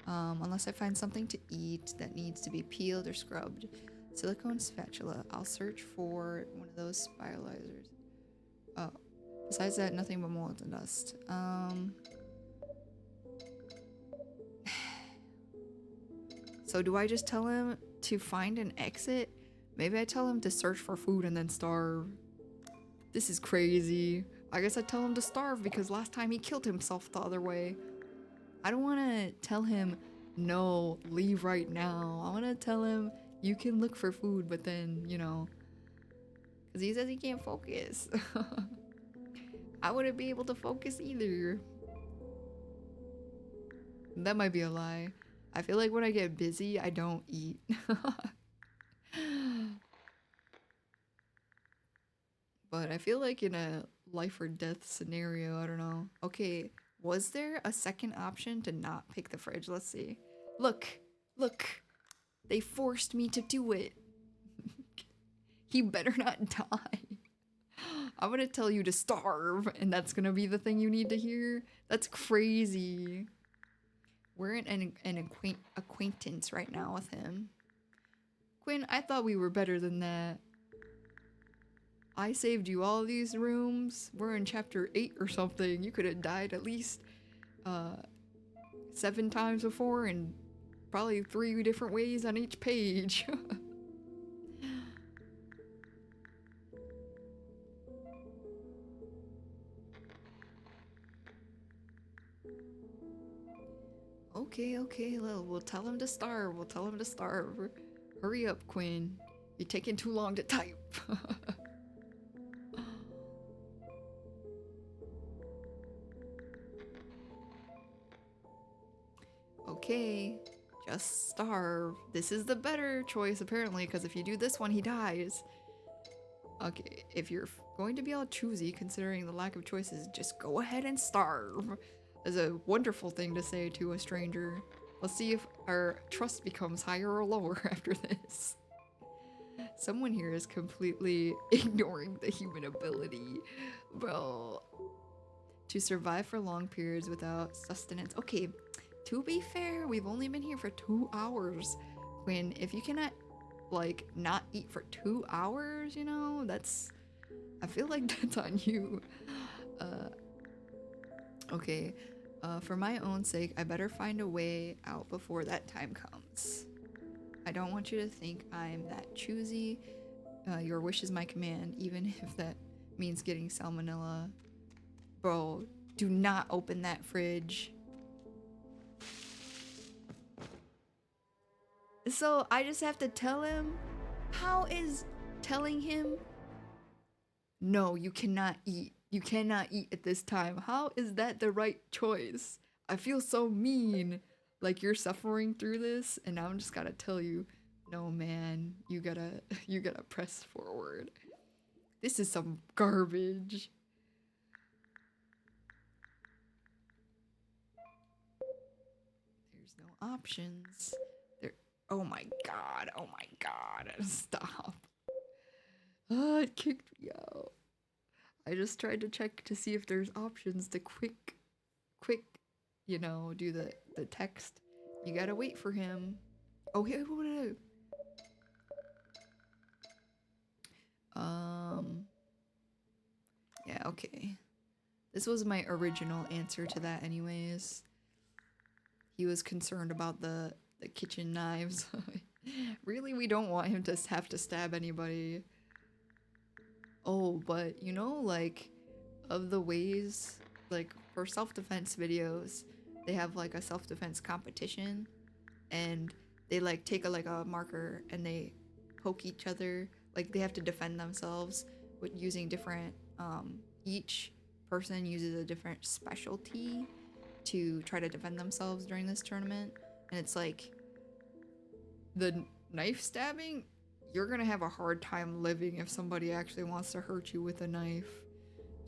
Unless I find something to eat that needs to be peeled or scrubbed. Silicone spatula. I'll search for one of those spiralizers. Oh, besides that, nothing but mold and dust. So do I just tell him to find an exit? Maybe I tell him to search for food and then starve. This is crazy. I guess I tell him to starve because last time he killed himself the other way. I don't want to tell him, no, leave right now. I want to tell him, you can look for food, but then, you know, because he says he can't focus. I wouldn't be able to focus either. That might be a lie. I feel like when I get busy, I don't eat. But I feel like in a life or death scenario, I don't know. Okay, was there a second option to not pick the fridge? Let's see. Look, look. They forced me to do it. He better not die. I'm gonna tell you to starve, and that's gonna be the thing you need to hear? That's crazy. We're in an acquaintance right now with him. Quinn, I thought we were better than that. I saved you all these rooms. We're in chapter 8 or something. You could have died at least 7 times before and probably 3 different ways on each page. Okay, we'll tell him to starve. We'll tell him to starve. Hurry up, Quinn. You're taking too long to type. Okay, just starve. This is the better choice, apparently, because if you do this one, he dies. Okay, if you're going to be all choosy, considering the lack of choices, just go ahead and starve. Is a wonderful thing to say to a stranger. Let's see if our trust becomes higher or lower after this. Someone here is completely ignoring the human ability. Bro. To survive for long periods without sustenance. Okay, to be fair, we've only been here for 2 hours. Quinn, if you cannot, like, not eat for 2 hours, you know, that's... I feel like that's on you. Okay. For my own sake, I better find a way out before that time comes. I don't want you to think I'm that choosy. Your wish is my command, even if that means getting salmonella. Bro, do not open that fridge. So I just have to tell him? How is telling him, no, you cannot eat. You cannot eat at this time. How is that the right choice? I feel so mean. Like you're suffering through this and now I'm just gotta tell you, no man, you gotta press forward. This is some garbage. There's no options. There, oh my god, stop. It kicked me out. I just tried to check to see if there's options to quick, you know, do the text. You gotta wait for him. Oh, yeah, yeah, okay. This was my original answer to that anyways. He was concerned about the kitchen knives. Really, we don't want him to have to stab anybody. Oh, but you know, like, of the ways, like, for self-defense videos, they have, like, a self-defense competition, and they, like, take a marker, and they poke each other. Like, they have to defend themselves with using different, each person uses a different specialty to try to defend themselves during this tournament, and it's like, the knife stabbing, you're gonna have a hard time living if somebody actually wants to hurt you with a knife.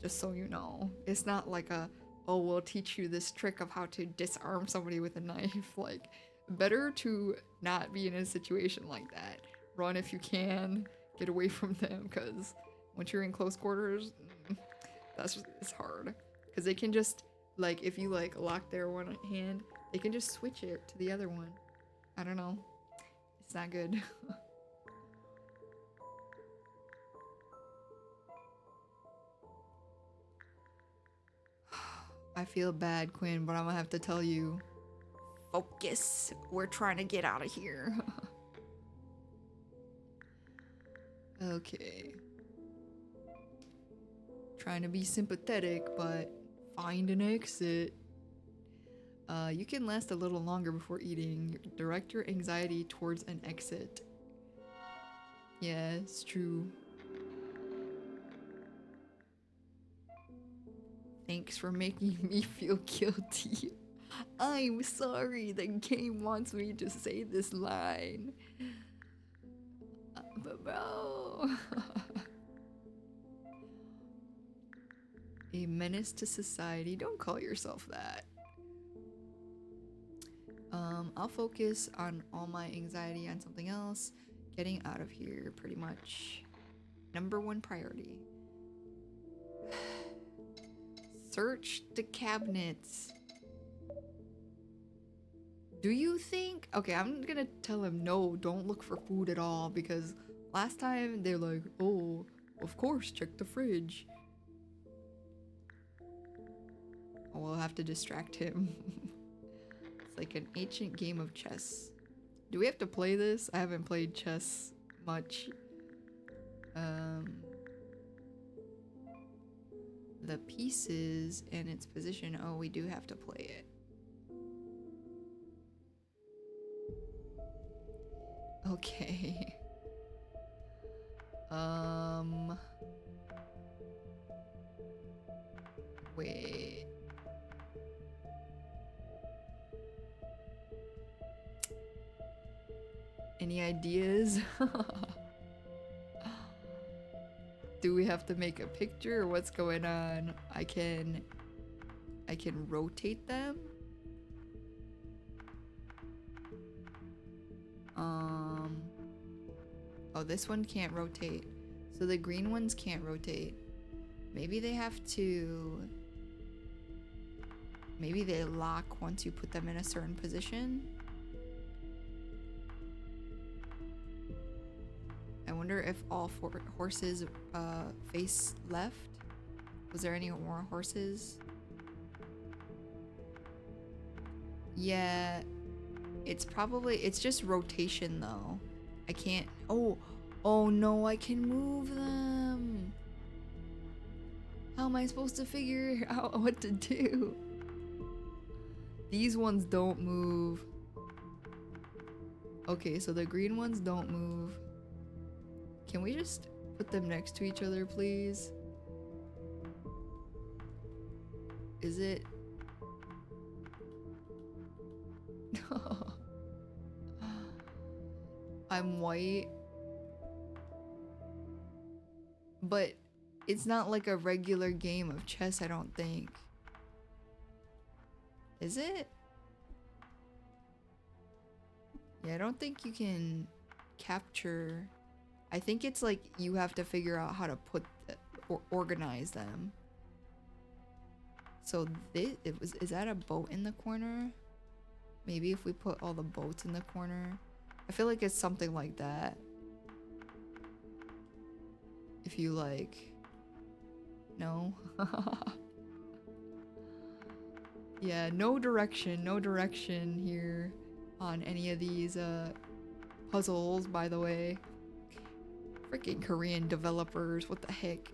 Just so you know. It's not like a, oh, we'll teach you this trick of how to disarm somebody with a knife. Like, better to not be in a situation like that. Run if you can. Get away from them, because once you're in close quarters, it's hard. Because they can just, like, if you, like, lock their one hand, they can just switch it to the other one. I don't know. It's not good. I feel bad, Quinn, but I'm gonna have to tell you. Focus. We're trying to get out of here. Okay. Trying to be sympathetic, but find an exit. You can last a little longer before eating. Direct your anxiety towards an exit. Yeah, it's true. Thanks for making me feel guilty. I'm sorry, the game wants me to say this line. But bro. A menace to society. Don't call yourself that. I'll focus on all my anxiety on something else. Getting out of here, pretty much. #1 priority. Search the cabinets. Do you think... Okay, I'm gonna tell him no, don't look for food at all, because last time they're like, oh, of course, check the fridge. We'll have to distract him. like an ancient game of chess. Do we have to play this? I haven't played chess much. The pieces and its position. Oh, we do have to play it. Okay. Wait. Any ideas? Do we have to make a picture or what's going on? I can rotate them. Oh, this one can't rotate. So the green ones can't rotate. Maybe they have to... Maybe they lock once you put them in a certain position. I wonder if all four horses face left. Was there any more horses? Yeah, it's just rotation though. I can't, oh no, I can move them. How am I supposed to figure out what to do? These ones don't move. Okay, so the green ones don't move. Can we just put them next to each other, please? Is it? I'm white. But it's not like a regular game of chess, I don't think. Is it? Yeah, I don't think you can capture... I think it's like you have to figure out how to put or organize them. So is that a boat in the corner? Maybe if we put all the boats in the corner. I feel like it's something like that. If you like... No? Yeah, no direction here on any of these puzzles, by the way. Freaking Korean developers, what the heck?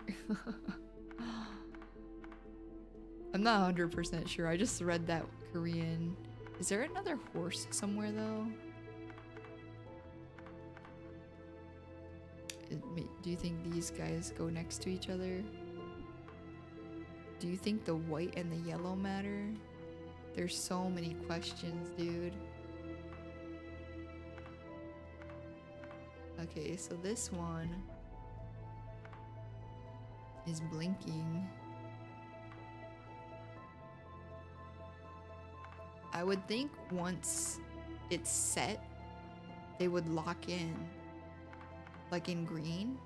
I'm not 100% sure, I just read that Korean. Is there another horse somewhere though? Do you think these guys go next to each other? Do you think the white and the yellow matter? There's so many questions, dude. Okay, so this one is blinking. I would think once it's set, they would lock in, like in green.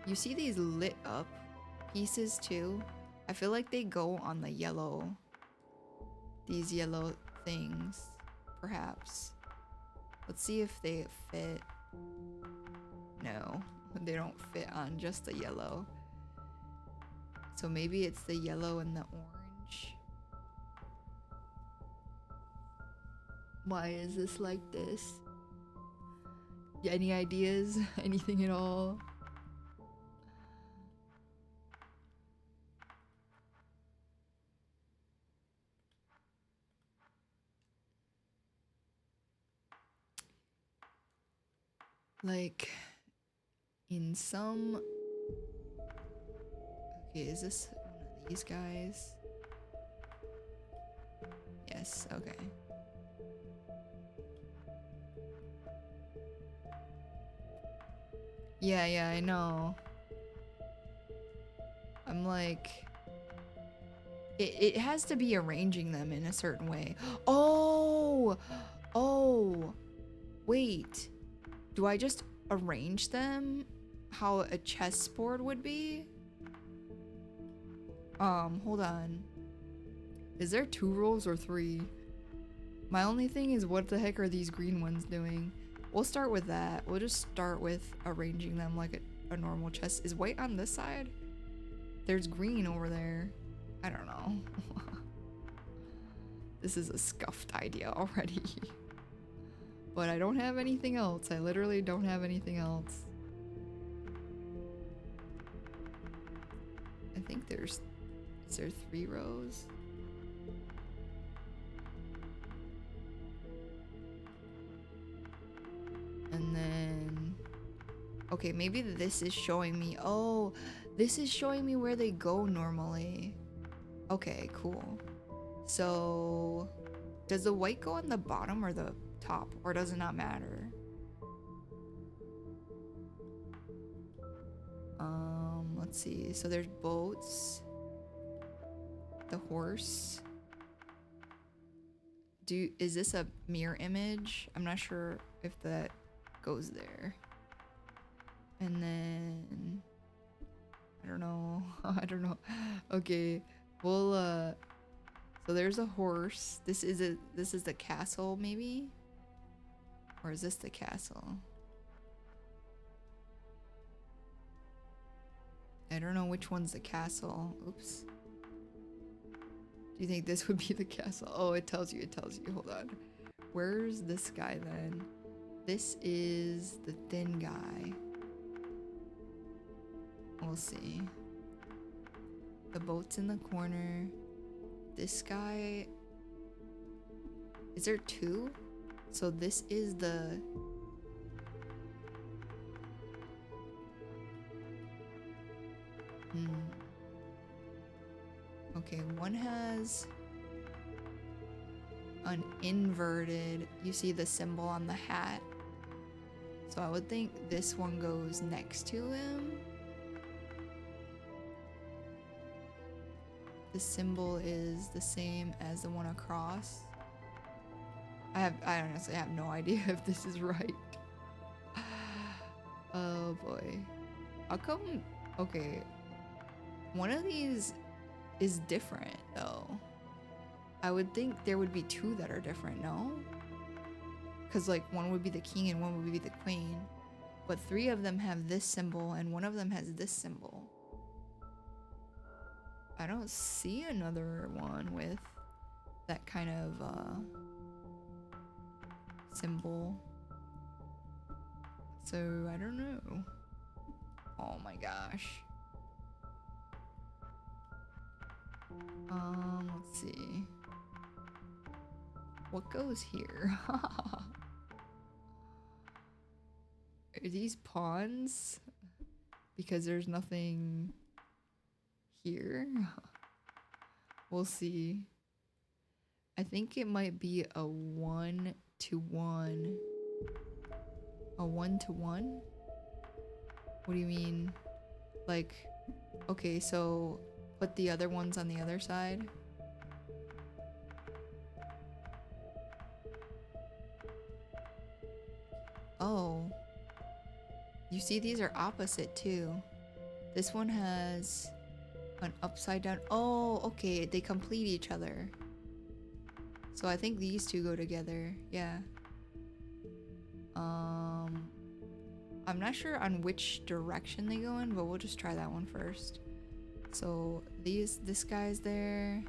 You see these lit up pieces too? I feel like they go on the yellow, these yellow things, perhaps. Let's see if they fit. No, they don't fit on just the yellow. So maybe it's the yellow and the orange. Why is this like this? Any ideas? Anything at all? Like, in some... Okay, is this one of these guys? Yes, okay. Yeah, I know. I'm like... It has to be arranging them in a certain way. Oh! Wait. Do I just arrange them how a chessboard would be? Hold on. Is there 2 rows or 3? My only thing is, what the heck are these green ones doing? We'll start with that. We'll just start with arranging them like a normal chess. Is white on this side? There's green over there. I don't know. This is a scuffed idea already. But I don't have anything else. I literally don't have anything else. I think is there 3 rows? And then, okay, maybe this is showing me, oh, this is showing me where they go normally. Okay, cool. So, does the white go on the bottom or the top, or does it not matter? Let's see. So there's boats, the horse. Is this a mirror image? I'm not sure if that goes there. And then I don't know. I don't know. Okay. Well, so there's a horse. This is the castle maybe? Or is this the castle? I don't know which one's the castle. Oops. Do you think this would be the castle? Oh, it tells you. Hold on. Where's this guy then? This is the thin guy. We'll see. The boat's in the corner. This guy... Is there 2? So this is the... Okay, one has an inverted, you see the symbol on the hat. So I would think this one goes next to him. The symbol is the same as the one across. I honestly have no idea if this is right. Oh boy. How come, okay, one of these is different though. I would think there would be 2 that are different, no? Because like one would be the king and one would be the queen, but 3 of them have this symbol and one of them has this symbol. I don't see another one with that kind of symbol, so I don't know. Oh my gosh. Let's see. What goes here? Are these pawns? Because there's nothing here. We'll see. I think it might be a 1-to-1. A 1-to-1? What do you mean? Like, okay, so put the other ones on the other side. Oh. You see, these are opposite too. This one has an upside down. Oh, okay, they complete each other. So I think these 2 go together. Yeah. I'm not sure on which direction they go in, but we'll just try that one first. So this guy's there.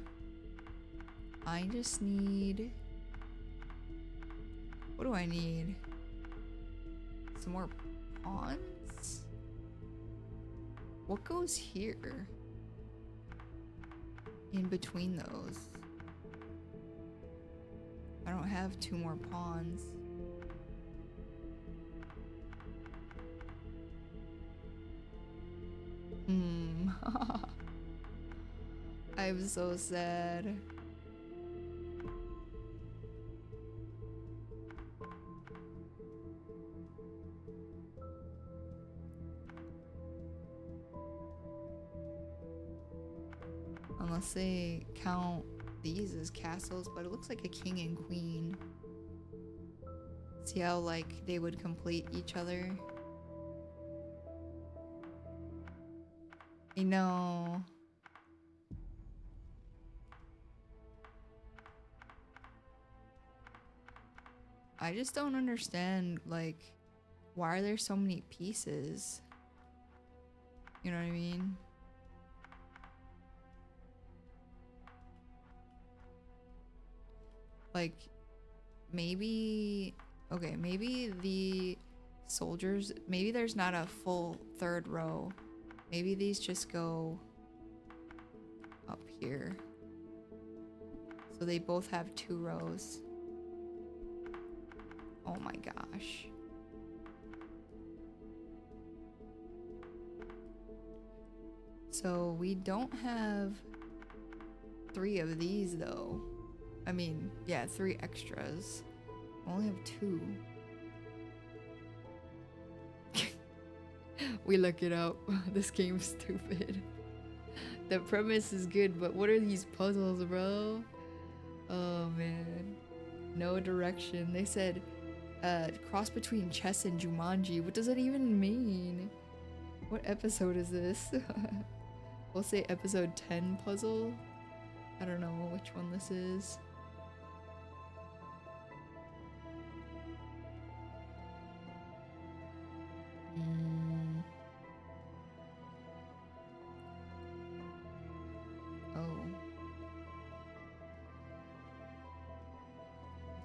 I just need... What do I need? Some more pawns? What goes here? In between those? I don't have 2 more pawns. I'm so sad. Unless they count these as castles, but it looks like a king and queen. See how like they would complete each other? I know. I just don't understand, like, why are there so many pieces? You know what I mean? Like, maybe... Okay, maybe the soldiers... Maybe there's not a full third row. Maybe these just go up here. So they both have 2 rows. Oh my gosh. So we don't have 3 of these though. I mean, yeah, 3 extras. We only have 2. We look it up. This game's stupid. The premise is good, but what are these puzzles, bro? Oh man. No direction. They said cross between chess and Jumanji. What does that even mean? What episode is this? We'll say episode 10 puzzle. I don't know which one this is. Oh.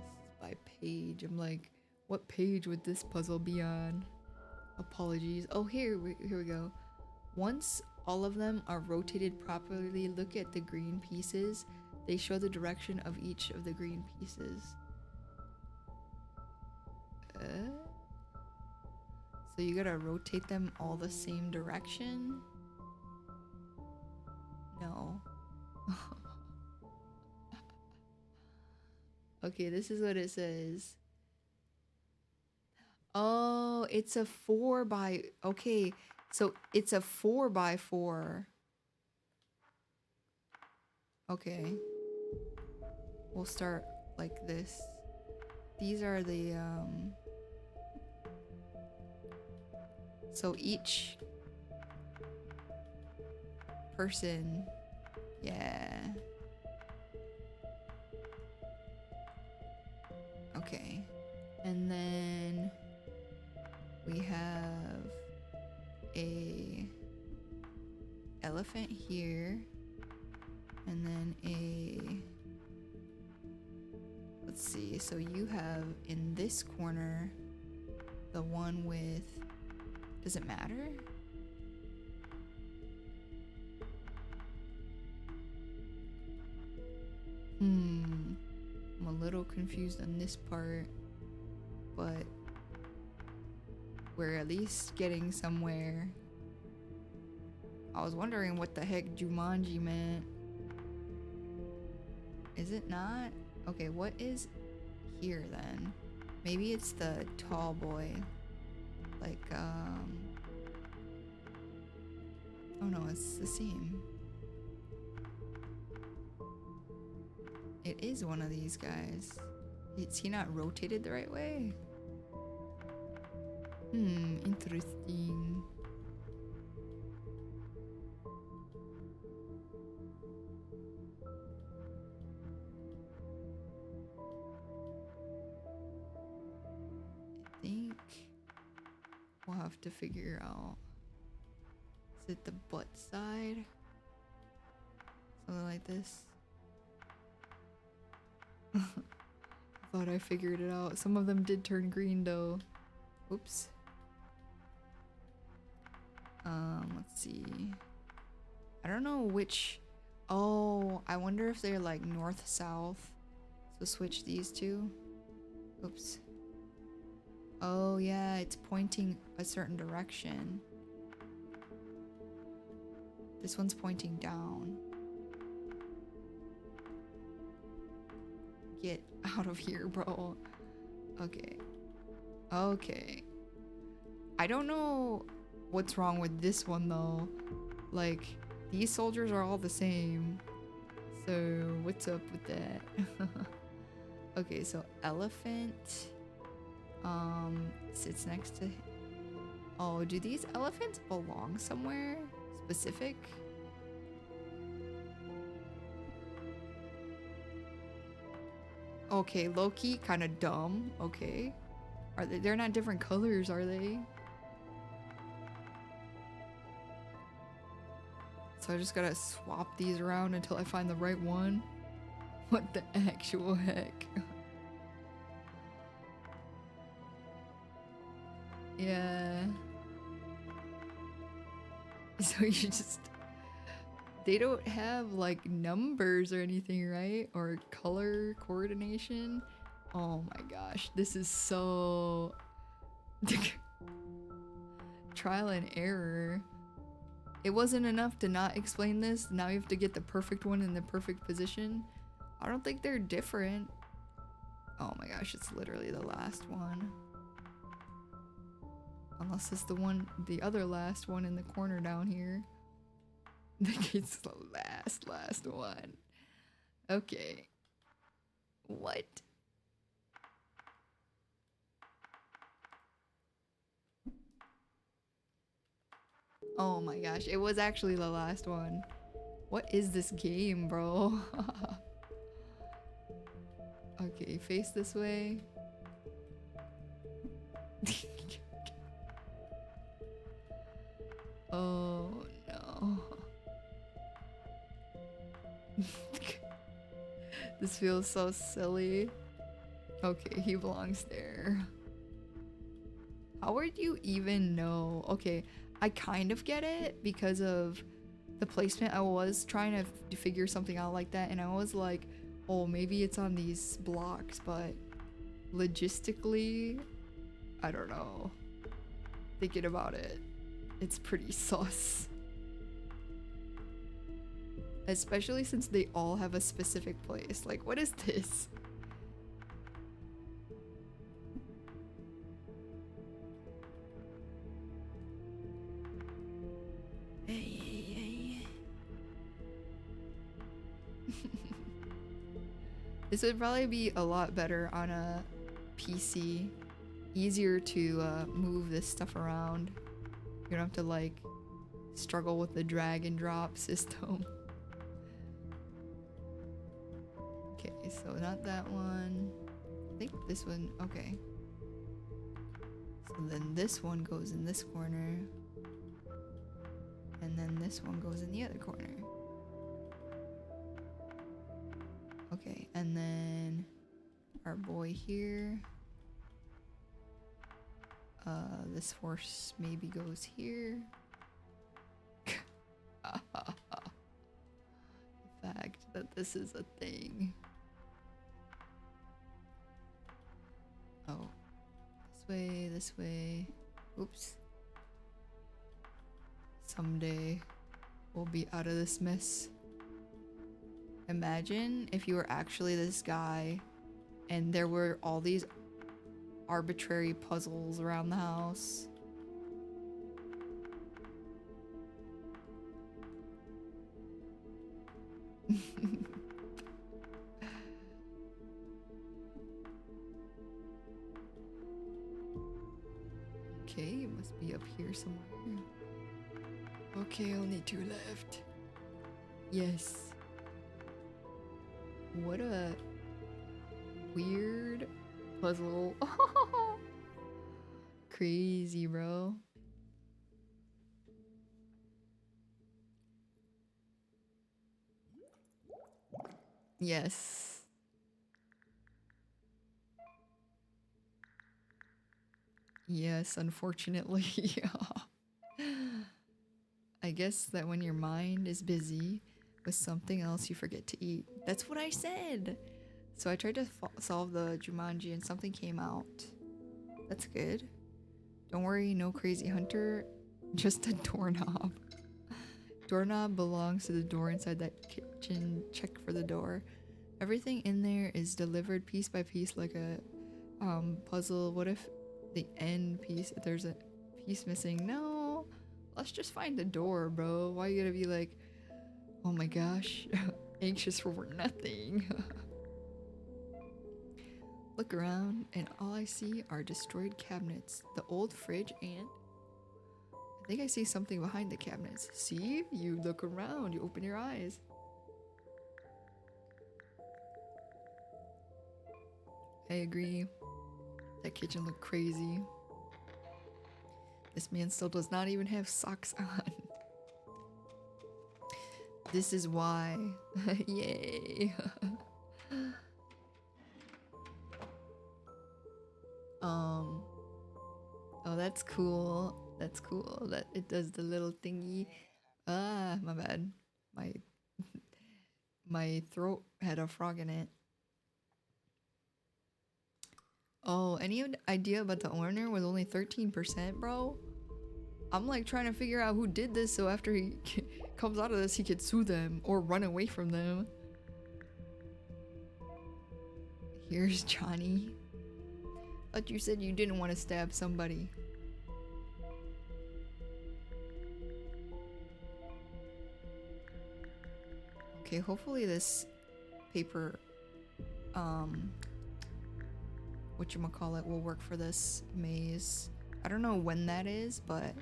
This is by page. I'm like, what page would this puzzle be on? Apologies. Oh, here we go. Once all of them are rotated properly, look at the green pieces. They show the direction of each of the green pieces. So you gotta rotate them all the same direction? No. Okay, this is what it says. Oh, it's a 4 by... Okay, so it's a 4 by 4. Okay. We'll start like this. These are the, So each person... Yeah. Okay. And then... we have a elephant here, and then a, let's see, so you have in this corner the one with, does it matter? I'm a little confused on this part, but we're at least getting somewhere. I was wondering what the heck Jumanji meant. Is it not? Okay, what is here then? Maybe it's the tall boy. Like, oh no, it's the same. It is one of these guys. Is he not rotated the right way? Interesting. I think we'll have to figure out. Is it the butt side? Something like this. I thought I figured it out. Some of them did turn green though. Oops. Let's see. I don't know which. Oh, I wonder if they're like north south. So switch these two. Oops. Oh yeah, it's pointing a certain direction. This one's pointing down. Get out of here, bro. Okay. Okay. I don't know what's wrong with this one though. Like, these soldiers are all the same. So what's up with that? Okay, so elephant sits next to... Oh, do these elephants belong somewhere specific? Okay, low-key kind of dumb. Okay. Are they? They're not different colors, are they? So I just gotta swap these around until I find the right one. What the actual heck? Yeah. So you just... They don't have like numbers or anything, right? Or color coordination. Oh my gosh, this is so... trial and error. It wasn't enough to not explain this. Now you have to get the perfect one in the perfect position. I don't think they're different. Oh my gosh, it's literally the last one. Unless it's the one, the other last one in the corner down here. I think it's the last one. Okay. What? Oh my gosh, it was actually the last one. What is this game, bro? Okay, face this way. Oh no. This feels so silly. Okay, he belongs there. How would you even know? Okay, I kind of get it because of the placement. I was trying to figure something out like that, and I was like, oh, maybe it's on these blocks, but logistically, I don't know. Thinking about it, it's pretty sus. Especially since they all have a specific place. Like, what is this? Hey. This would probably be a lot better on a PC. Easier to move this stuff around. You don't have to like struggle with the drag and drop system. Okay, so not that one. I think this one, okay. So then this one goes in this corner. And then this one goes in the other corner. Okay, and then our boy here. This horse maybe goes here. The fact that this is a thing. Oh, this way. Oops. Someday we'll be out of this mess. Imagine if you were actually this guy and there were all these arbitrary puzzles around the house. Okay, it must be up here somewhere. Okay, only 2 left. Yes. What a weird puzzle. Crazy, bro. Yes. Yes, unfortunately. I guess that when your mind is busy with something else, you forget to eat. That's what I said. So I tried to solve the Jumanji and something came out. That's good. Don't worry, no crazy hunter, just a doorknob. Doorknob belongs to the door inside that kitchen. Check for the door. Everything in there is delivered piece by piece like a puzzle. What if the end piece, if there's a piece missing? No, let's just find the door, bro. Why you gotta be like, oh my gosh, anxious for nothing? Look around and all I see are destroyed cabinets, the old fridge, and I think I see something behind the cabinets. See? You look around, you open your eyes. I agree. That kitchen looked crazy. This man still does not even have socks on. This is why. Yay. Um, oh, that's cool. That's cool. That it does the little thingy. Ah, my bad. My my throat had a frog in it. Oh, any idea about the owner was only 13%, bro? I'm like trying to figure out who did this so after he comes out of this, he could sue them or run away from them. Here's Johnny. Thought you said you didn't want to stab somebody. Okay, hopefully this paper, whatchamacallit, will work for this maze. I don't know when that is, but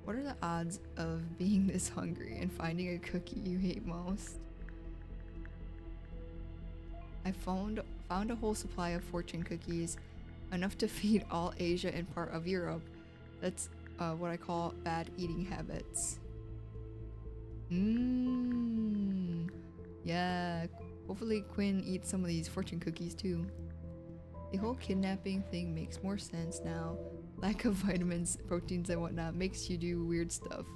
what are the odds of being this hungry and finding a cookie you hate most? I found a whole supply of fortune cookies, enough to feed all Asia and part of Europe. That's what I call bad eating habits. Yeah, hopefully Quinn eats some of these fortune cookies too. The whole kidnapping thing makes more sense now. Lack of vitamins, proteins, and whatnot makes you do weird stuff.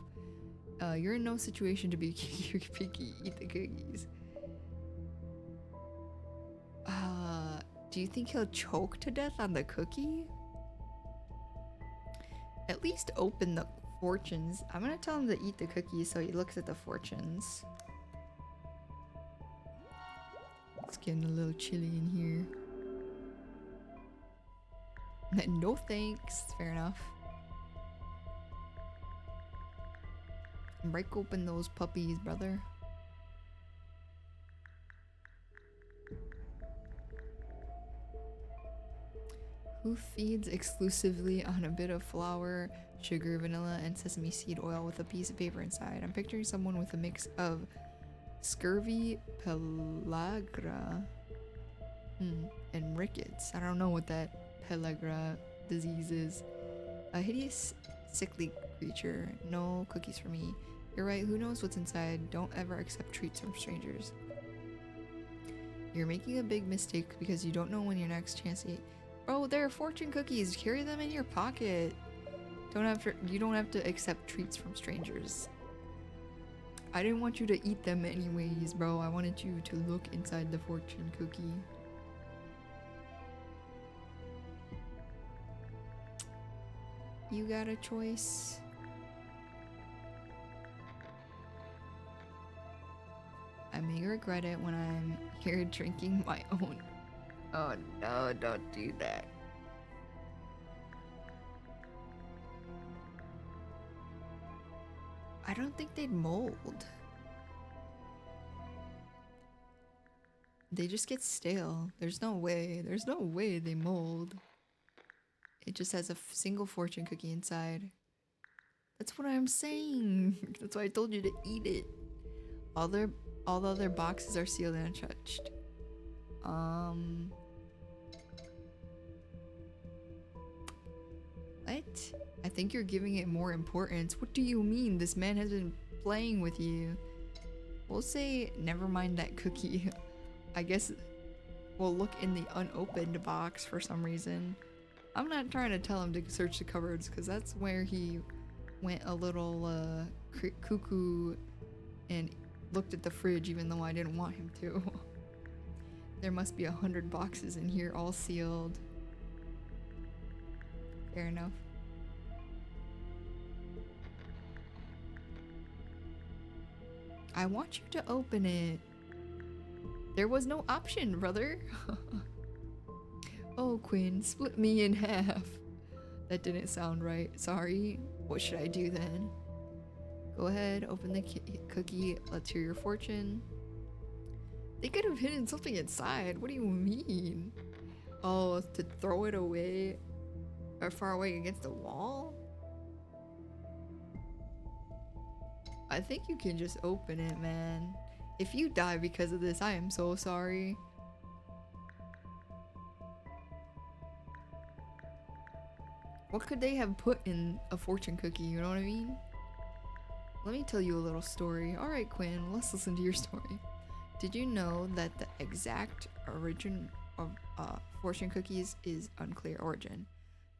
You're in no situation to be picky. Eat the cookies. Do you think he'll choke to death on the cookie? At least open the fortunes. I'm gonna tell him to eat the cookies so he looks at the fortunes. It's getting a little chilly in here. No thanks. Fair enough. Break open those puppies, brother. Who feeds exclusively on a bit of flour, sugar, vanilla, and sesame seed oil with a piece of paper inside? I'm picturing someone with a mix of scurvy, pellagra, and rickets. I don't know what that pellagra disease is. A hideous, sickly creature. No cookies for me. You're right, who knows what's inside? Don't ever accept treats from strangers. You're making a big mistake because you don't know when your next chance to eat. Bro, they're fortune cookies. Carry them in your pocket. You don't have to accept treats from strangers. I didn't want you to eat them anyways, bro. I wanted you to look inside the fortune cookie. You got a choice. I may regret it when I'm here drinking my own. Oh no, don't do that. I don't think they'd mold. They just get stale. There's no way they mold. It just has a single fortune cookie inside. That's what I'm saying. That's why I told you to eat it. All the other boxes are sealed and untouched. What? I think you're giving it more importance. What do you mean? This man has been playing with you. We'll say, never mind that cookie. I guess we'll look in the unopened box for some reason. I'm not trying to tell him to search the cupboards because that's where he went a little cuckoo and looked at the fridge even though I didn't want him to. There must be 100 boxes in here all sealed. Fair enough. I want you to open it. There was no option, brother. Oh, Quinn, split me in half. That didn't sound right. Sorry. What should I do then? Go ahead, open the cookie. Let's hear your fortune. They could have hidden something inside. What do you mean? Oh, to throw it away or far away against the wall? I think you can just open it, man. If you die because of this, I am so sorry. What could they have put in a fortune cookie, you know what I mean? Let me tell you a little story. Alright, Quinn, let's listen to your story. Did you know that the exact of fortune cookies is unclear origin,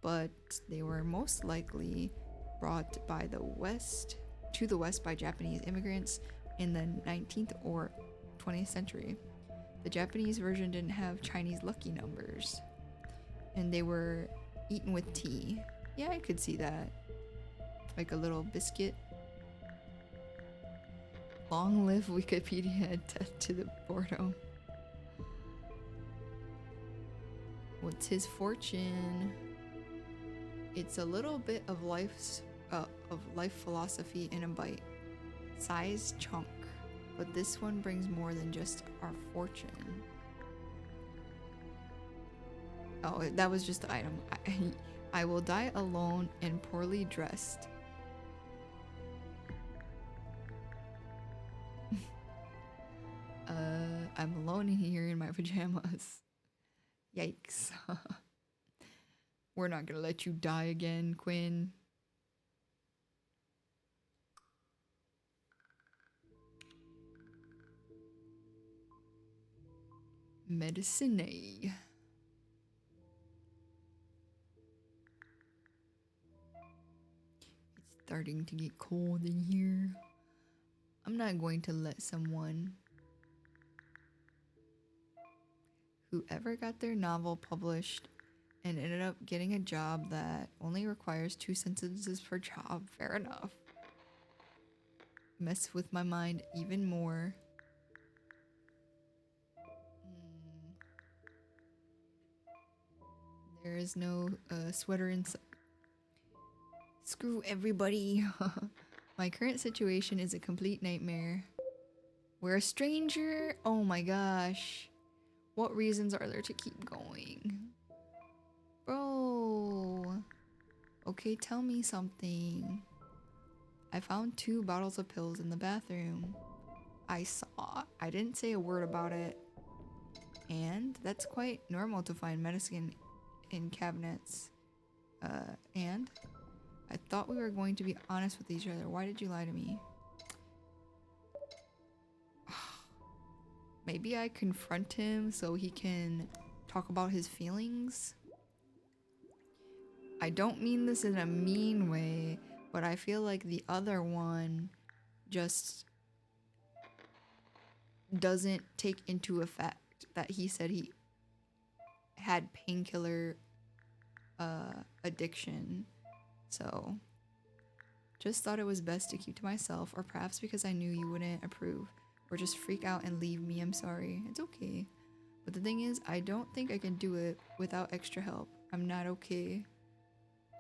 but they were most likely brought by the West to the West by Japanese immigrants in the 19th or 20th century. The Japanese version didn't have Chinese lucky numbers, and they were eaten with tea. Yeah, I could see that. Like a little biscuit. Long live Wikipedia and death to the boredom. What's his fortune? It's a little bit of life philosophy in a bite. Size chunk. But this one brings more than just our fortune. Oh, that was just the item. I will die alone and poorly dressed. I'm alone here in my pajamas. Yikes. We're not gonna let you die again, Quinn. Medicine. It's starting to get cold in here. I'm not going to let someone whoever got their novel published and ended up getting a job that only requires 2 sentences per job, fair enough, mess with my mind even more. There is no sweater inside. Screw everybody. My current situation is a complete nightmare. We're a stranger? Oh my gosh. What reasons are there to keep going? Bro. Okay, tell me something. I found 2 bottles of pills in the bathroom. I didn't say a word about it. And that's quite normal to find medicine in cabinets. And I thought we were going to be honest with each other. Why did you lie to me? Maybe I confront him so he can talk about his feelings. I don't mean this in a mean way, but I feel like the other one just doesn't take into effect that he said he had painkiller addiction. So just thought it was best to keep to myself, or perhaps because I knew you wouldn't approve or just freak out and leave me. I'm sorry. It's okay. But the thing is, I don't think I can do it without extra help. I'm not okay.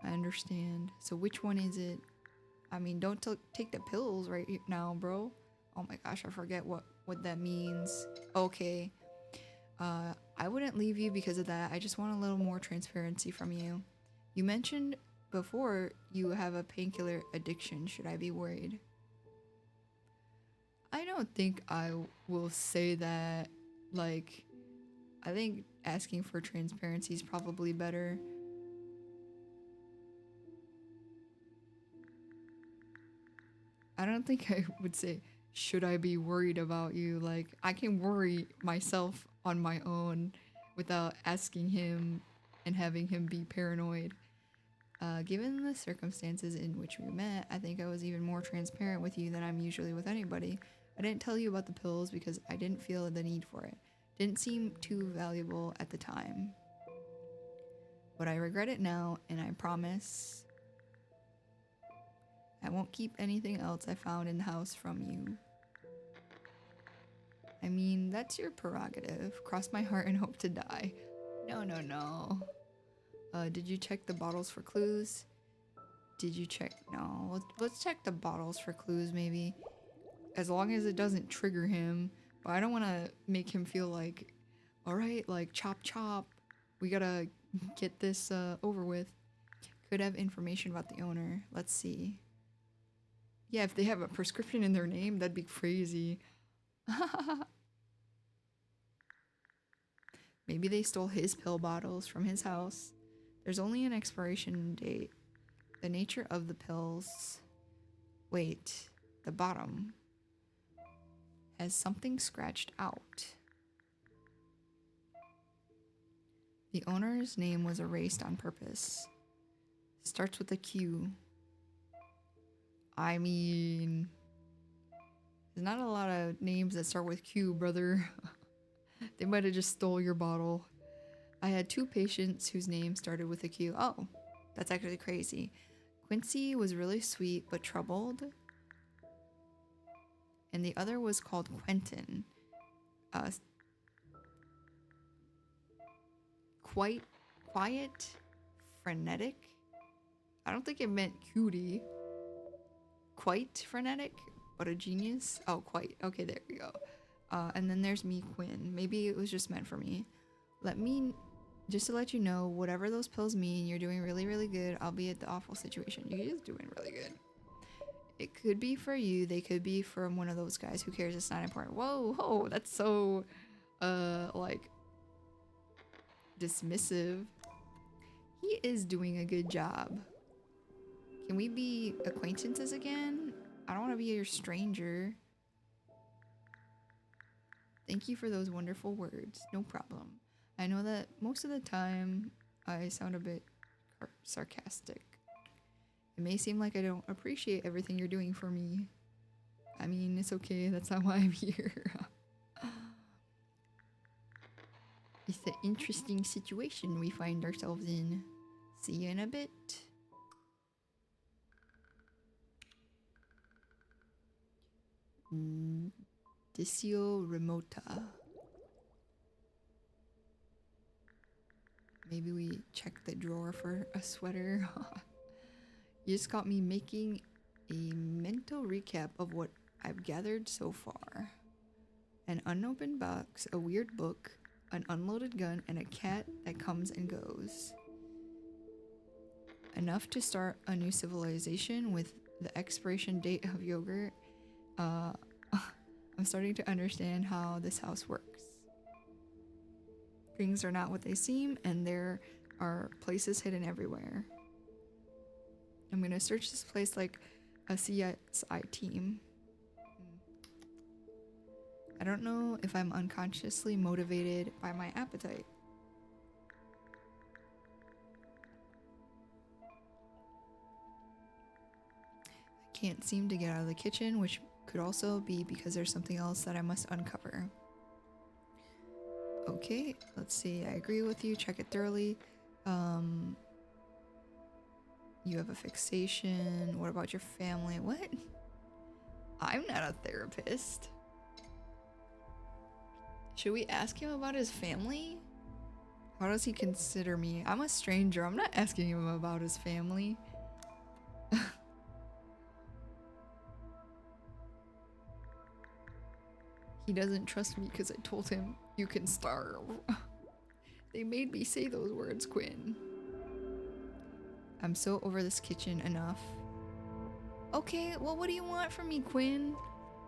I understand. So which one is it? I mean, don't take the pills right now, bro. Oh my gosh, I forget what that means. Okay. I wouldn't leave you because of that. I just want a little more transparency from you. You mentioned before you have a painkiller addiction. Should I be worried? I don't think I will say that. Like, I think asking for transparency is probably better. I don't think I would say, should I be worried about you? Like, I can worry myself on my own without asking him and having him be paranoid. Given the circumstances in which we met, I think I was even more transparent with you than I'm usually with anybody. I didn't tell you about the pills because I didn't feel the need for it. Didn't seem too valuable at the time. But I regret it now, and I promise I won't keep anything else I found in the house from you. I mean, that's your prerogative. Cross my heart and hope to die. No. Did you check the bottles for clues? Did you check? No. Let's check the bottles for clues, maybe. As long as it doesn't trigger him. But I don't want to make him feel like, alright, like, chop. We gotta get this over with. Could have information about the owner. Let's see. Yeah, if they have a prescription in their name, that'd be crazy. Maybe they stole his pill bottles from his house. There's only an expiration date. The nature of the pills. Wait, the bottom has something scratched out. The owner's name was erased on purpose. Starts with a Q. I mean, there's not a lot of names that start with Q, brother. They might have just stole your bottle. I had 2 patients whose names started with a Q. Oh, that's actually crazy. Quincy was really sweet but troubled. And the other was called Quentin. Quiet, frenetic. I don't think it meant cutie. Quite frenetic, but a genius. Oh, quite. Okay, there we go. And then there's me, Quinn. Maybe it was just meant for me. Just to let you know, whatever those pills mean, you're doing really, really good, albeit the awful situation. You're just doing really good. It could be for you. They could be from one of those guys. Who cares? It's not important. Whoa, whoa, that's so, like, dismissive. He is doing a good job. Can we be acquaintances again? I don't want to be your stranger. Thank you for those wonderful words. No problem. I know that most of the time I sound a bit sarcastic. It may seem like I don't appreciate everything you're doing for me. I mean, it's okay. That's not why I'm here. It's an interesting situation we find ourselves in. See you in a bit. Disio remota. Maybe we check the drawer for a sweater. You just got me making a mental recap of what I've gathered so far. An unopened box, a weird book, an unloaded gun, and a cat that comes and goes. Enough to start a new civilization with the expiration date of yogurt. I'm starting to understand how this house works. Things are not what they seem, and there are places hidden everywhere. I'm gonna search this place like a CSI team. I don't know if I'm unconsciously motivated by my appetite. I can't seem to get out of the kitchen, which could also be because there's something else that I must uncover. Okay, let's see. I agree with you. Check it thoroughly. You have a fixation. What about your family? What? I'm not a therapist. Should we ask him about his family? How does he consider me? I'm a stranger. I'm not asking him about his family. He doesn't trust me because I told him you can starve. They made me say those words, Quinn. I'm so over this kitchen enough. Okay, well, what do you want from me, Quinn?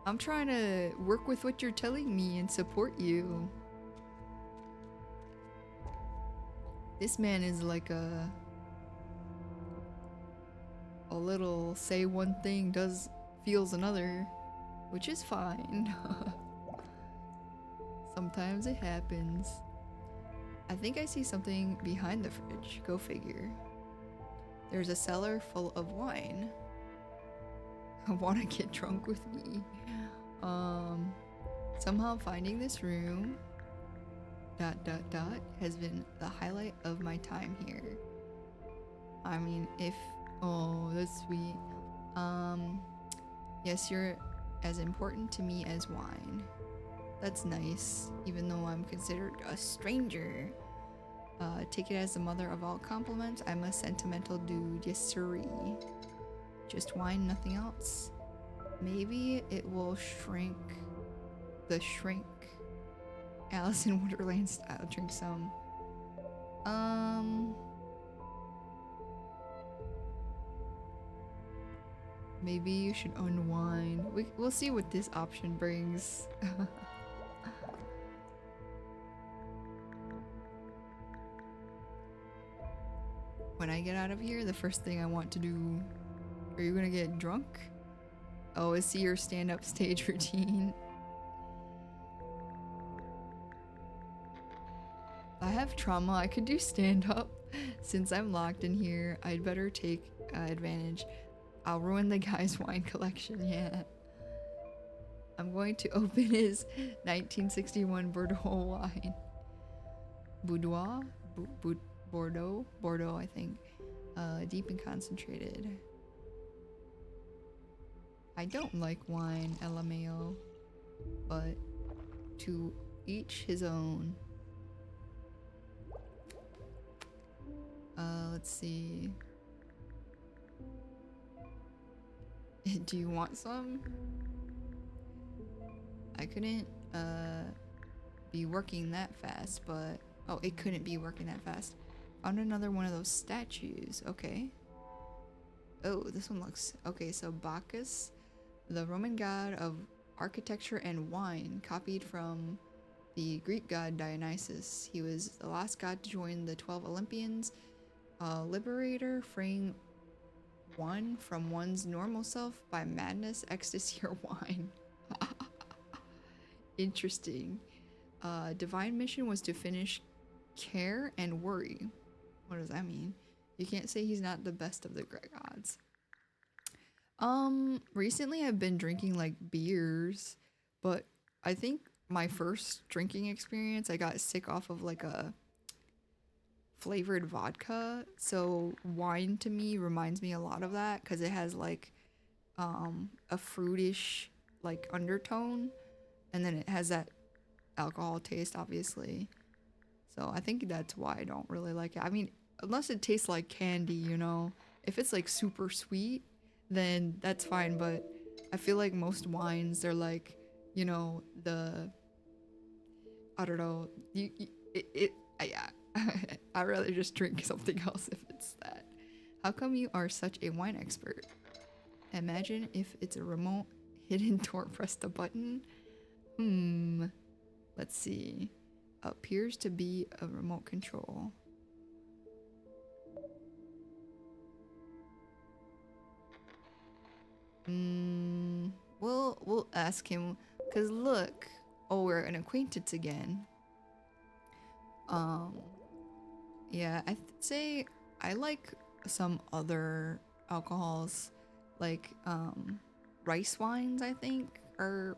I'm trying to work with what you're telling me and support you. This man is like a little say one thing, feels another, which is fine. Sometimes it happens. I think I see something behind the fridge. Go figure. There's a cellar full of wine. Want to get drunk with me? Somehow finding this room ... has been the highlight of my time here. I mean, oh, that's sweet. Yes, you're as important to me as wine. That's nice, even though I'm considered a stranger. Take it as the mother of all compliments. I'm a sentimental dude, yes sirree. Just wine, nothing else. Maybe it will shrink. The shrink. Alice in Wonderland style. Drink some. Maybe you should unwind. We'll see what this option brings. When I get out of here, the first thing I want to do... Are you gonna get drunk? Oh, is see your stand-up stage routine. I have trauma. I could do stand up. Since I'm locked in here, I'd better take advantage. I'll ruin the guy's wine collection, yeah. I'm going to open his 1961 Bordeaux wine. Boudoir? Bordeaux? Bordeaux, I think. Deep and concentrated. I don't like wine, LMAO. But to each his own. Let's see. Do you want some? I couldn't be working that fast, but oh, it couldn't be working that fast. Found another one of those statues. Okay. Oh, this one looks okay. So Bacchus, the Roman god of architecture and wine, copied from the Greek god Dionysus. He was the last god to join the 12 Olympians. Liberator, freeing one from one's normal self by madness, ecstasy, or wine. Interesting. Divine mission was to finish care and worry. What does that mean? You can't say he's not the best of the Greek gods. Recently I've been drinking like beers, but I think my first drinking experience, I got sick off of like a flavored vodka. So wine to me reminds me a lot of that because it has like a fruitish like undertone, and then it has that alcohol taste, obviously. So I think that's why I don't really like it. I mean, unless it tastes like candy, you know. If it's like super sweet, then that's fine, but I feel like most wines, they're like, you know, I don't know, yeah. I'd rather just drink something else if it's that. How come you are such a wine expert? Imagine if it's a remote hidden door, press the button. Let's see. Appears to be a remote control. We'll ask him, cause look, oh, we're an acquaintance again. Yeah, I'd say I like some other alcohols, like rice wines, I think, are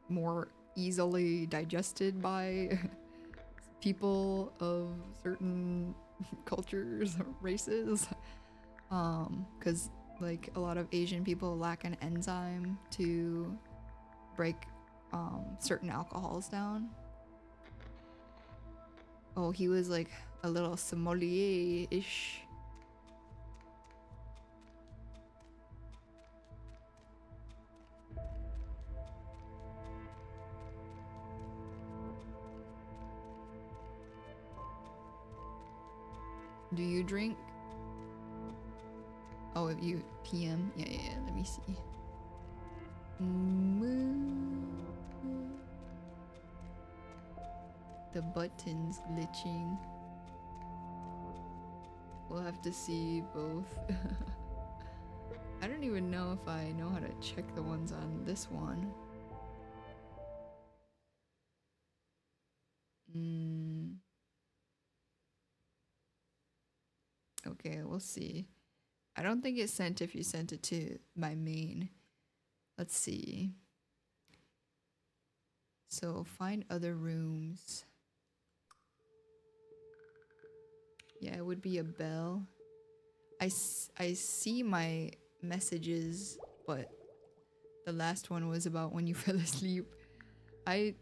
more easily digested by people of certain cultures or races, because like a lot of Asian people lack an enzyme to break certain alcohols down. Oh, he was like a little sommelier-ish. Do you drink? Oh, if you PM? Yeah, let me see. The button's glitching. We'll have to see both. I don't even know if I know how to check the ones on this one. Okay, we'll see. I don't think it's sent if you sent it to my main. Let's see. So find other rooms. Yeah, it would be a bell. I see my messages, but the last one was about when you fell asleep. I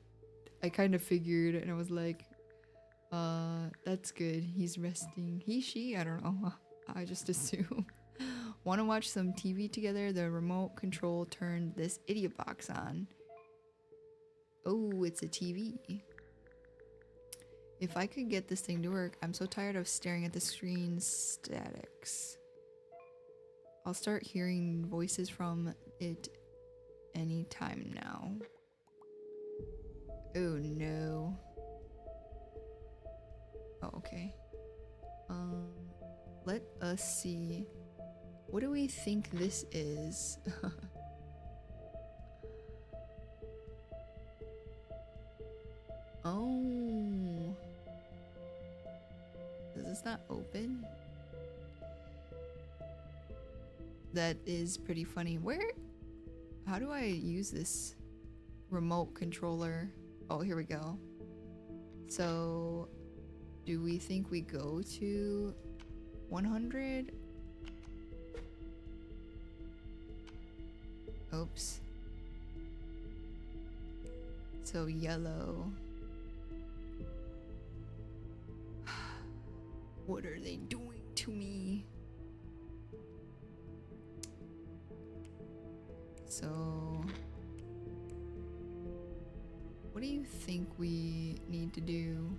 kind of figured, and I was like, that's good. He's resting. He, she, I don't know. I just assume. Want to watch some TV together? The remote control turned this idiot box on. Oh, it's a TV. If I could get this thing to work, I'm so tired of staring at the screen statics. I'll start hearing voices from it anytime now. Oh no. Oh, okay. Let us see. What do we think this is? Oh. this not open? That is pretty funny. How do I use this remote controller? Oh, here we go. So, do we think we go to 100? Oops. So yellow. What are they doing to me? So, what do you think we need to do?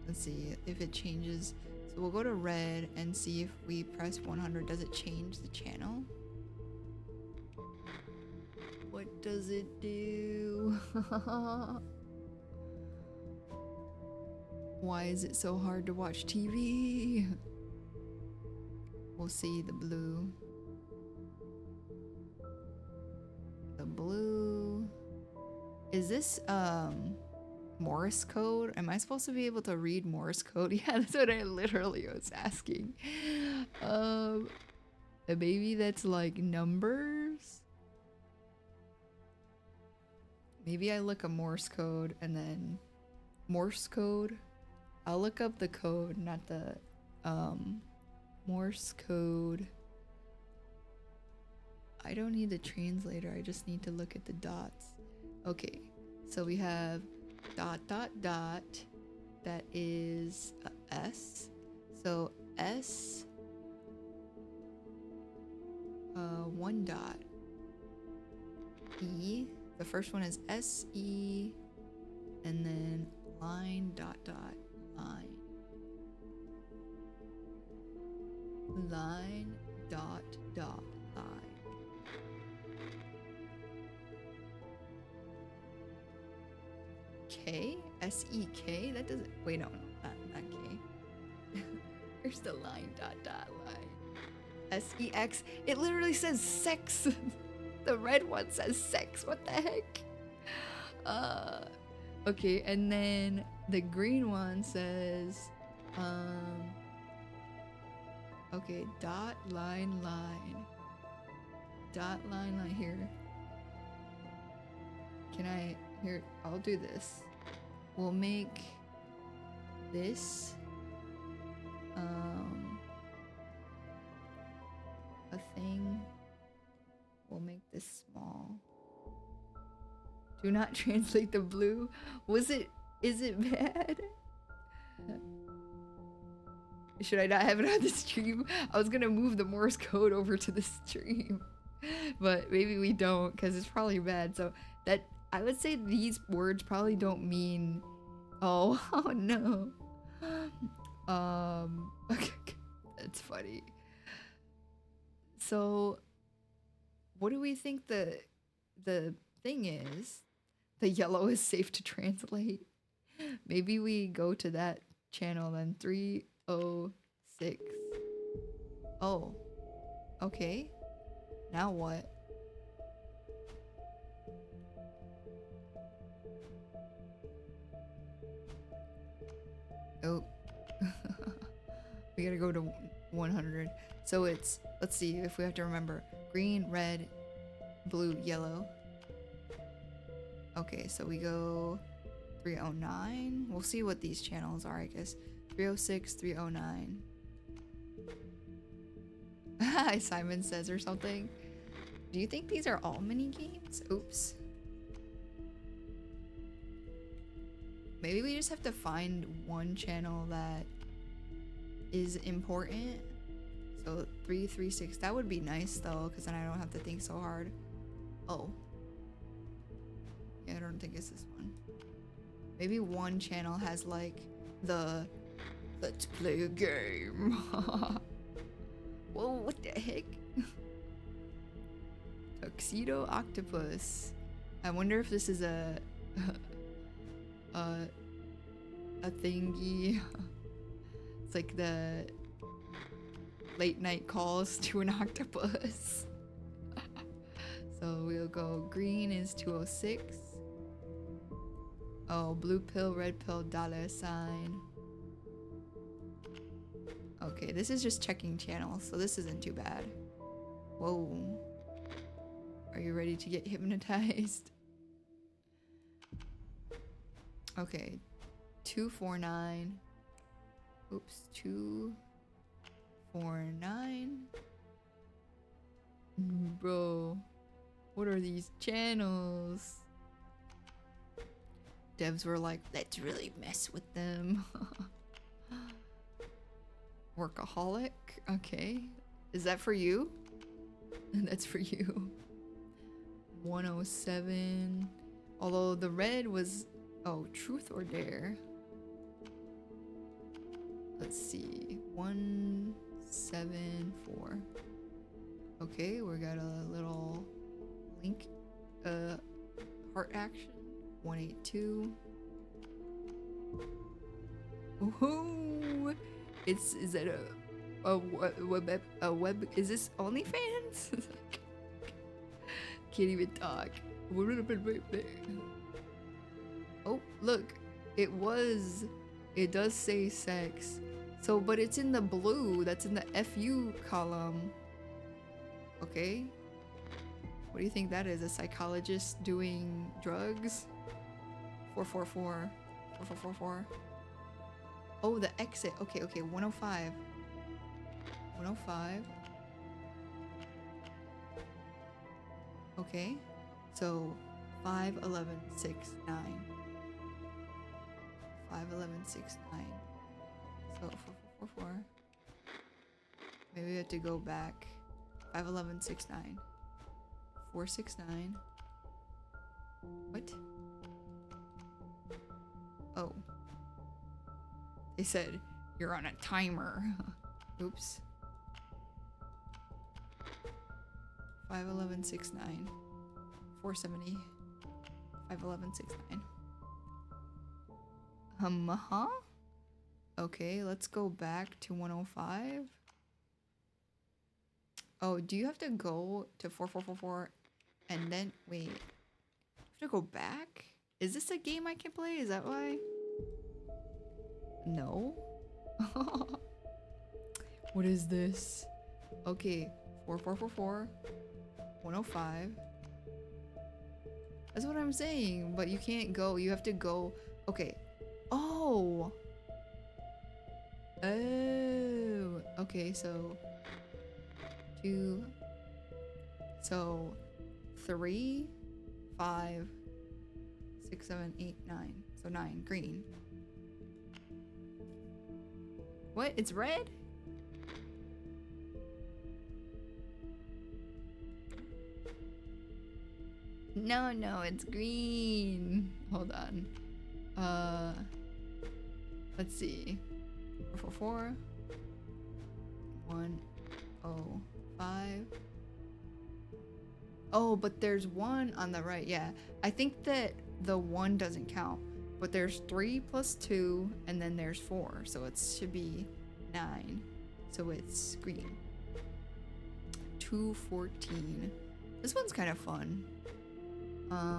Let's see if it changes. So we'll go to red and see if we press 100. Does it change the channel? What does it do? Why is it so hard to watch TV? We'll see the blue. The blue. Is this Morse code? Am I supposed to be able to read Morse code? Yeah, that's what I literally was asking. Maybe that's like numbers? Maybe I look up Morse code and then Morse code. I'll look up the code, not the Morse code. I don't need the translator, I just need to look at the dots. Okay, so we have ... that is a S. So S, one dot. E, the first one is SE, and then line ... line. Line ... line. K? S-E-K? That doesn't... Wait, no, not K. Here's the line ... line. S-E-X. It literally says sex. The red one says sex. What the heck? Okay, and then the green one says, okay, dot, line, line. Dot, line, line, here. Can I, here, I'll do this. We'll make this, a thing. We'll make this small. Do not translate the blue. Is it bad? Should I not have it on the stream? I was gonna move the Morse code over to the stream, but maybe we don't because it's probably bad. So that, I would say these words probably don't mean, oh no. Okay, that's funny. So what do we think the thing is? The yellow is safe to translate. Maybe we go to that channel then. 306. Oh. Okay. Now what? Oh. We gotta go to 100. So it's, let's see if we have to remember. Green, red, blue, yellow. Okay, so we go 309. We'll see what these channels are, I guess. 306, 309. Simon says or something. Do you think these are all mini games? Oops. Maybe we just have to find one channel that is important. So 336. That would be nice though, because then I don't have to think so hard. Oh. Yeah, I don't think it's this one. Maybe one channel has like the let's play a game. Whoa, what the heck? Tuxedo octopus. I wonder if this is a thingy. It's like the late night calls to an octopus. So we'll go green is 206. Oh, blue pill, red pill, dollar sign. Okay, this is just checking channels, so this isn't too bad. Whoa. Are you ready to get hypnotized? Okay. 249. Oops. 249. Bro. What are these channels? Devs were like, let's really mess with them. Workaholic. Okay. Is that for you? That's for you. 107. Although the red was... Oh, truth or dare? Let's see. 174. Okay, we got a little link. Heart action. 182. Ooh! Is that a web? Is this OnlyFans? Can't even talk. Oh, look. It does say sex. So, but it's in the blue. That's in the FU column. Okay. What do you think that is? A psychologist doing drugs? 444. 4444. Oh, the exit. Okay, 105. 105. Okay. So 51169. 51169. So 4444. Maybe we have to go back. 51169. 469. What? Oh. They said you're on a timer. Oops. 51169. 470. 51169. Huh? Okay, let's go back to 105. Oh, do you have to go to 4444 and then wait? You have to go back? Is this a game I can play? Is that why? No. What is this? Okay, 4444 105. That's what I'm saying, but you can't go. You have to go. Okay. Oh. Oh. Okay, so 2. So 3, 5, 6, 7, 8, 9. So 9. Green. What? It's red? No, it's green. Hold on. Let's see. 444 105. Oh, but there's 1 on the right. Yeah, I think that the 1 doesn't count, but there's 3 plus 2 and then there's 4, so it should be 9, so it's green. 214. This one's kind of fun.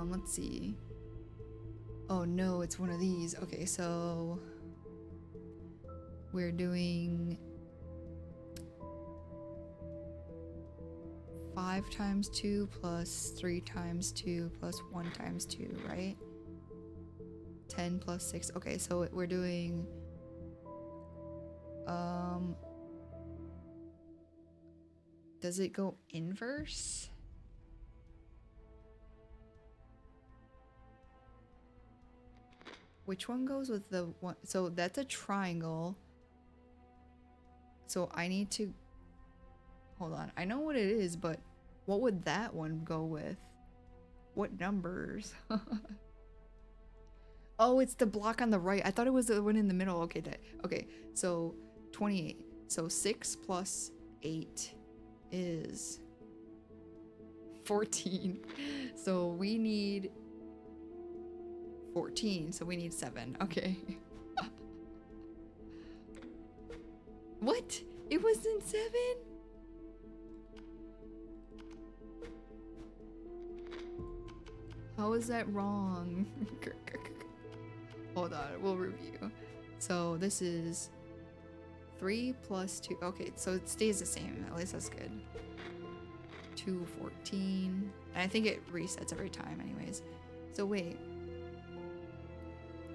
Let's see. Oh no, it's one of these. Okay, so we're doing 5 times 2 plus 3 times 2 plus 1 times 2, right? 10 plus 6. Okay, so we're doing does it go inverse? Which one goes with the one? So that's a triangle. So I need to hold on. I know what it is, but what would that one go with? What numbers? Oh, it's the block on the right. I thought it was the one in the middle. Okay, okay. So 28. So 6 plus 8 is 14. So we need 14. So we need 7. Okay. What? It wasn't 7? How is that wrong? Hold on, we'll review. So this is 3 plus 2. Okay, so it stays the same. At least that's good. 214. And I think it resets every time anyways. So wait.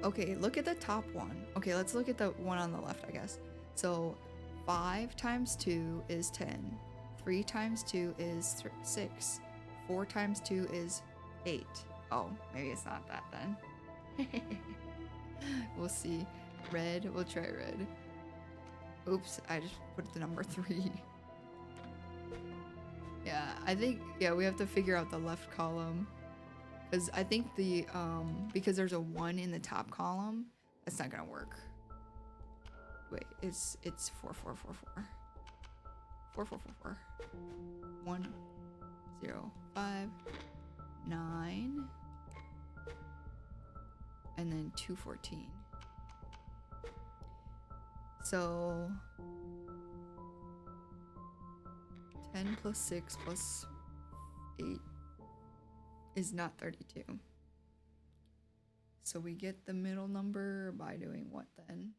Okay, look at the top one. Okay, let's look at the one on the left, I guess. So 5 times 2 is 10. 3 times 2 is 6. 4 times 2 is 8. Oh, maybe it's not that then. We'll see. Red, we'll try red. Oops, I just put the number 3. Yeah, I think, yeah, we have to figure out the left column. Because I think the, because there's a 1 in the top column, that's not gonna work. Wait, it's 4, 4, 4, 4. 4, 4, 4, 4. 1, 0, 5, 9. And then 214. So 10 plus 6 plus 8 is not 32. So we get the middle number by doing what then?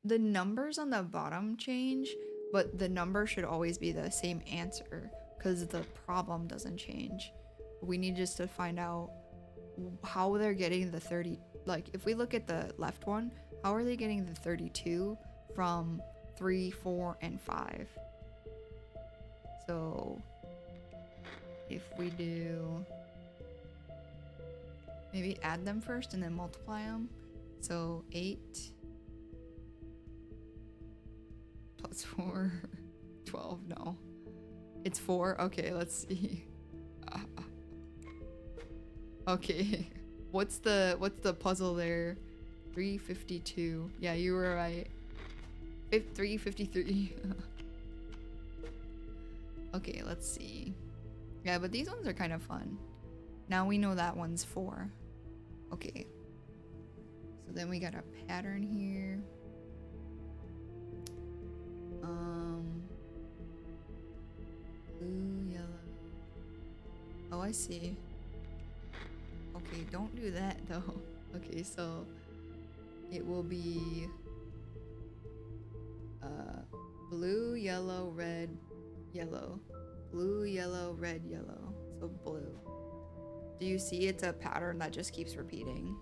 The numbers on the bottom change, but the number should always be the same answer because the problem doesn't change. We need just to find out how they're getting the 30. Like if we look at the left one, how are they getting the 32 from 3, 4, and 5? So if we do, maybe add them first and then multiply them. So 8 plus 4, 12, no. It's 4, okay, let's see. Okay, what's the puzzle there? 352, yeah, you were right. 353. Okay, let's see. Yeah, but these ones are kind of fun. Now we know that one's 4. Okay. So then we got a pattern here. Blue, yellow. Oh, I see. Okay, don't do that though. Okay, so it will be blue, yellow, red, yellow. Blue, yellow, red, yellow. So blue. Do you see it's a pattern that just keeps repeating?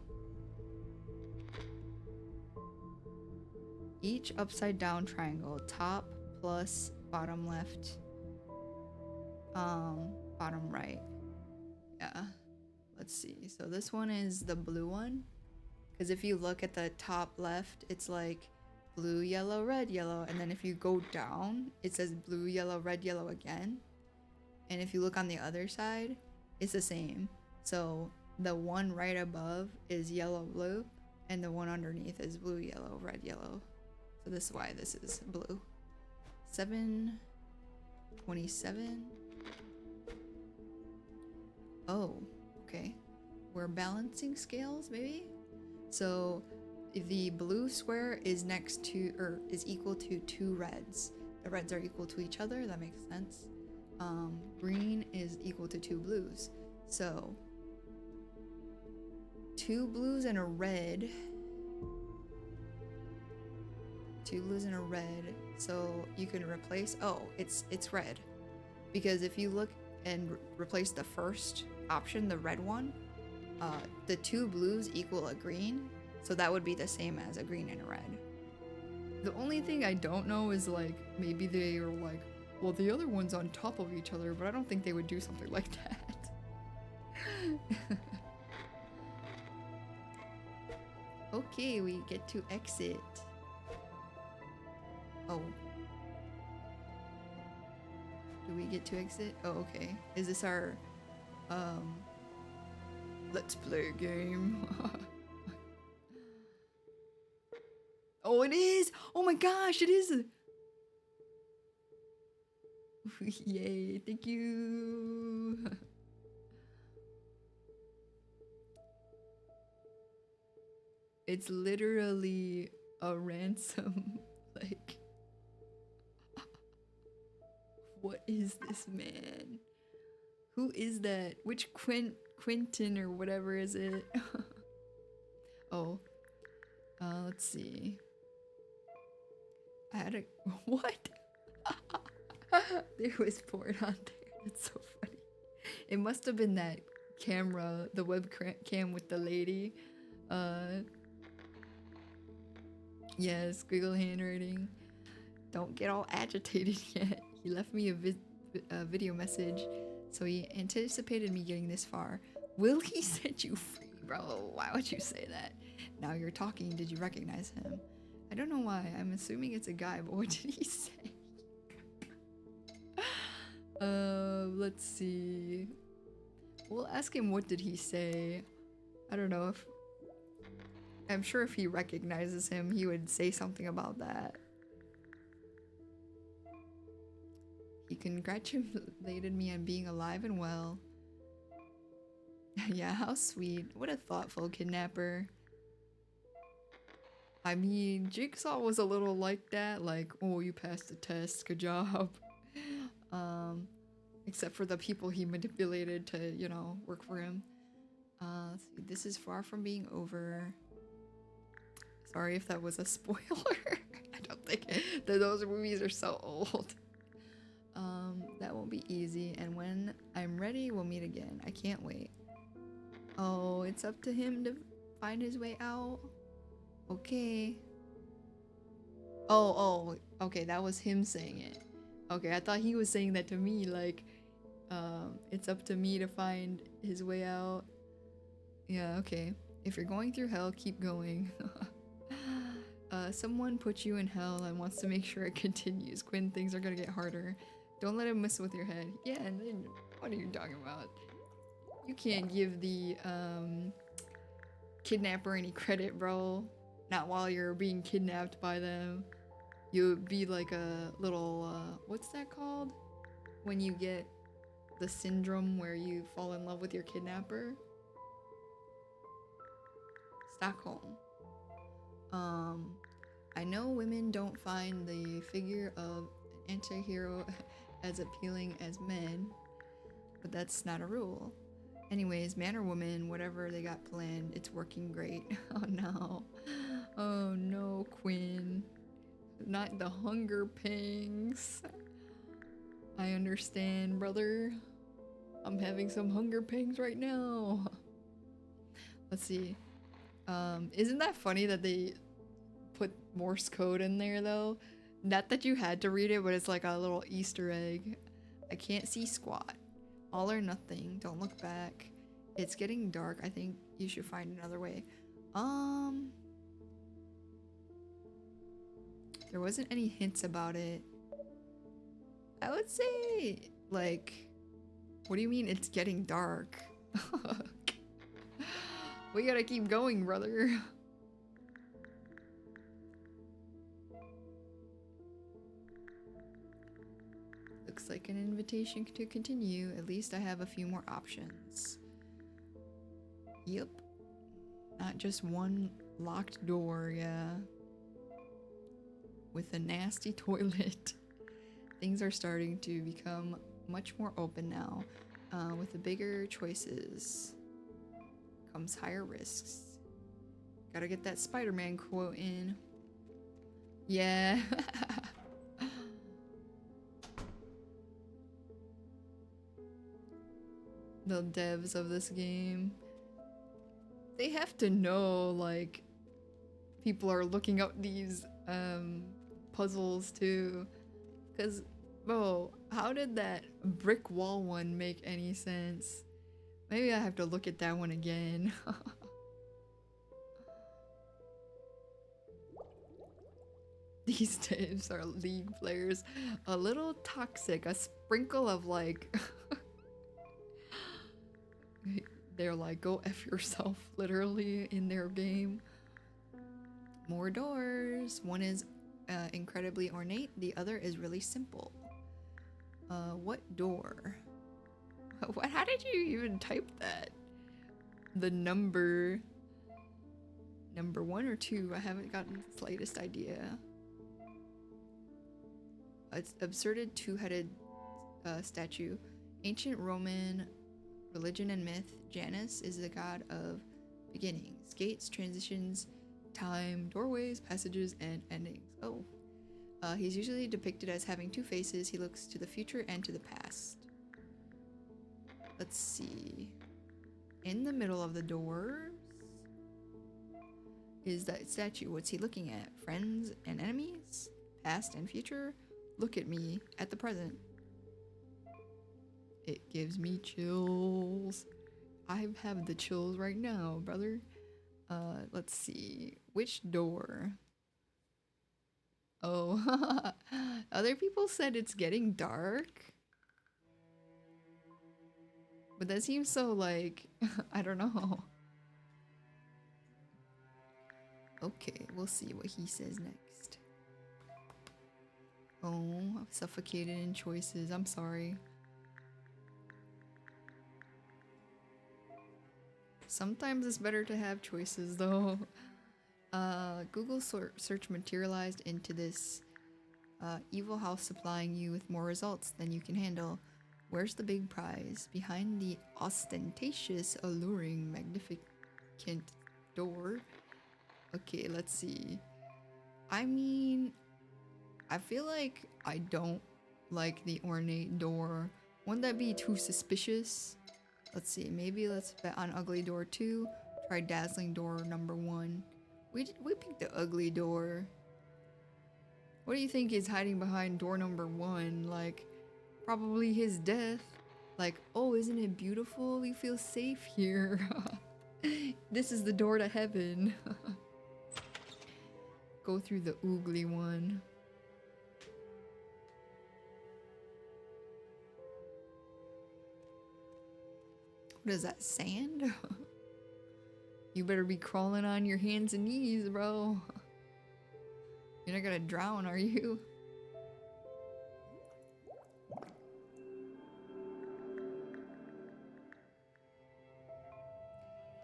Each upside down triangle, top plus bottom left, bottom right. Yeah, let's see. So this one is the blue one, because if you look at the top left, it's like blue, yellow, red, yellow, and then if you go down, it says blue, yellow, red, yellow again. And if you look on the other side, it's the same. So the one right above is yellow, blue, and the one underneath is blue, yellow, red, yellow. So this is why this is blue. 727. Oh, okay. We're balancing scales, maybe? So the blue square is next to, or is equal to 2 reds. The reds are equal to each other, that makes sense. Green is equal to 2 blues. So 2 blues and a red. 2 blues and a red. So you can replace, oh, it's red. Because if you look and replace the first option, the red one, the 2 blues equal a green. So that would be the same as a green and a red. The only thing I don't know is like, maybe they are like, well, the other one's on top of each other, but I don't think they would do something like that. Okay, we get to exit. Oh. Do we get to exit? Oh, okay. Is this our, let's play game? Oh, it is! Oh my gosh, it is! Yay, thank you! It's literally a ransom, like... What is this, man? Who is that? Which Quentin or whatever is it? Oh, let's see. I had a what? There was porn on there. That's so funny. It must have been that camera, the webcam with the lady. Yeah, squiggle handwriting. Don't get all agitated yet. He left me a video message, so he anticipated me getting this far. Will he set you free, bro? Why would you say that? Now you're talking. Did you recognize him? I don't know why. I'm assuming it's a guy, but what did he say? Let's see. We'll ask him what did he say. I don't know if... I'm sure if he recognizes him, he would say something about that. He congratulated me on being alive and well. Yeah, how sweet. What a thoughtful kidnapper. I mean, Jigsaw was a little like that. Like, oh, you passed the test. Good job. Except for the people he manipulated to, you know, work for him. Let's see. This is far from being over. Sorry if that was a spoiler. I don't think those movies are so old. That won't be easy. And when I'm ready, we'll meet again. I can't wait. Oh, it's up to him to find his way out. Okay. Oh, okay, that was him saying it. Okay, I thought he was saying that to me, like, it's up to me to find his way out. Yeah, okay. If you're going through hell, keep going. Someone put you in hell and wants to make sure it continues. Quinn, things are gonna get harder. Don't let him mess with your head. Yeah, and then, what are you talking about? You can't give the, kidnapper any credit, bro. Not while you're being kidnapped by them. You would be like a little, what's that called? When you get the syndrome where you fall in love with your kidnapper? Stockholm. I know women don't find the figure of an anti-hero as appealing as men, but that's not a rule. Anyways, man or woman, whatever they got planned, it's working great. Oh no. Oh no, Quinn. Not the hunger pangs. I understand, brother. I'm having some hunger pangs right now. Let's see. Isn't that funny that they put Morse code in there though? Not that you had to read it, but it's like a little Easter egg. I can't see squat. All or nothing. Don't look back. It's getting dark. I think you should find another way. There wasn't any hints about it. I would say, like, what do you mean it's getting dark? We gotta keep going, brother. Looks like an invitation to continue. At least I have a few more options. Yep. Not just one locked door, yeah. With a nasty toilet. Things are starting to become much more open now. With the bigger choices comes higher risks. Gotta get that Spider-Man quote in. Yeah. The devs of this game, they have to know, like, people are looking up these puzzles too, because bro, how did that brick wall one make any sense? Maybe I have to look at that one again. These devs are League players, a little toxic, a sprinkle of like they're like, go F yourself, literally, in their game. More doors. One is incredibly ornate, the other is really simple. What door? What? How did you even type that? The number 1 or 2? I haven't gotten the slightest idea. It's absurded two-headed statue. Ancient Roman religion and myth, Janus is the god of beginnings, gates, transitions, time, doorways, passages, and endings. Oh. He's usually depicted as having two faces. He looks to the future and to the past. Let's see. In the middle of the doors is that statue. What's he looking at? Friends and enemies? Past and future? Look at me at the present. It gives me chills. I have the chills right now, brother. Let's see. Which door? Oh, other people said it's getting dark. But that seems so like, I don't know. Okay, we'll see what he says next. Oh, I've suffocated in choices. I'm sorry. Sometimes it's better to have choices though. Google search materialized into this evil house supplying you with more results than you can handle. Where's the big prize? Behind the ostentatious, alluring, magnificent door. Okay, let's see. I mean, I feel like I don't like the ornate door. Wouldn't that be too suspicious? Let's see, maybe let's bet on ugly door 2. Try dazzling door number 1. We picked the ugly door. What do you think is hiding behind door number 1? Like, probably his death. Like, oh, isn't it beautiful? You feel safe here. This is the door to heaven. Go through the oogly one. What is that, sand? You better be crawling on your hands and knees, bro. You're not gonna drown, are you?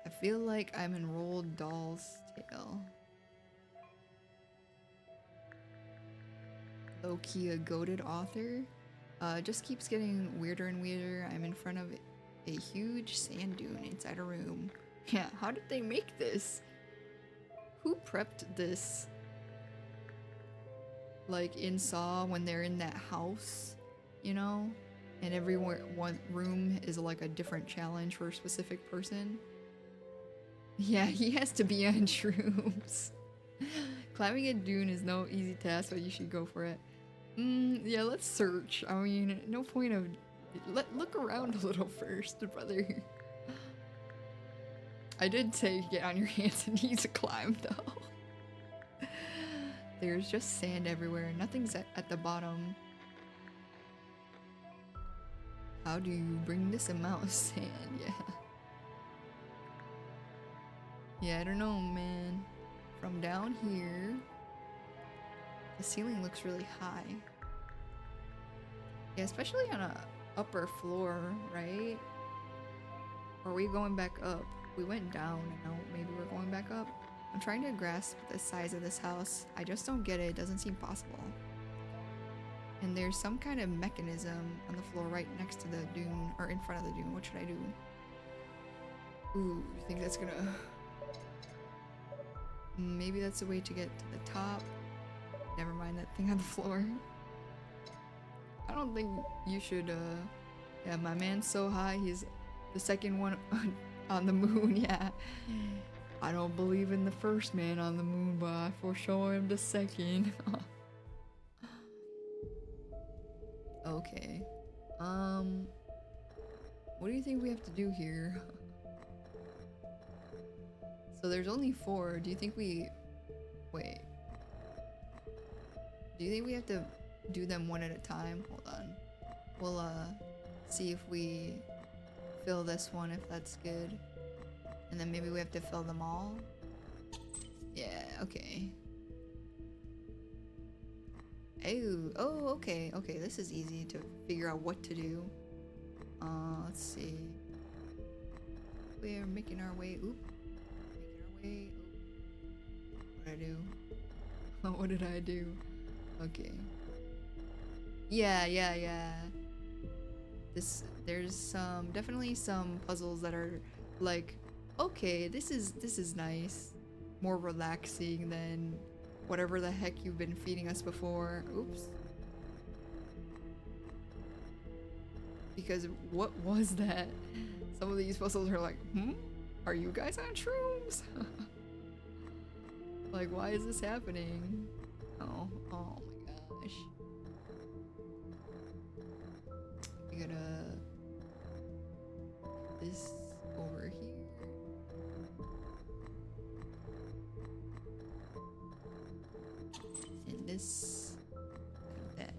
I feel like I'm in Roald Dahl's tale. Low-key a goated author. Just keeps getting weirder and weirder. I'm in front of a huge sand dune inside a room. Yeah, how did they make this? Who prepped this? Like in Saw, when they're in that house, you know? And every one room is like a different challenge for a specific person. Yeah, he has to be on shrooms. Climbing a dune is no easy task, but you should go for it. Yeah, let's search. I mean, no point of... Look around a little first, brother. I did say get on your hands and knees to climb, though. There's just sand everywhere. Nothing's at the bottom. How do you bring this amount of sand? Yeah. Yeah, I don't know, man. From down here, the ceiling looks really high. Yeah, especially on a upper floor, right? Or are we going back up? We went down, and now maybe we're going back up. I'm trying to grasp the size of this house. I just don't get it. It doesn't seem possible. And there's some kind of mechanism on the floor right next to the dune, or in front of the dune. What should I do? Ooh, you think that's gonna... Maybe that's a way to get to the top. Never mind that thing on the floor. I don't think you should, yeah, my man's so high, he's the second one on the moon, yeah. I don't believe in the first man on the moon, but I for sure am the second. Okay. What do you think we have to do here? So there's only 4. Do you think we... Wait. Do you think we have to do them one at a time? Hold on. We'll, see if we fill this one, if that's good. And then maybe we have to fill them all? Yeah, okay. Oh, okay, okay. This is easy to figure out what to do. Let's see. We're making our way... Oop. Making our way... What did I do? What did I do? Okay. Yeah. There's definitely some puzzles that are like, okay, this is nice, more relaxing than whatever the heck you've been feeding us before. Oops. Because what was that? Some of these puzzles are like, are you guys on shrooms? Like, why is this happening? Oh my gosh. We gotta put this over here. And this like that.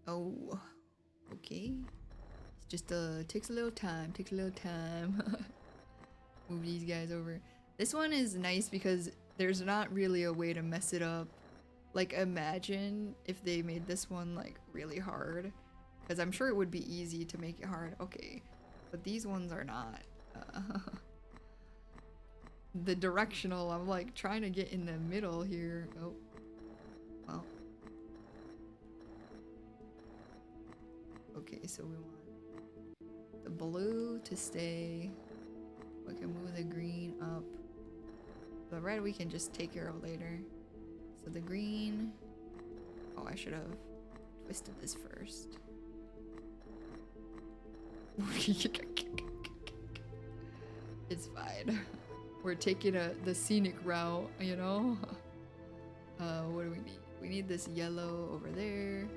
Oh, okay. It's just takes a little time, Move these guys over. This one is nice because there's not really a way to mess it up. Like, imagine if they made this one like really hard, because I'm sure it would be easy to make it hard. Okay, but these ones are not. The directional, I'm like trying to get in the middle here. Oh, well. Okay, so we want the blue to stay. We can move the green up. The red we can just take care of later. So the green... Oh, I should have twisted this first. It's fine. We're taking the scenic route, you know? What do we need? We need this yellow over there.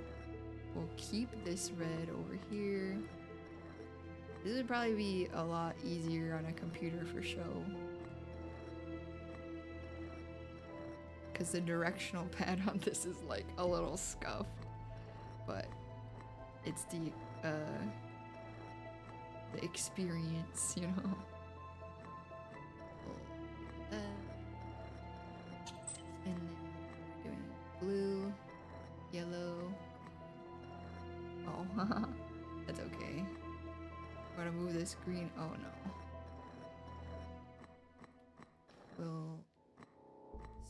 We'll keep this red over here. This would probably be a lot easier on a computer for show. Because the directional pad on this is like a little scuffed. But it's the experience, you know? And then we're doing blue, yellow. Oh, that's okay. I'm gonna move this green. Oh no. We'll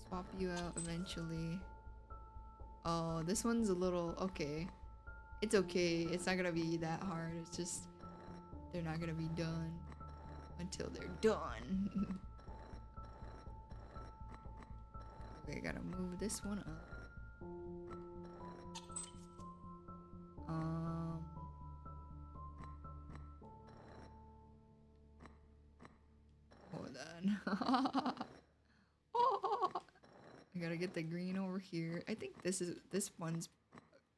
swap you out eventually. Oh, this one's a little... Okay. It's okay. It's not gonna be that hard. It's just... They're not gonna be done until they're done. Okay, gotta move this one up. Hold on. Oh, I gotta get the green over here. I think this one's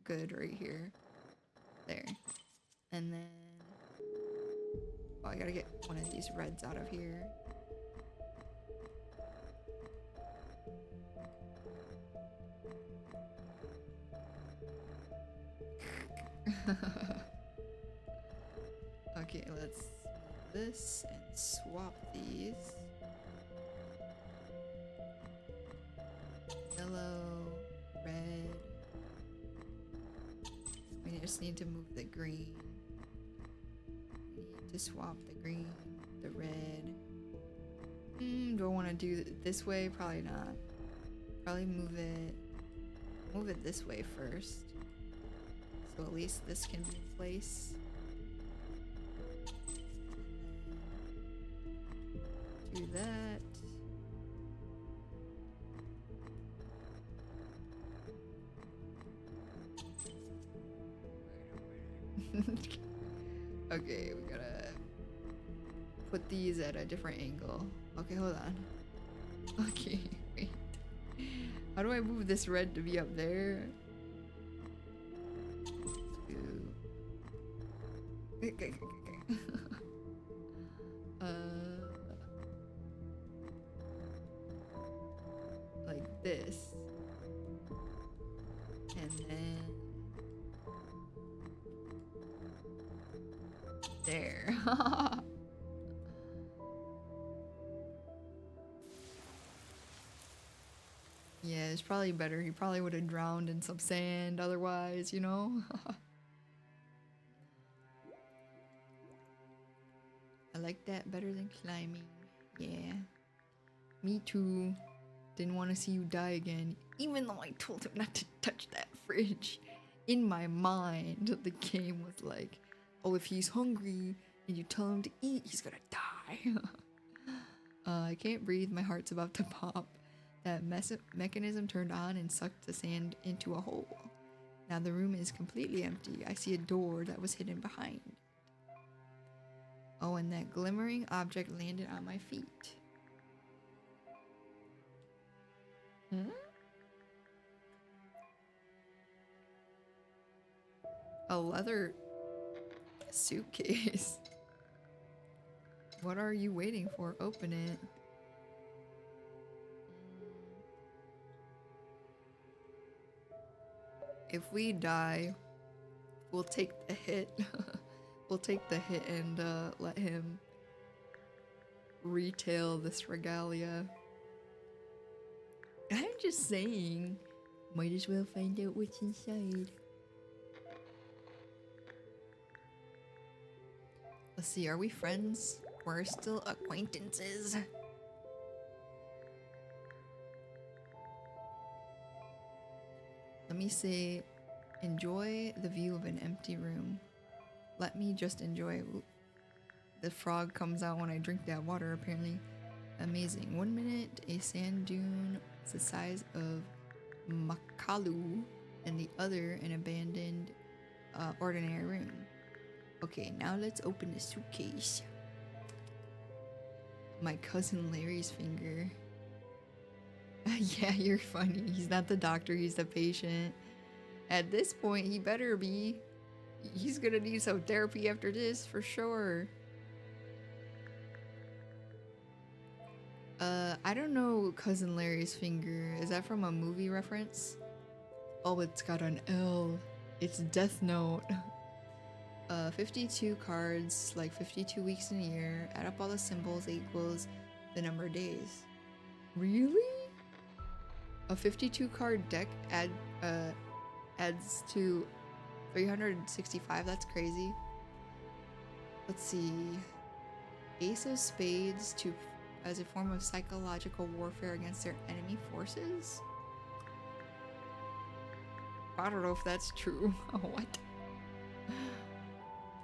good right here. There. And then... Oh, I gotta get one of these reds out of here. Okay, let's move this and swap these. Yellow, red. We just need to move the green. We need to swap the green, the red. Do I want to do it this way? Probably not. Probably move it this way first. So at least this can be in place. Do that. Okay, we gotta put these at a different angle. Okay, hold on. Okay, wait. How do I move this red to be up there? Okay. Like this. And then there. Yeah, it's probably better. He probably would have drowned in some sand otherwise, you know? I like that better than climbing. Yeah. Me too. Didn't want to see you die again. Even though I told him not to touch that fridge, in my mind, the game was like, oh, if he's hungry and you tell him to eat, he's gonna die. I can't breathe, my heart's about to pop. That mechanism turned on and sucked the sand into a hole. Now the room is completely empty. I see a door that was hidden behind. Oh, and that glimmering object landed on my feet. A leather suitcase. What are you waiting for? Open it. If we die, we'll take the hit. We'll take the hit and let him retail this regalia. I'm just saying, might as well find out what's inside. Let's see, are we friends? We're still acquaintances. Let me say, enjoy the view of an empty room. Let me just enjoy it. The frog comes out when I drink that water, apparently. Amazing. 1 minute, a sand dune the size of Makalu, and the other an abandoned ordinary room. Okay, now let's open the suitcase. My cousin Larry's finger. Yeah, you're funny. He's not the doctor, he's the patient. At this point, he better be. He's gonna need some therapy after this, for sure. I don't know Cousin Larry's finger. Is that from a movie reference? Oh, it's got an L. It's Death Note. 52 cards, like 52 weeks in a year. Add up all the symbols equals the number of days. Really? A 52 card deck adds to 365. That's crazy. Let's see. Ace of Spades as a form of psychological warfare against their enemy forces? I don't know if that's true. What?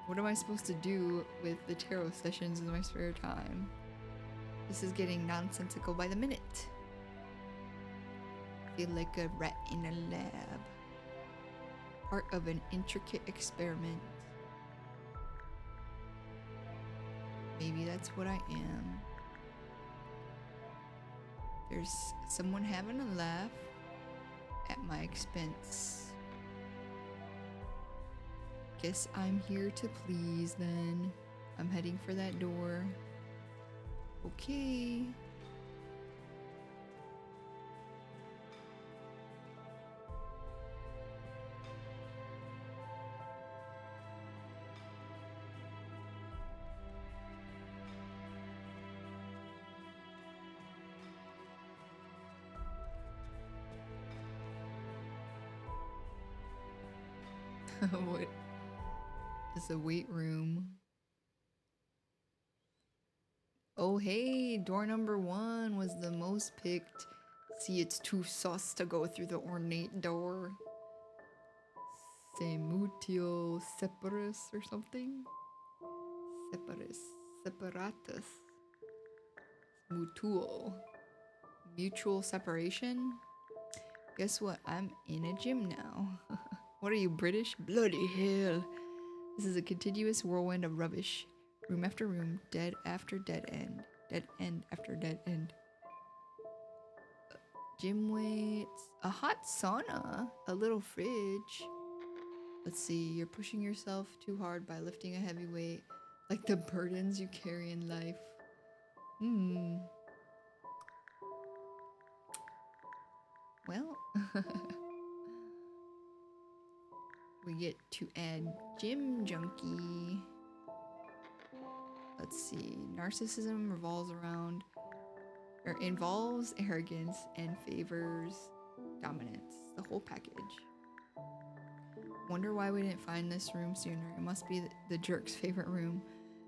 What am I supposed to do with the tarot sessions in my spare time? This is getting nonsensical by the minute. I feel like a rat in a lab. Part of an intricate experiment. Maybe that's what I am. There's someone having a laugh at my expense. Guess I'm here to please then. I'm heading for that door. Okay. What is the weight room? Oh hey, door number 1 was the most picked. See, it's too sus to go through the ornate door. Semutio separus or something? Separatus. Mutual. Mutual separation? Guess what? I'm in a gym now. What are you, British? Bloody hell. This is a continuous whirlwind of rubbish. Room after room, dead after dead end. Dead end after dead end. Gym weights. A hot sauna. A little fridge. Let's see. You're pushing yourself too hard by lifting a heavy weight. Like the burdens you carry in life. Well. We get to add gym junkie. Let's see. Narcissism involves arrogance and favors dominance. The whole package. Wonder why we didn't find this room sooner. It must be the jerk's favorite room.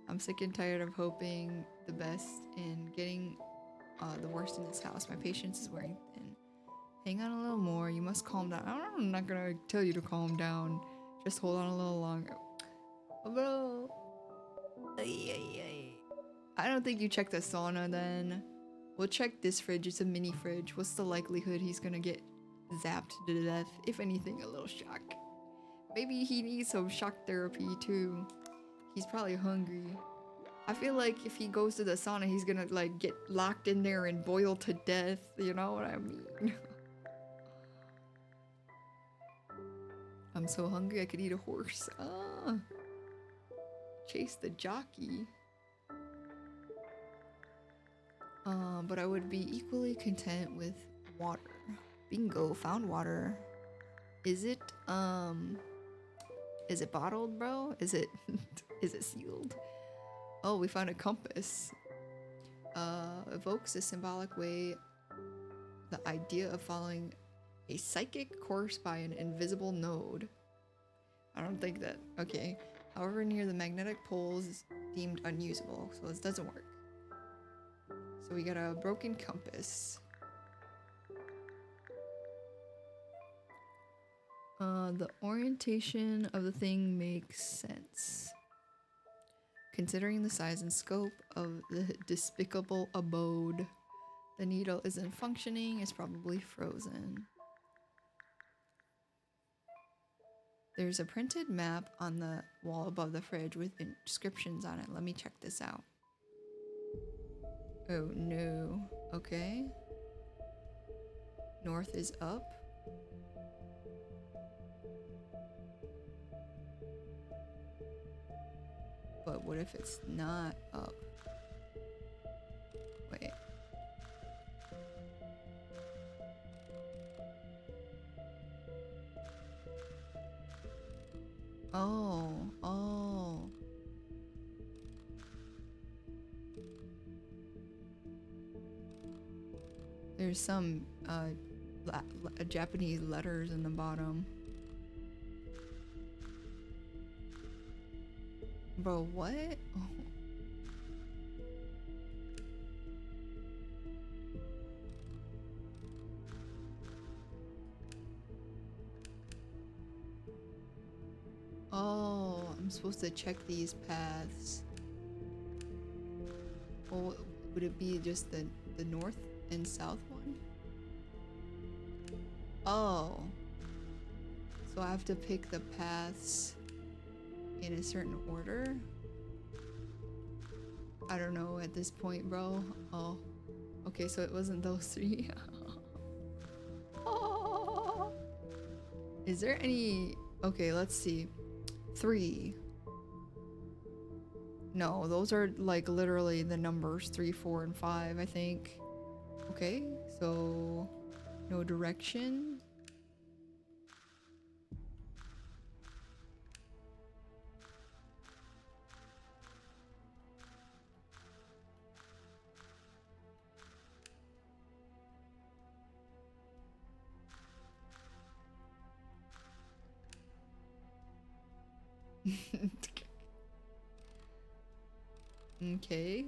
I'm sick and tired of hoping the best and getting the worst in this house. My patience is wearing thin. Hang on a little more. You must calm down. I'm not gonna tell you to calm down. Just hold on a little longer. A little. I don't think you checked the sauna then. We'll check this fridge. It's a mini fridge. What's the likelihood he's gonna get zapped to death? If anything, a little shock. Maybe he needs some shock therapy too. He's probably hungry. I feel like if he goes to the sauna, he's gonna like get locked in there and boil to death. You know what I mean? I'm so hungry I could eat a horse. Ah. Chase the jockey. But I would be equally content with water. Bingo, found water. Is it bottled, bro? Is it is it sealed? Oh, we found a compass. Evokes a symbolic way the idea of following a psychic course by an invisible node. I don't think that, okay. However, near the magnetic poles is deemed unusable, so this doesn't work. So we got a broken compass. The orientation of the thing makes sense. Considering the size and scope of the despicable abode, the needle isn't functioning, it's probably frozen. There's a printed map on the wall above the fridge with inscriptions on it. Let me check this out. Oh no. Okay. North is up. But what if it's not up? Wait. Oh. There's some Japanese letters in the bottom. Bro, what? Oh, I'm supposed to check these paths. Well, would it be just the north and south one? Oh. So I have to pick the paths in a certain order? I don't know at this point, bro. Oh. Okay, so it wasn't those three. Oh. Is there any... Okay, let's see. 3. No, those are like literally the numbers 3, 4, and 5, I think. Okay, so no direction. Okay,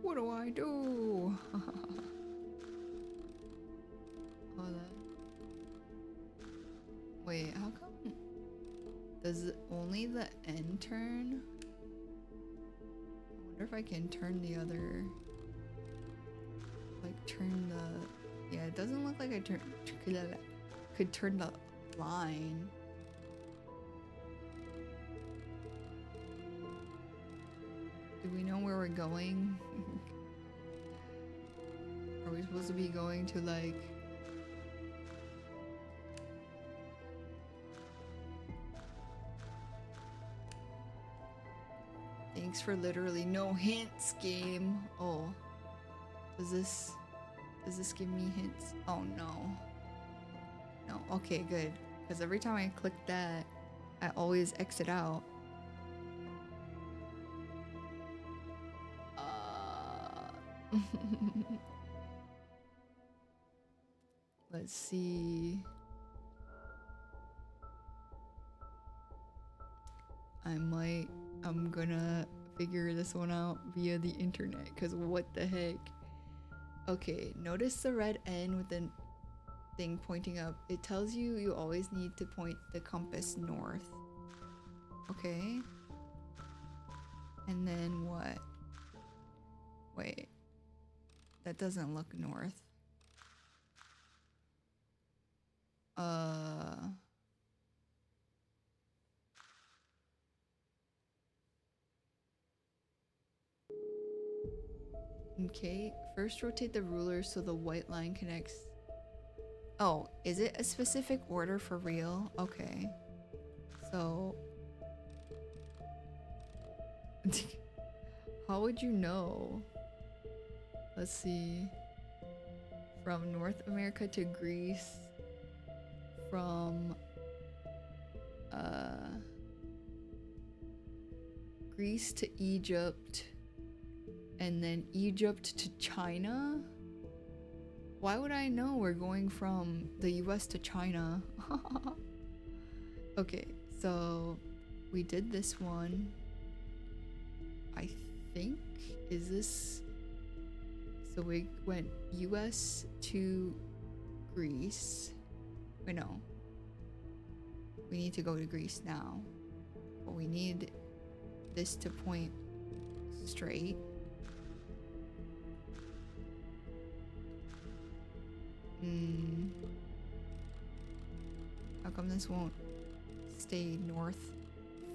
what do I do? Hold on. Wait, how come? Does only the end turn? I wonder if I can turn the other. Like turn the. Yeah, it doesn't look like I could turn the line. Do we know where we're going? Are we supposed to be going to like... Thanks for literally no hints, game. Oh. Does this give me hints? Oh no. No, okay, good. Because every time I click that, I always exit out. Let's see. I'm gonna figure this one out via the internet, because what the heck. Okay, notice the red N with the thing pointing up. It tells you you always need to point the compass north. Okay. And then what? Wait. That doesn't look north. Okay, first rotate the ruler so the white line connects. Oh, is it a specific order for real? Okay. So... how would you know? Let's see. From North America to Greece. From... Greece to Egypt. And then Egypt to China? Why would I know we're going from the US to China? Okay, so we did this one. I think, is this... So we went US to Greece. Wait, no. We need to go to Greece now. But we need this to point straight. How come this won't stay north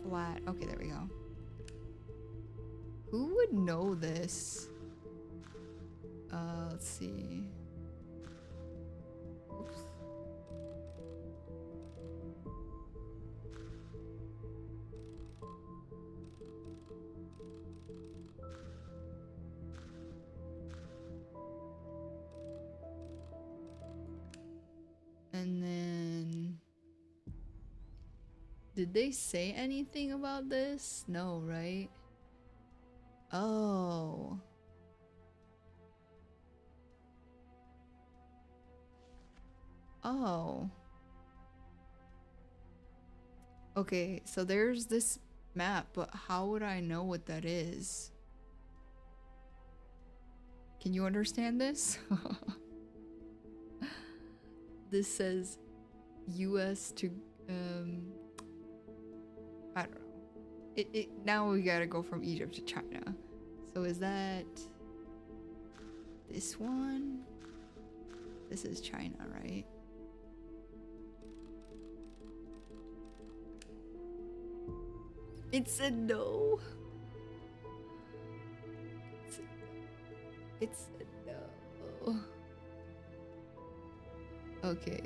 flat? Okay, there we go. Who would know this? Let's see. Oops. And then... did they say anything about this? No, right? Oh. Oh. Okay, so there's this map, but how would I know what that is? Can you understand this? This says US to I don't know. Now we gotta go from Egypt to China. So is that this one? This is China, right? It said no. It said no. Okay.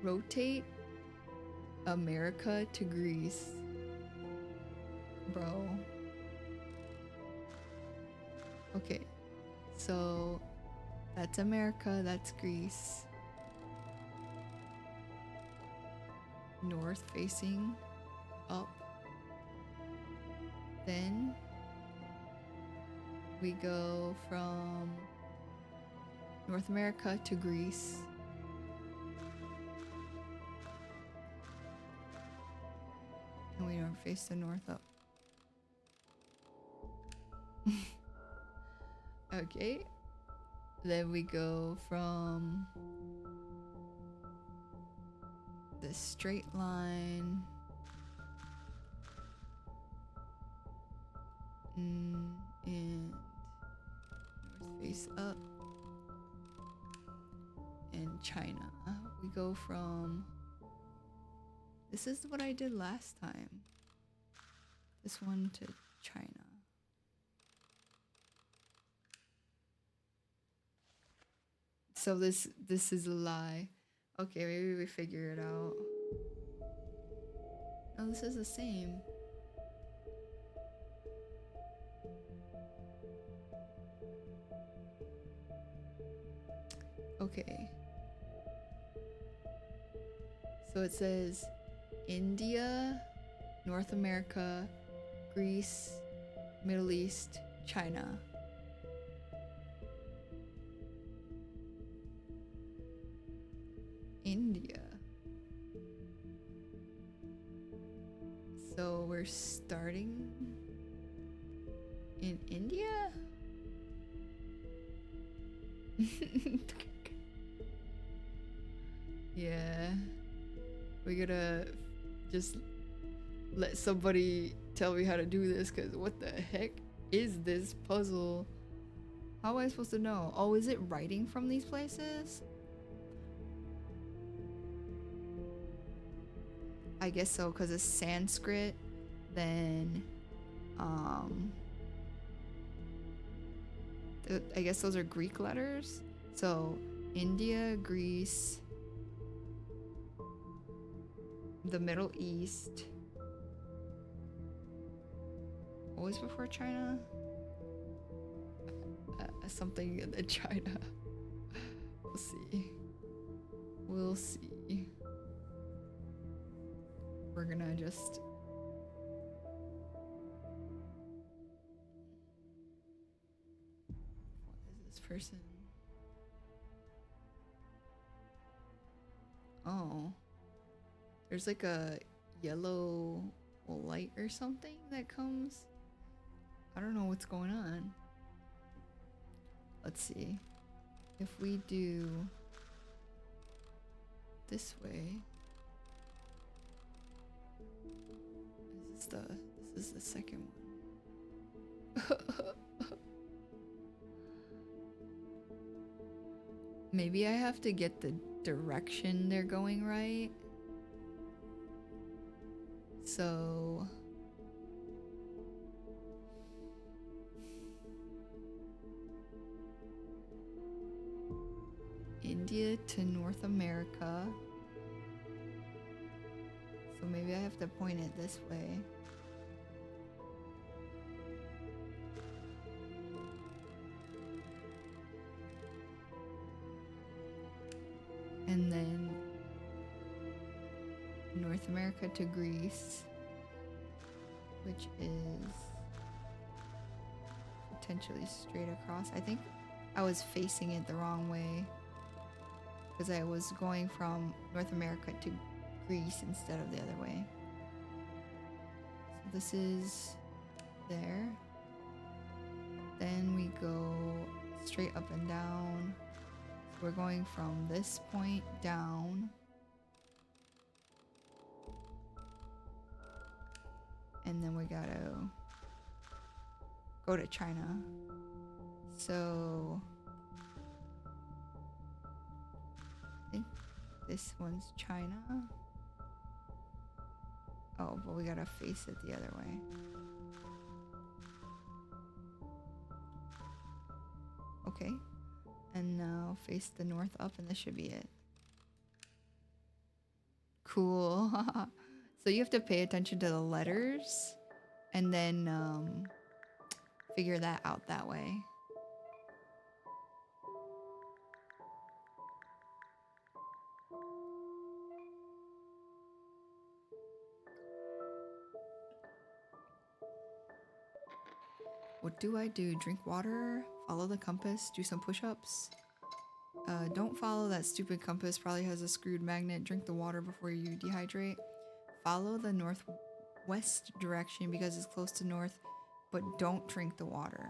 Rotate America to Greece. Bro. Okay. So that's America, that's Greece. North facing up. Then we go from North America to Greece. And we don't face the north up. Okay. Then we go from the straight line and north face up and China. We go from... this is what I did last time. This one to China. So this is a lie. Okay, maybe we figure it out. No, this is the same. Okay. So it says India, North America, Greece, Middle East, China. India. So we're starting in India? Yeah. We gotta just let somebody tell me how to do this, because what the heck is this puzzle? How am I supposed to know? Oh, is it writing from these places? I guess so, because it's Sanskrit, then I guess those are Greek letters. So India, Greece, the Middle East. What was before China? Something in China. We'll see. We'll see. We're gonna just... What is this person? Oh. There's like a yellow light or something that comes. I don't know what's going on. Let's see. If we do this way. This is the second one. Maybe I have to get the direction they're going right. So India to North America. So maybe I have to point it this way. And then North America to Greece, which is potentially straight across. I think I was facing it the wrong way because I was going from North America to Greece instead of the other way. So this is there. Then we go straight up and down. So we're going from this point down. And then we gotta go to China. So I think this one's China. Oh, but we gotta face it the other way. Okay. And now face the north up, and this should be it. Cool. So you have to pay attention to the letters and then figure that out that way. What do I do? Drink water, follow the compass, do some push-ups. Don't follow that stupid compass, probably has a screwed magnet. Drink the water before you dehydrate. Follow the northwest direction because it's close to north, but don't drink the water.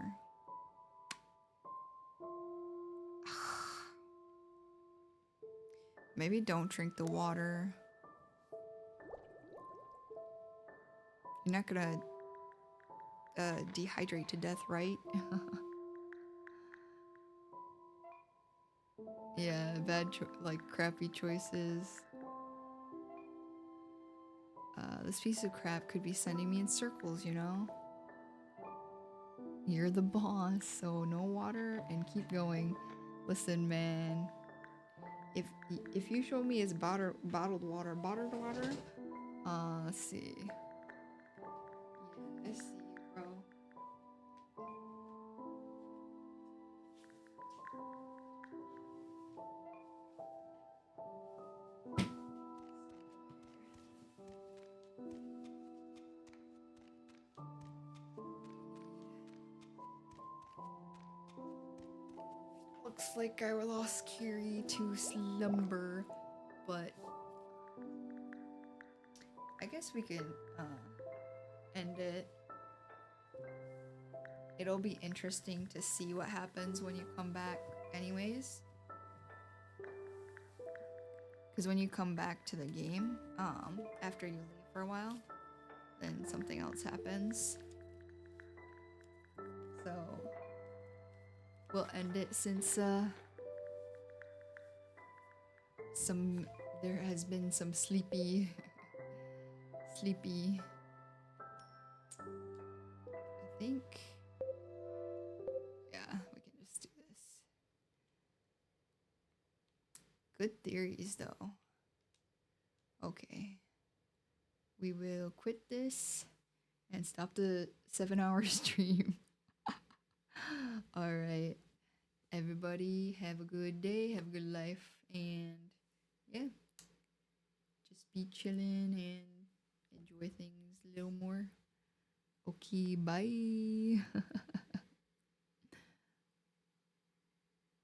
Maybe don't drink the water. You're not gonna dehydrate to death, right? Yeah, like crappy choices. This piece of crap could be sending me in circles, you know? You're the boss, so no water and keep going. Listen, man. If you show me it's bottled water, let's see. Yeah, I see you, bro. Looks like I lost Kiri to slumber, but I guess we can end it. It'll be interesting to see what happens when you come back anyways. Because when you come back to the game, after you leave for a while, then something else happens. So we'll end it since there has been some sleepy I think, yeah, we can just do this. Good theories though. Okay, we will quit this and stop the 7-hour stream. All right, everybody have a good day, have a good life, and yeah, just be chilling and enjoy things a little more. Okay, bye.